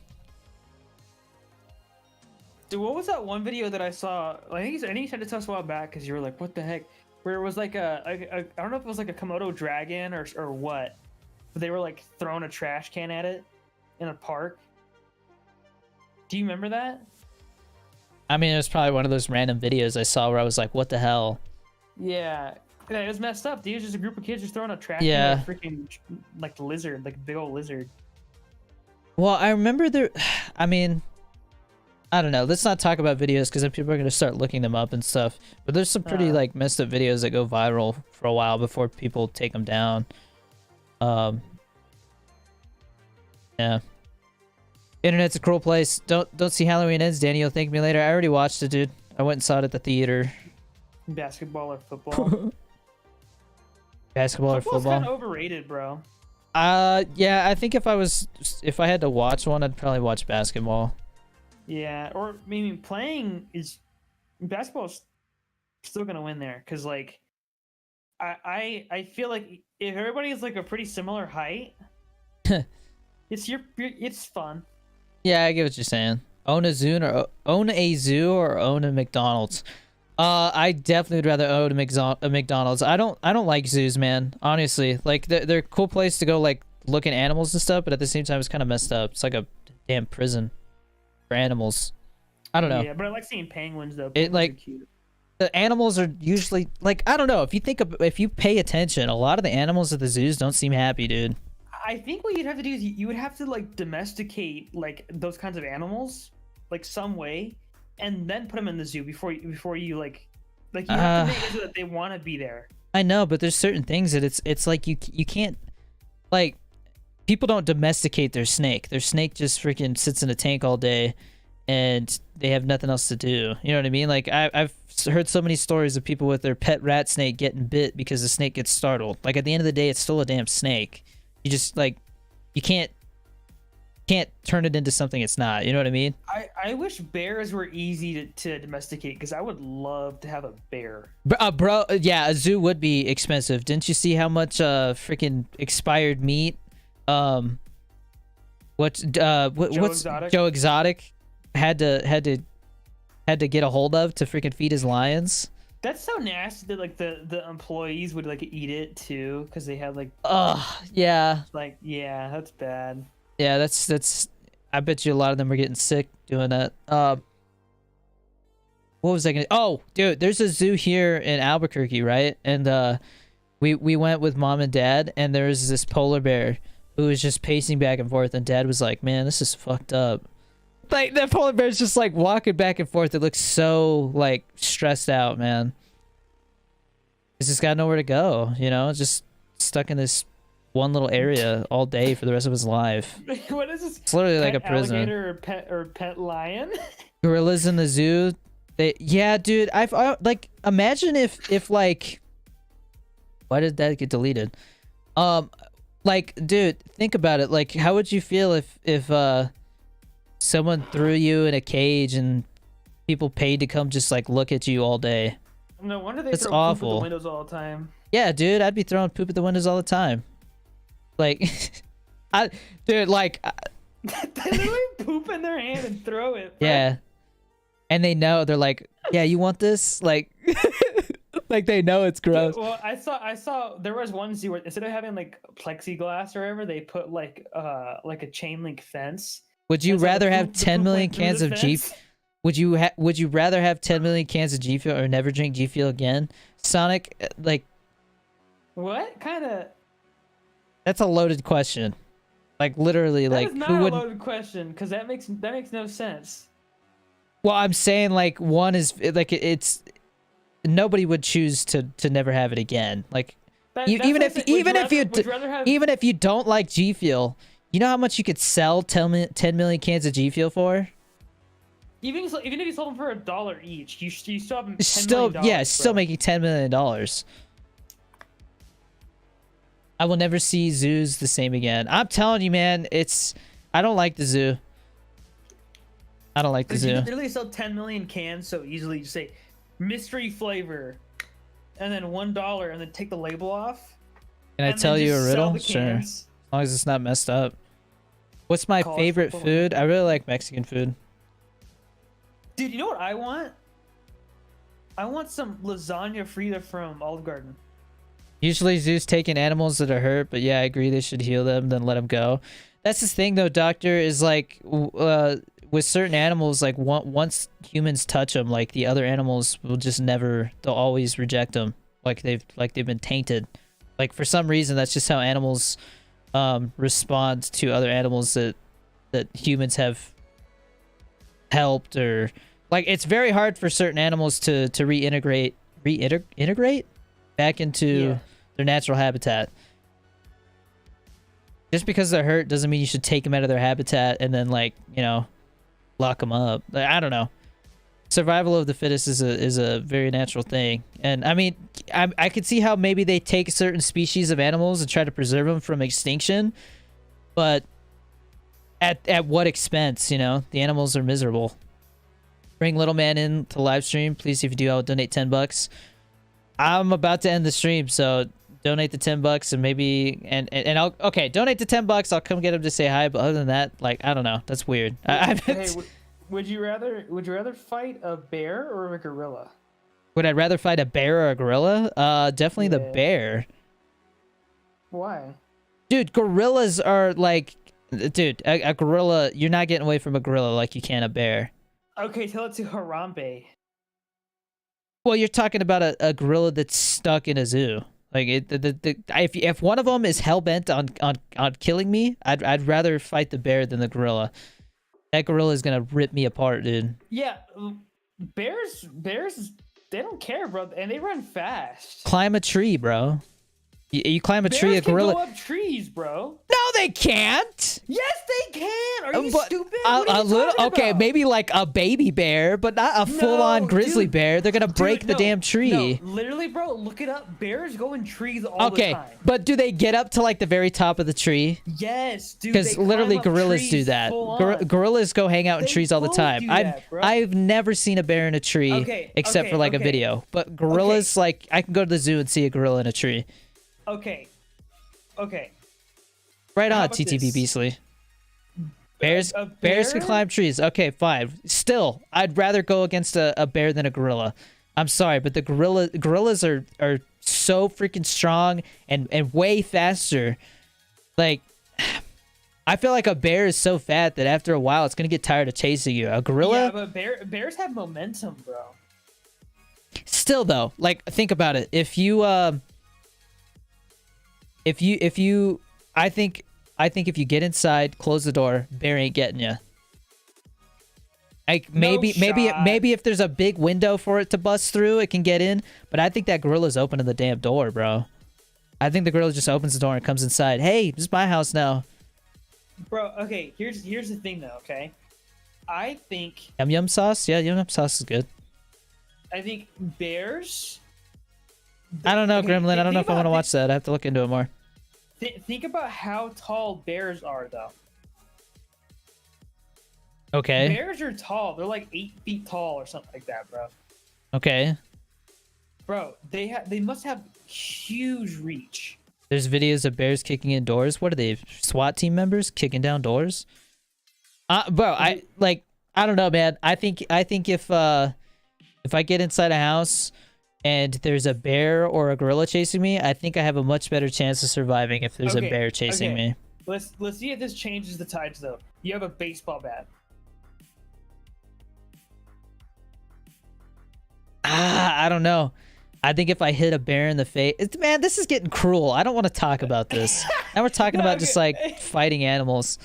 Dude, what was that one video that I saw? I think you sent it to us a while back because you were like, "What the heck?" Where it was like I don't know if it was like a Komodo dragon or what, but they were like throwing a trash can at it in a park. Do you remember that? I mean, it was probably one of those random videos I saw where I was like, what the hell? Yeah, it was messed up. Dude, it was just a group of kids just throwing a trash Yeah. can at a freaking like lizard, like a big old lizard. Well, I remember there. I mean, I don't know. Let's not talk about videos because then people are gonna start looking them up and stuff. But there's some pretty like messed up videos that go viral for a while before people take them down. Yeah. Internet's a cruel place. Don't see Halloween Ends, Danny. You'll thank me later. I already watched it, dude. I went and saw it at the theater. Basketball or football? Basketball or Football's football? kind of overrated, bro. Yeah. I think if I had to watch one, I'd probably watch basketball. Yeah, or maybe playing is basketball's still gonna win there because like I feel like if everybody's like a pretty similar height, it's fun. Yeah, I get what you're saying. Own a zoo or own a McDonald's. I definitely would rather own a McDonald's. I don't like zoos, man. Honestly, like they're a cool place to go like look at animals and stuff, but at the same time, it's kind of messed up. It's like a damn prison for animals. I don't know. Yeah, but I like seeing penguins though. It, Penguins like- are cute. The animals are usually like, I don't know. If you pay attention, a lot of the animals at the zoos don't seem happy, dude. I think what you'd have to do is you would have to like domesticate like those kinds of animals, like some way, and then put them in the zoo before you like you have to make it so that they want to be there. I know, but there's certain things that it's like you can't, like, people don't domesticate their snake. Their snake just freaking sits in a tank all day, and they have nothing else to do. You know what I mean? Like I've heard so many stories of people with their pet rat snake getting bit because the snake gets startled. Like at the end of the day, it's still a damn snake. You just like, you can't turn it into something it's not. You know what I mean? I wish bears were easy to domesticate because I would love to have a bear. Bro, yeah, a zoo would be expensive. Didn't you see how much freaking expired meat? What's Exotic? Joe Exotic had to get a hold of to freaking feed his lions? That's so nasty that like the employees would like eat it too because they had like Yeah. like yeah, that's bad. Yeah, that's I bet you a lot of them are getting sick doing that. What was I gonna? Oh, dude, there's a zoo here in Albuquerque, right? And we went with mom and dad, and there was this polar bear who was just pacing back and forth, and dad was like, "Man, this is fucked up." Like that polar bear's just like walking back and forth. It looks so like stressed out, man. It's just got nowhere to go, you know? Just stuck in this one little area all day for the rest of his life. What is this? It's literally like a Pet prison. alligator or pet lion? Gorillas in the zoo. Yeah, dude. I like imagine if like, why did that get deleted? Like, dude, think about it. Like, how would you feel if someone threw you in a cage and people paid to come just like look at you all day? No wonder they That's throw awful. poop at the windows all the time. Yeah, dude, I'd be throwing poop at the windows all the time. Like, dude, like, They literally poop in their hand and throw it. Bro. yeah. And they know, they're like, yeah, you want this? Like, like they know it's gross. Well, I saw there was one zoo where instead of having like plexiglass or whatever, they put like a chain link fence. Would you And so the rather have poop- the 10 poop million went through cans the of G? fence. Would you rather have 10 million cans of G Fuel or never drink G Fuel again? Sonic, like, What kind of? that's a loaded question. Like literally, That like is not who a would? loaded question because that makes no sense. Well, I'm saying like one is like it's nobody would choose to never have it again. Like That's even what if I'm saying. even if you would you rather have even if you don't like G Fuel, you know how much you could sell 10 million cans of G Fuel for? even if you sold them for $1 each, you still have $10 Still, million, yeah, still bro. making $10 million. I will never see zoos the same again. I'm telling you, man, I don't like the zoo. I don't like the Because you zoo. could literally sell 10 million cans so easily. You say mystery flavor, and then $1, and then take the label off. Can I and tell then you a just sell riddle? the Sure. cans. As long as it's not messed up. What's my College favorite football. food? I really like Mexican food. Dude, you know what I want? I want some lasagna Frida from Olive Garden. Usually zoos taking animals that are hurt, but yeah, I agree they should heal them, then let them go. That's the thing though, Doctor, is like with certain animals, like once humans touch them, like the other animals will just never, they'll always reject them. Like they've been tainted. Like for some reason, that's just how animals respond to other animals that humans have helped, or like it's very hard for certain animals to reintegrate back into their natural habitat. Just because they're hurt doesn't mean you should take them out of their habitat and then, like, you know, lock them up. Like, I don't know. Survival of the fittest is a very natural thing. And I mean, I could see how maybe they take certain species of animals and try to preserve them from extinction, but at what expense? You know, the animals are miserable. Bring little man in to live stream, please. If you do, I'll donate $10. I'm about to end the stream, so donate the $10 and maybe and I'll donate the $10. I'll come get him to say hi. But other than that, like, I don't know. That's weird. Hey, would you rather fight a bear or a gorilla? Would I rather fight a bear or a gorilla? Definitely the bear. Why? Dude, gorillas are like, dude, a gorilla. You're not getting away from a gorilla like you can a bear. Okay, tell it to Harambe. Well, you're talking about a gorilla that's stuck in a zoo. Like if one of them is hell bent on killing me, I'd rather fight the bear than the gorilla. That gorilla is gonna rip me apart, dude. Yeah, bears, they don't care, bro, and they run fast. Climb a tree, bro. You climb a tree, a gorilla. Bears can go up trees, bro. No, they can't. Yes, they can. Are you stupid? A little, okay, about? maybe like a baby bear, but not a full-on grizzly bear. They're gonna break the damn tree. No, literally, bro, look it up. Bears go in trees all the time. Okay, but do they get up to like the very top of the tree? Yes, dude. Because literally gorillas do that. Gorillas go hang out in trees all the time. I've never seen a bear in a tree except for like a video. But gorillas, like, I can go to the zoo and see a gorilla in a tree. Okay. Right on, TTV Beasley. Bears can climb trees. Okay, fine. Still, I'd rather go against a bear than a gorilla. I'm sorry, but the gorillas are so freaking strong and way faster. Like, I feel like a bear is so fat that after a while it's gonna get tired of chasing you. A gorilla? Yeah, but bears have momentum, bro. Still though, like, think about it. If you I think if you get inside, close the door, bear ain't getting you. Like, maybe if there's a big window for it to bust through, it can get in. But I think that gorilla's opening the damn door, bro. I think the gorilla just opens the door and comes inside. Hey, this is my house now. Bro, okay, here's the thing though, okay? I think Yum yum sauce? Yeah, yum yum sauce is good. I think bears. I don't know, Gremlin. I don't know if I want to watch that. I have to look into it more. Think about how tall bears are, though. Okay. Bears are tall. They're like 8 feet tall or something like that, bro. Okay. Bro, they must have huge reach. There's videos of bears kicking in doors. What are they? SWAT team members kicking down doors? Bro, I don't know, man. I think if I get inside a house and there's a bear or a gorilla chasing me, I think I have a much better chance of surviving if there's a bear chasing me. Let's see if this changes the tides, though. You have a baseball bat. I don't know. I think if I hit a bear in the face... Man, this is getting cruel. I don't want to talk about this. Now we're talking about just, like, fighting animals.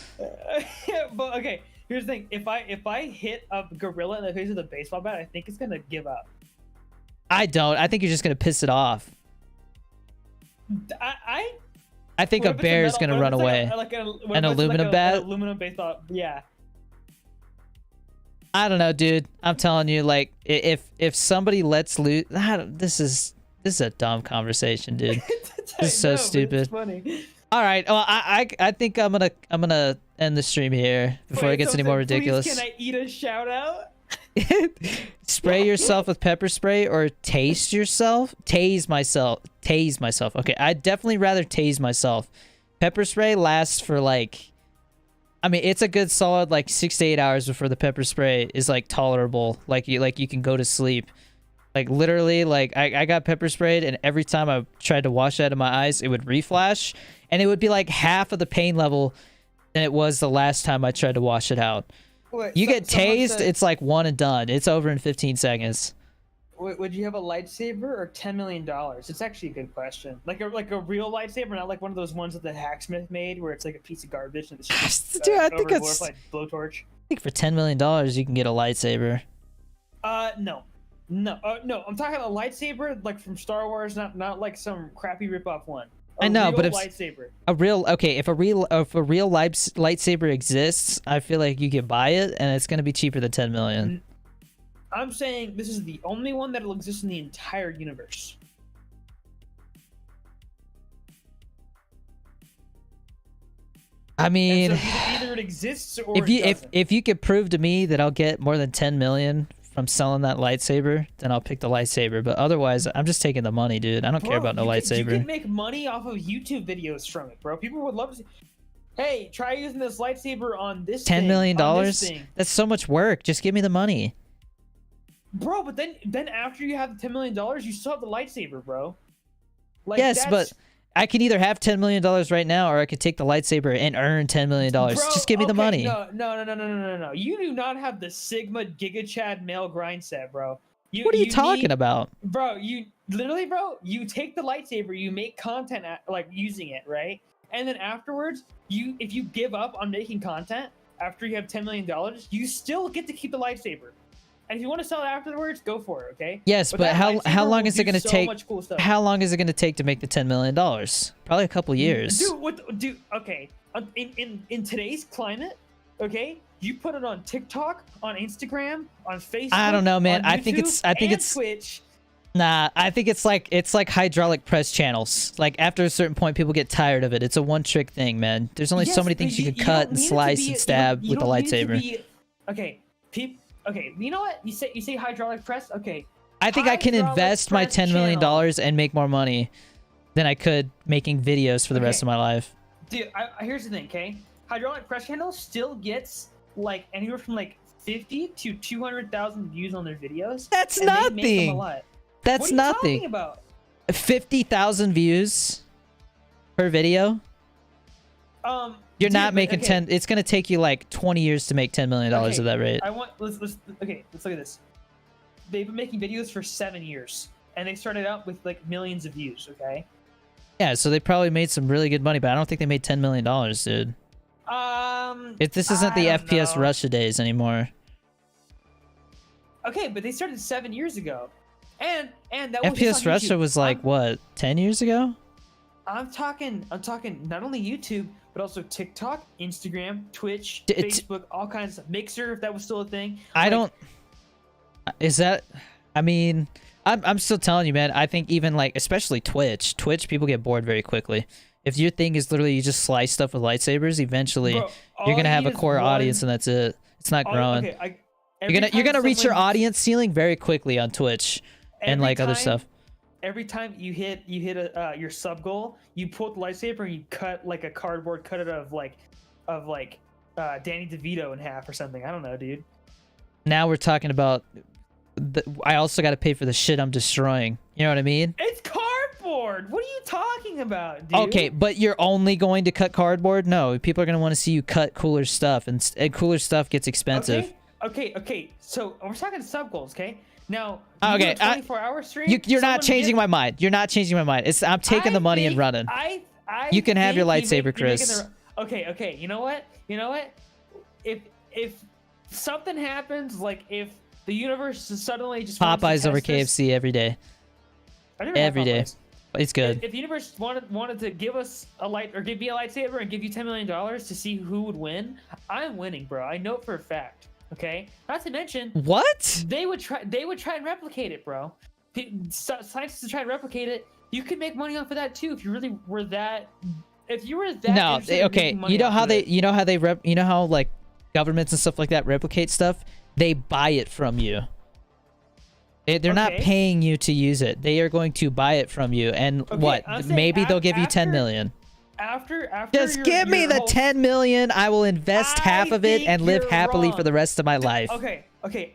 But, okay, here's the thing. If I hit a gorilla in the face with a baseball bat, I think it's going to give up. I don't. I think you're just gonna piss it off. I think a bear is gonna run away. An aluminum bat? An aluminum baseball, yeah. I don't know, dude. I'm telling you, like, if somebody lets loose, this is a dumb conversation, dude. This is so stupid. It's funny. All right. Well, I think I'm gonna end the stream here before it gets any more ridiculous. Please, can I eat a shout out? Spray yourself with pepper spray or tase yourself? Tase myself. Okay, I'd definitely rather tase myself. Pepper spray lasts for like I mean, it's a good solid like 6 to 8 hours before the pepper spray is like tolerable. Like you can go to sleep. Like literally, like I got pepper sprayed, and every time I tried to wash it out of my eyes, it would reflash, and it would be like half of the pain level than it was the last time I tried to wash it out. Wait, You so- get someone tased, said- it's like one and done. It's over in 15 seconds. Would you have a lightsaber or $10 million? It's actually a good question. Like a real lightsaber, not like one of those ones that the hacksmith made, where it's like a piece of garbage and it's Dude, I think it's. like blowtorch. I think for $10 million you can get a lightsaber. No. No, I'm talking a lightsaber like from Star Wars, not like some crappy ripoff one. I know, real but if lightsaber. a real if a real lightsaber exists, I feel like you can buy it, and it's gonna be cheaper than 10 million. I'm saying this is the only one that'll exist in the entire universe. I mean, And so either it exists or if you it doesn't. if you could prove to me that I'll get more than 10 million from selling that lightsaber, then I'll pick the lightsaber. But otherwise, I'm just taking the money, dude. I don't care about no you lightsaber. can make money off of YouTube videos from it, bro. People would love to see. Hey, try using this lightsaber on this $10 thing, million? on this thing. That's so much work. Just give me the money. Bro, but then after you have the $10 million, you still have the lightsaber, bro. Like, Yes, but I can either have $10 million right now, or I could take the lightsaber and earn $10 million. Bro, Just give me the okay, money. No. You do not have the Sigma Giga Chad male grind set, bro. What are you talking about? Bro, you literally, bro, you take the lightsaber, you make content like using it, right? And then afterwards, if you give up on making content after you have $10 million, you still get to keep the lightsaber. And if you want to sell it afterwards, go for it, okay? Yes, but that how lightsaber long will is it do going to so take? much cool stuff. How long is it going to take to make the $10 million? Probably a couple years. Dude, okay. In today's climate, okay, you put it on TikTok, on Instagram, on Facebook. I don't know, man. on I think YouTube, and it's Twitch. Nah, I think it's like hydraulic press channels. Like after a certain point, people get tired of it. It's a one-trick thing, man. There's only so Yes, many but things you can don't cut and need it to slice be- and stab you with the don't need it to lightsaber. be- okay, okay. You know what? You say hydraulic press. Okay. I think I can hydraulic invest my press $10 million channel. and make more money than I could making videos for the rest Okay. of my life. Dude, here's the thing, okay? Hydraulic press channel still gets like anywhere from like 50 to 200,000 views on their videos. That's and they make them a nothing. lot. That's What are you nothing. talking about? 50,000 views per video. You're Dude, not but- making okay, 10. It's gonna take you like 20 years to make $10 million okay, at that rate. let's look at this. They've been making videos for 7 years, and they started out with like millions of views. Okay. Yeah, so they probably made some really good money, but I don't think they made $10 million, dude. This isn't the I don't FPS know. Russia days anymore. Okay, but they started 7 years ago, and that was FPS just on Russia YouTube. was like what, 10 years ago? I'm talking not only YouTube, but also TikTok, Instagram, Twitch, It's- Facebook, all kinds of stuff. Mixer, if that was still a thing. I Like, don't. Is that? I mean, I'm still telling you, man. I think even like, especially Twitch, people get bored very quickly. If your thing is literally you just slice stuff with lightsabers, eventually Bro, all you're gonna you have a need is core one- audience, and that's it. It's not growing. Okay, You're gonna reach your audience ceiling very quickly on Twitch and like other stuff. Every time you hit your sub goal, you pull the lightsaber and you cut like a cardboard cut it of Danny DeVito in half or something. I don't know, dude. Now we're talking about. I also got to pay for the shit I'm destroying. You know what I mean? It's cardboard. What are you talking about, dude? Okay, but you're only going to cut cardboard? No, people are going to want to see you cut cooler stuff, and cooler stuff gets expensive. Okay. So we're talking sub goals, okay? Now, Okay, 24-hour stream. You're not changing my mind. You're not changing my mind. I'm taking the money and running. You can have your lightsaber, Chris. Okay. You know what? If something happens, like if the universe is suddenly just wants to Popeyes over test this- KFC every day. I never had Every day. Popeyes. It's good. If the universe wanted to give us a light or give me a lightsaber and give you $10 million to see who would win, I'm winning, bro. I know it for a fact. Okay. Not to mention, What? they would try and replicate it, bro. Scientists would try and replicate it. You could make money off of that too if you really were that. If you were that. No, interested in okay. making money You know off how of they it. you know how like governments and stuff like that replicate stuff? They buy it from you. They're not Okay. paying you to use it. They are going to buy it from you, and Okay, what? I'm saying Maybe they'll give you 10 after- million. after Just give me your the whole- 10 million. I will invest half of it think and live you're happily for wrong. the rest of my life. Okay,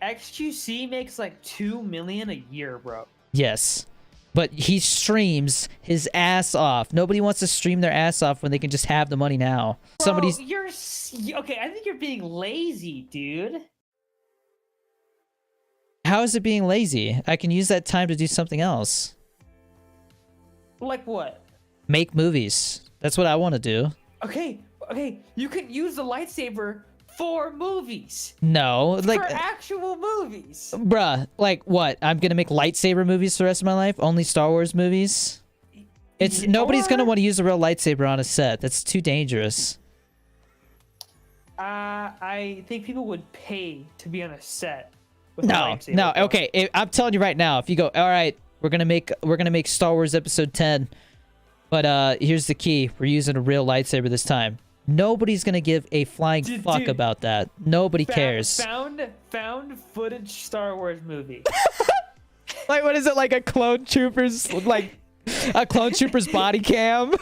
XQC makes like 2 million a year, bro. Yes. But he streams his ass off. Nobody wants to stream their ass off when they can just have the money now. Bro, Somebody's okay. I think you're being lazy, dude. How is it being lazy? I can use that time to do something else. Like what? Make movies. That's what I want to do. Okay, you can use the lightsaber for movies. No, like for actual movies. bruh, like what? I'm gonna make lightsaber movies for the rest of my life? Only Star Wars movies? Nobody's gonna want to use a real lightsaber on a set. That's too dangerous. I think people would pay to be on a set with a No, lightsaber, no. bro. Okay, I'm telling you right now. If you go, all right, we're gonna make Star Wars Episode 10, but here's the key: we're using a real lightsaber this time. Nobody's gonna give a flying fuck Dude, about that. Nobody cares. Found footage Star Wars movie. Like, what is it? Like a clone troopers, like a clone troopers body cam?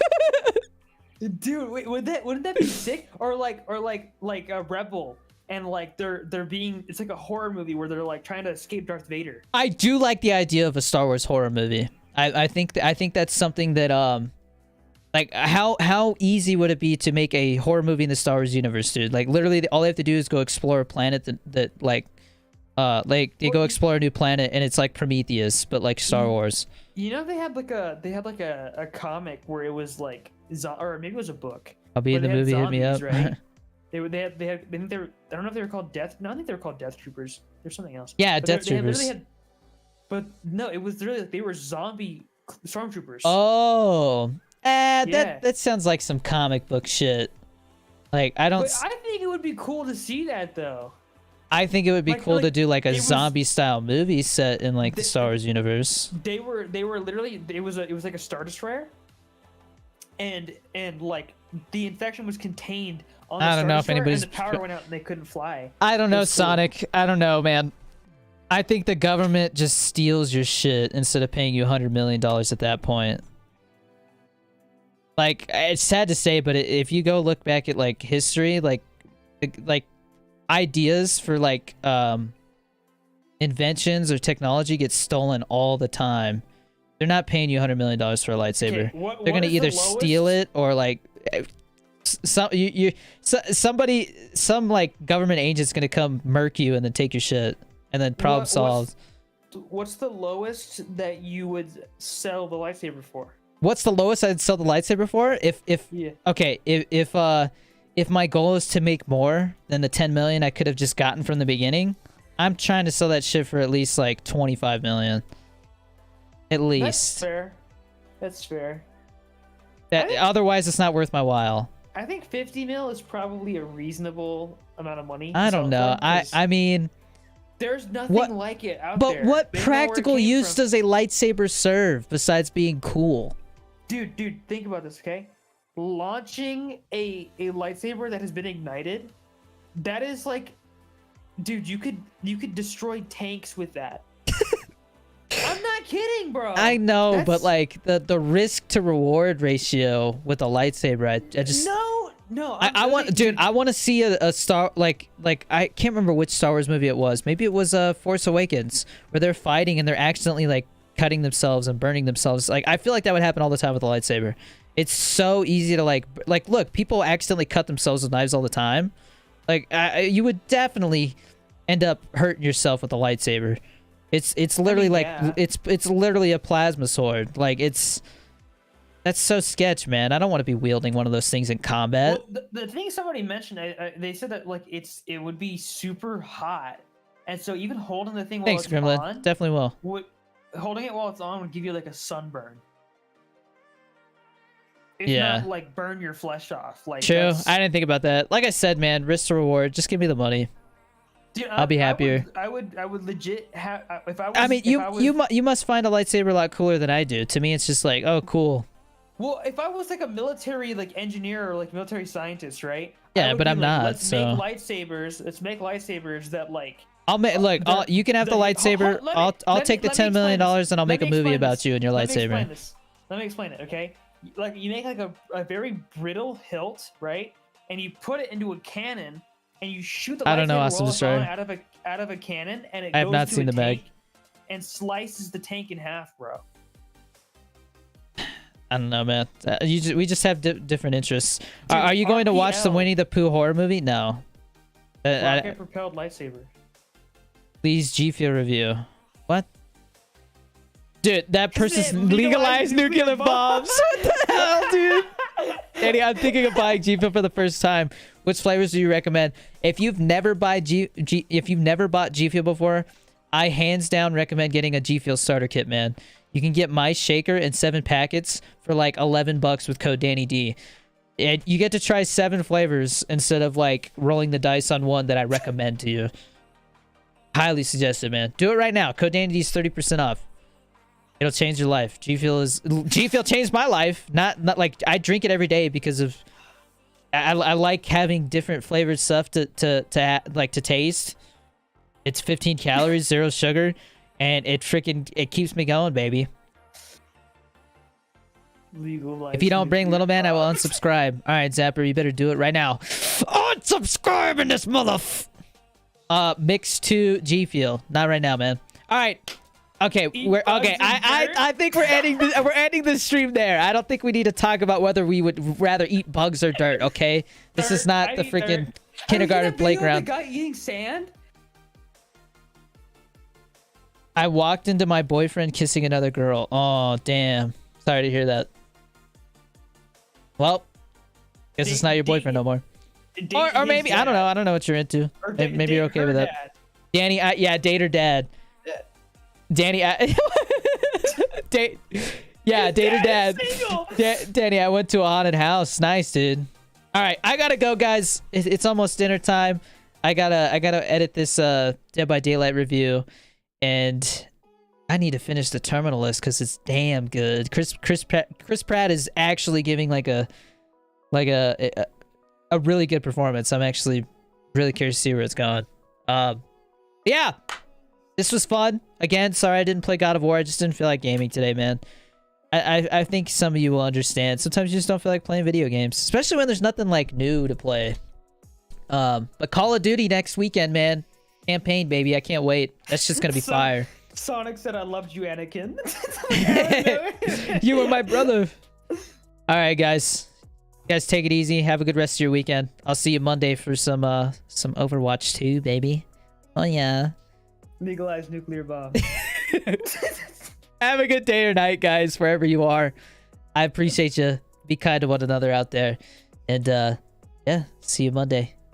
Dude, wait, wouldn't that be sick? Or like a Rebel, and like they're being, it's like a horror movie where they're like trying to escape Darth Vader. I do like the idea of a Star Wars horror movie. I think that's something that like how easy would it be to make a horror movie in the Star Wars universe, dude? Like literally all they have to do is go explore a planet that they go explore a new planet and it's like Prometheus but like Star Wars. You know they had like a comic where it was like or maybe it was a book. I'll be in the where they had movie. Hit me up. zombies, right? I think I don't know if they were called Death. No, I think they were called Death Troopers. There's something else. Yeah, But Death they literally Troopers. had- but no, it was literally like they were zombie stormtroopers. Oh, Yeah. that sounds like some comic book shit. Like I don't. But I think it would be cool to see that though. I think it would be cool to do like a it was- zombie style movie set in like the Star Wars universe. They were literally, it was like a Star Destroyer, and like the infection was contained on the I don't Star know if Destroyer, anybody's- and the power went out and they couldn't fly. I don't It know, was cool. Sonic. I don't know, man. I think the government just steals your shit instead of paying you $100 million at that point. Like, it's sad to say, but if you go look back at like history, like ideas for like inventions or technology get stolen all the time. They're not paying you $100 million for a lightsaber. Okay, what They're gonna is the either steal lowest- it or like some like government agent's gonna come murk you and then take your shit and then problem solved. What's the lowest that you would sell the lightsaber for? What's the lowest I'd sell the lightsaber for? Yeah. Okay, if my goal is to make more than the 10 million I could have just gotten from the beginning, I'm trying to sell that shit for at least like 25 million. At That's least. fair. That's fair. Otherwise it's not worth my while. I think 50 mil is probably a reasonable amount of money. I to don't sell know. it for, 'cause I mean, there's nothing what- like it out but there. what They know where it practical came use from. does a lightsaber serve besides being cool? Dude, think about this, okay? Launching a lightsaber that has been ignited, that is like, dude, you could destroy tanks with that. I'm not kidding, bro. I know, but That's- like the risk to reward ratio with a lightsaber, I just no. I want, dude, I want to see a Star like I can't remember which Star Wars movie it was. Maybe it was Force Awakens where they're fighting and they're accidentally like cutting themselves and burning themselves. Like I feel like that would happen all the time with a lightsaber. It's so easy to like look, people accidentally cut themselves with knives all the time. Like you would definitely end up hurting yourself with a lightsaber. It's literally yeah. it's literally a plasma sword. Like that's so sketch, man. I don't want to be wielding one of those things in combat. Well, the thing somebody mentioned, they said that like it would be super hot, and so even holding the thing while Thanks, it's Gremlin. on, Definitely will. holding it while it's on would give you like a sunburn. If Yeah. not, like burn your flesh off. Like True. that's- I didn't think about that. Like I said, man, risk to reward. Just give me the money. Dude, I'll be happier. I would legit have if I was. I mean, if I was, you must find a lightsaber a lot cooler than I do. To me, it's just like, oh, cool. Well, if I was like a military like engineer or like military scientist, right? Yeah, I would but be I'm like, not, Let's so- make lightsabers. Let's make lightsabers that like. I'll make look. You can have the lightsaber. I'll take the $10 million and I'll make a movie about you and your lightsaber. Let me explain it, okay? like you make like a very brittle hilt, right? And you put it into a cannon, and you shoot the I don't know, lightsaber Awesome roll Destroyer. out of a cannon, and it I have goes not to seen a the bag. tank and slices the tank in half, bro. I don't know, man. We just have different interests. Dude, Are you going to watch the RPL. Winnie the Pooh horror movie? No. Rocket propelled lightsaber. Please GFUEL review. What? Dude, that person's it legalized legalized nuclear nuclear bombs. What the hell, dude? Danny, I'm thinking of buying GFUEL for the first time. Which flavors do you recommend? If you've never bought GFUEL before, I hands down recommend getting a GFUEL starter kit, man. You can get my shaker and 7 packets for like $11 with code DANNYD. And you get to try 7 flavors instead of like rolling the dice on one that I recommend to you. Highly suggested, man. Do it right now. Code DANNYD is 30% off. It'll change your life. GFUEL changed my life. Not like I drink it every day because of I like having different flavored stuff to taste. It's 15 calories, 0 sugar, and it keeps me going, baby. Legalized If you don't bring nuclear Little Man, I will bombs. unsubscribe. All right, Zapper, you better do it right now. Unsubscribe in this mix to GFUEL. Not right now, man. All right. Okay, Eat we're bugs okay. and I think we're ending the stream there. I don't think we need to talk about whether we would rather eat bugs or dirt. Okay, this is Dirt, not I the eat freaking dirt. kindergarten Have you seen that video playground. of the guy eating sand? I walked into my boyfriend kissing another girl. Oh damn! Sorry to hear that. Well, guess it's not your boyfriend no more. Or maybe I don't know. I don't know what you're into. Or Maybe you're okay with that. dad. Danny, yeah, date her dad. Danny, date her dad. Single. Danny, I went to a haunted house. Nice, dude. All right, I gotta go, guys. It's almost dinner time. I gotta edit this Dead by Daylight review, and I need to finish the terminal list because it's damn good. Chris Pratt is actually giving like a really good performance. I'm actually really curious to see where it's going. Yeah. This was fun. Again, sorry I didn't play God of War. I just didn't feel like gaming today, man. I think some of you will understand. Sometimes you just don't feel like playing video games, especially when there's nothing like new to play. But Call of Duty next weekend, man. Campaign, baby. I can't wait. That's just gonna be fire. Sonic said, "I loved you, Anakin." You were my brother. All right, guys. You guys, take it easy. Have a good rest of your weekend. I'll see you Monday for some Overwatch 2, baby. Oh yeah. Legalized nuclear bomb. Have a good day or night, guys, wherever you are. I appreciate you. Be kind to one another out there. And yeah, see you Monday.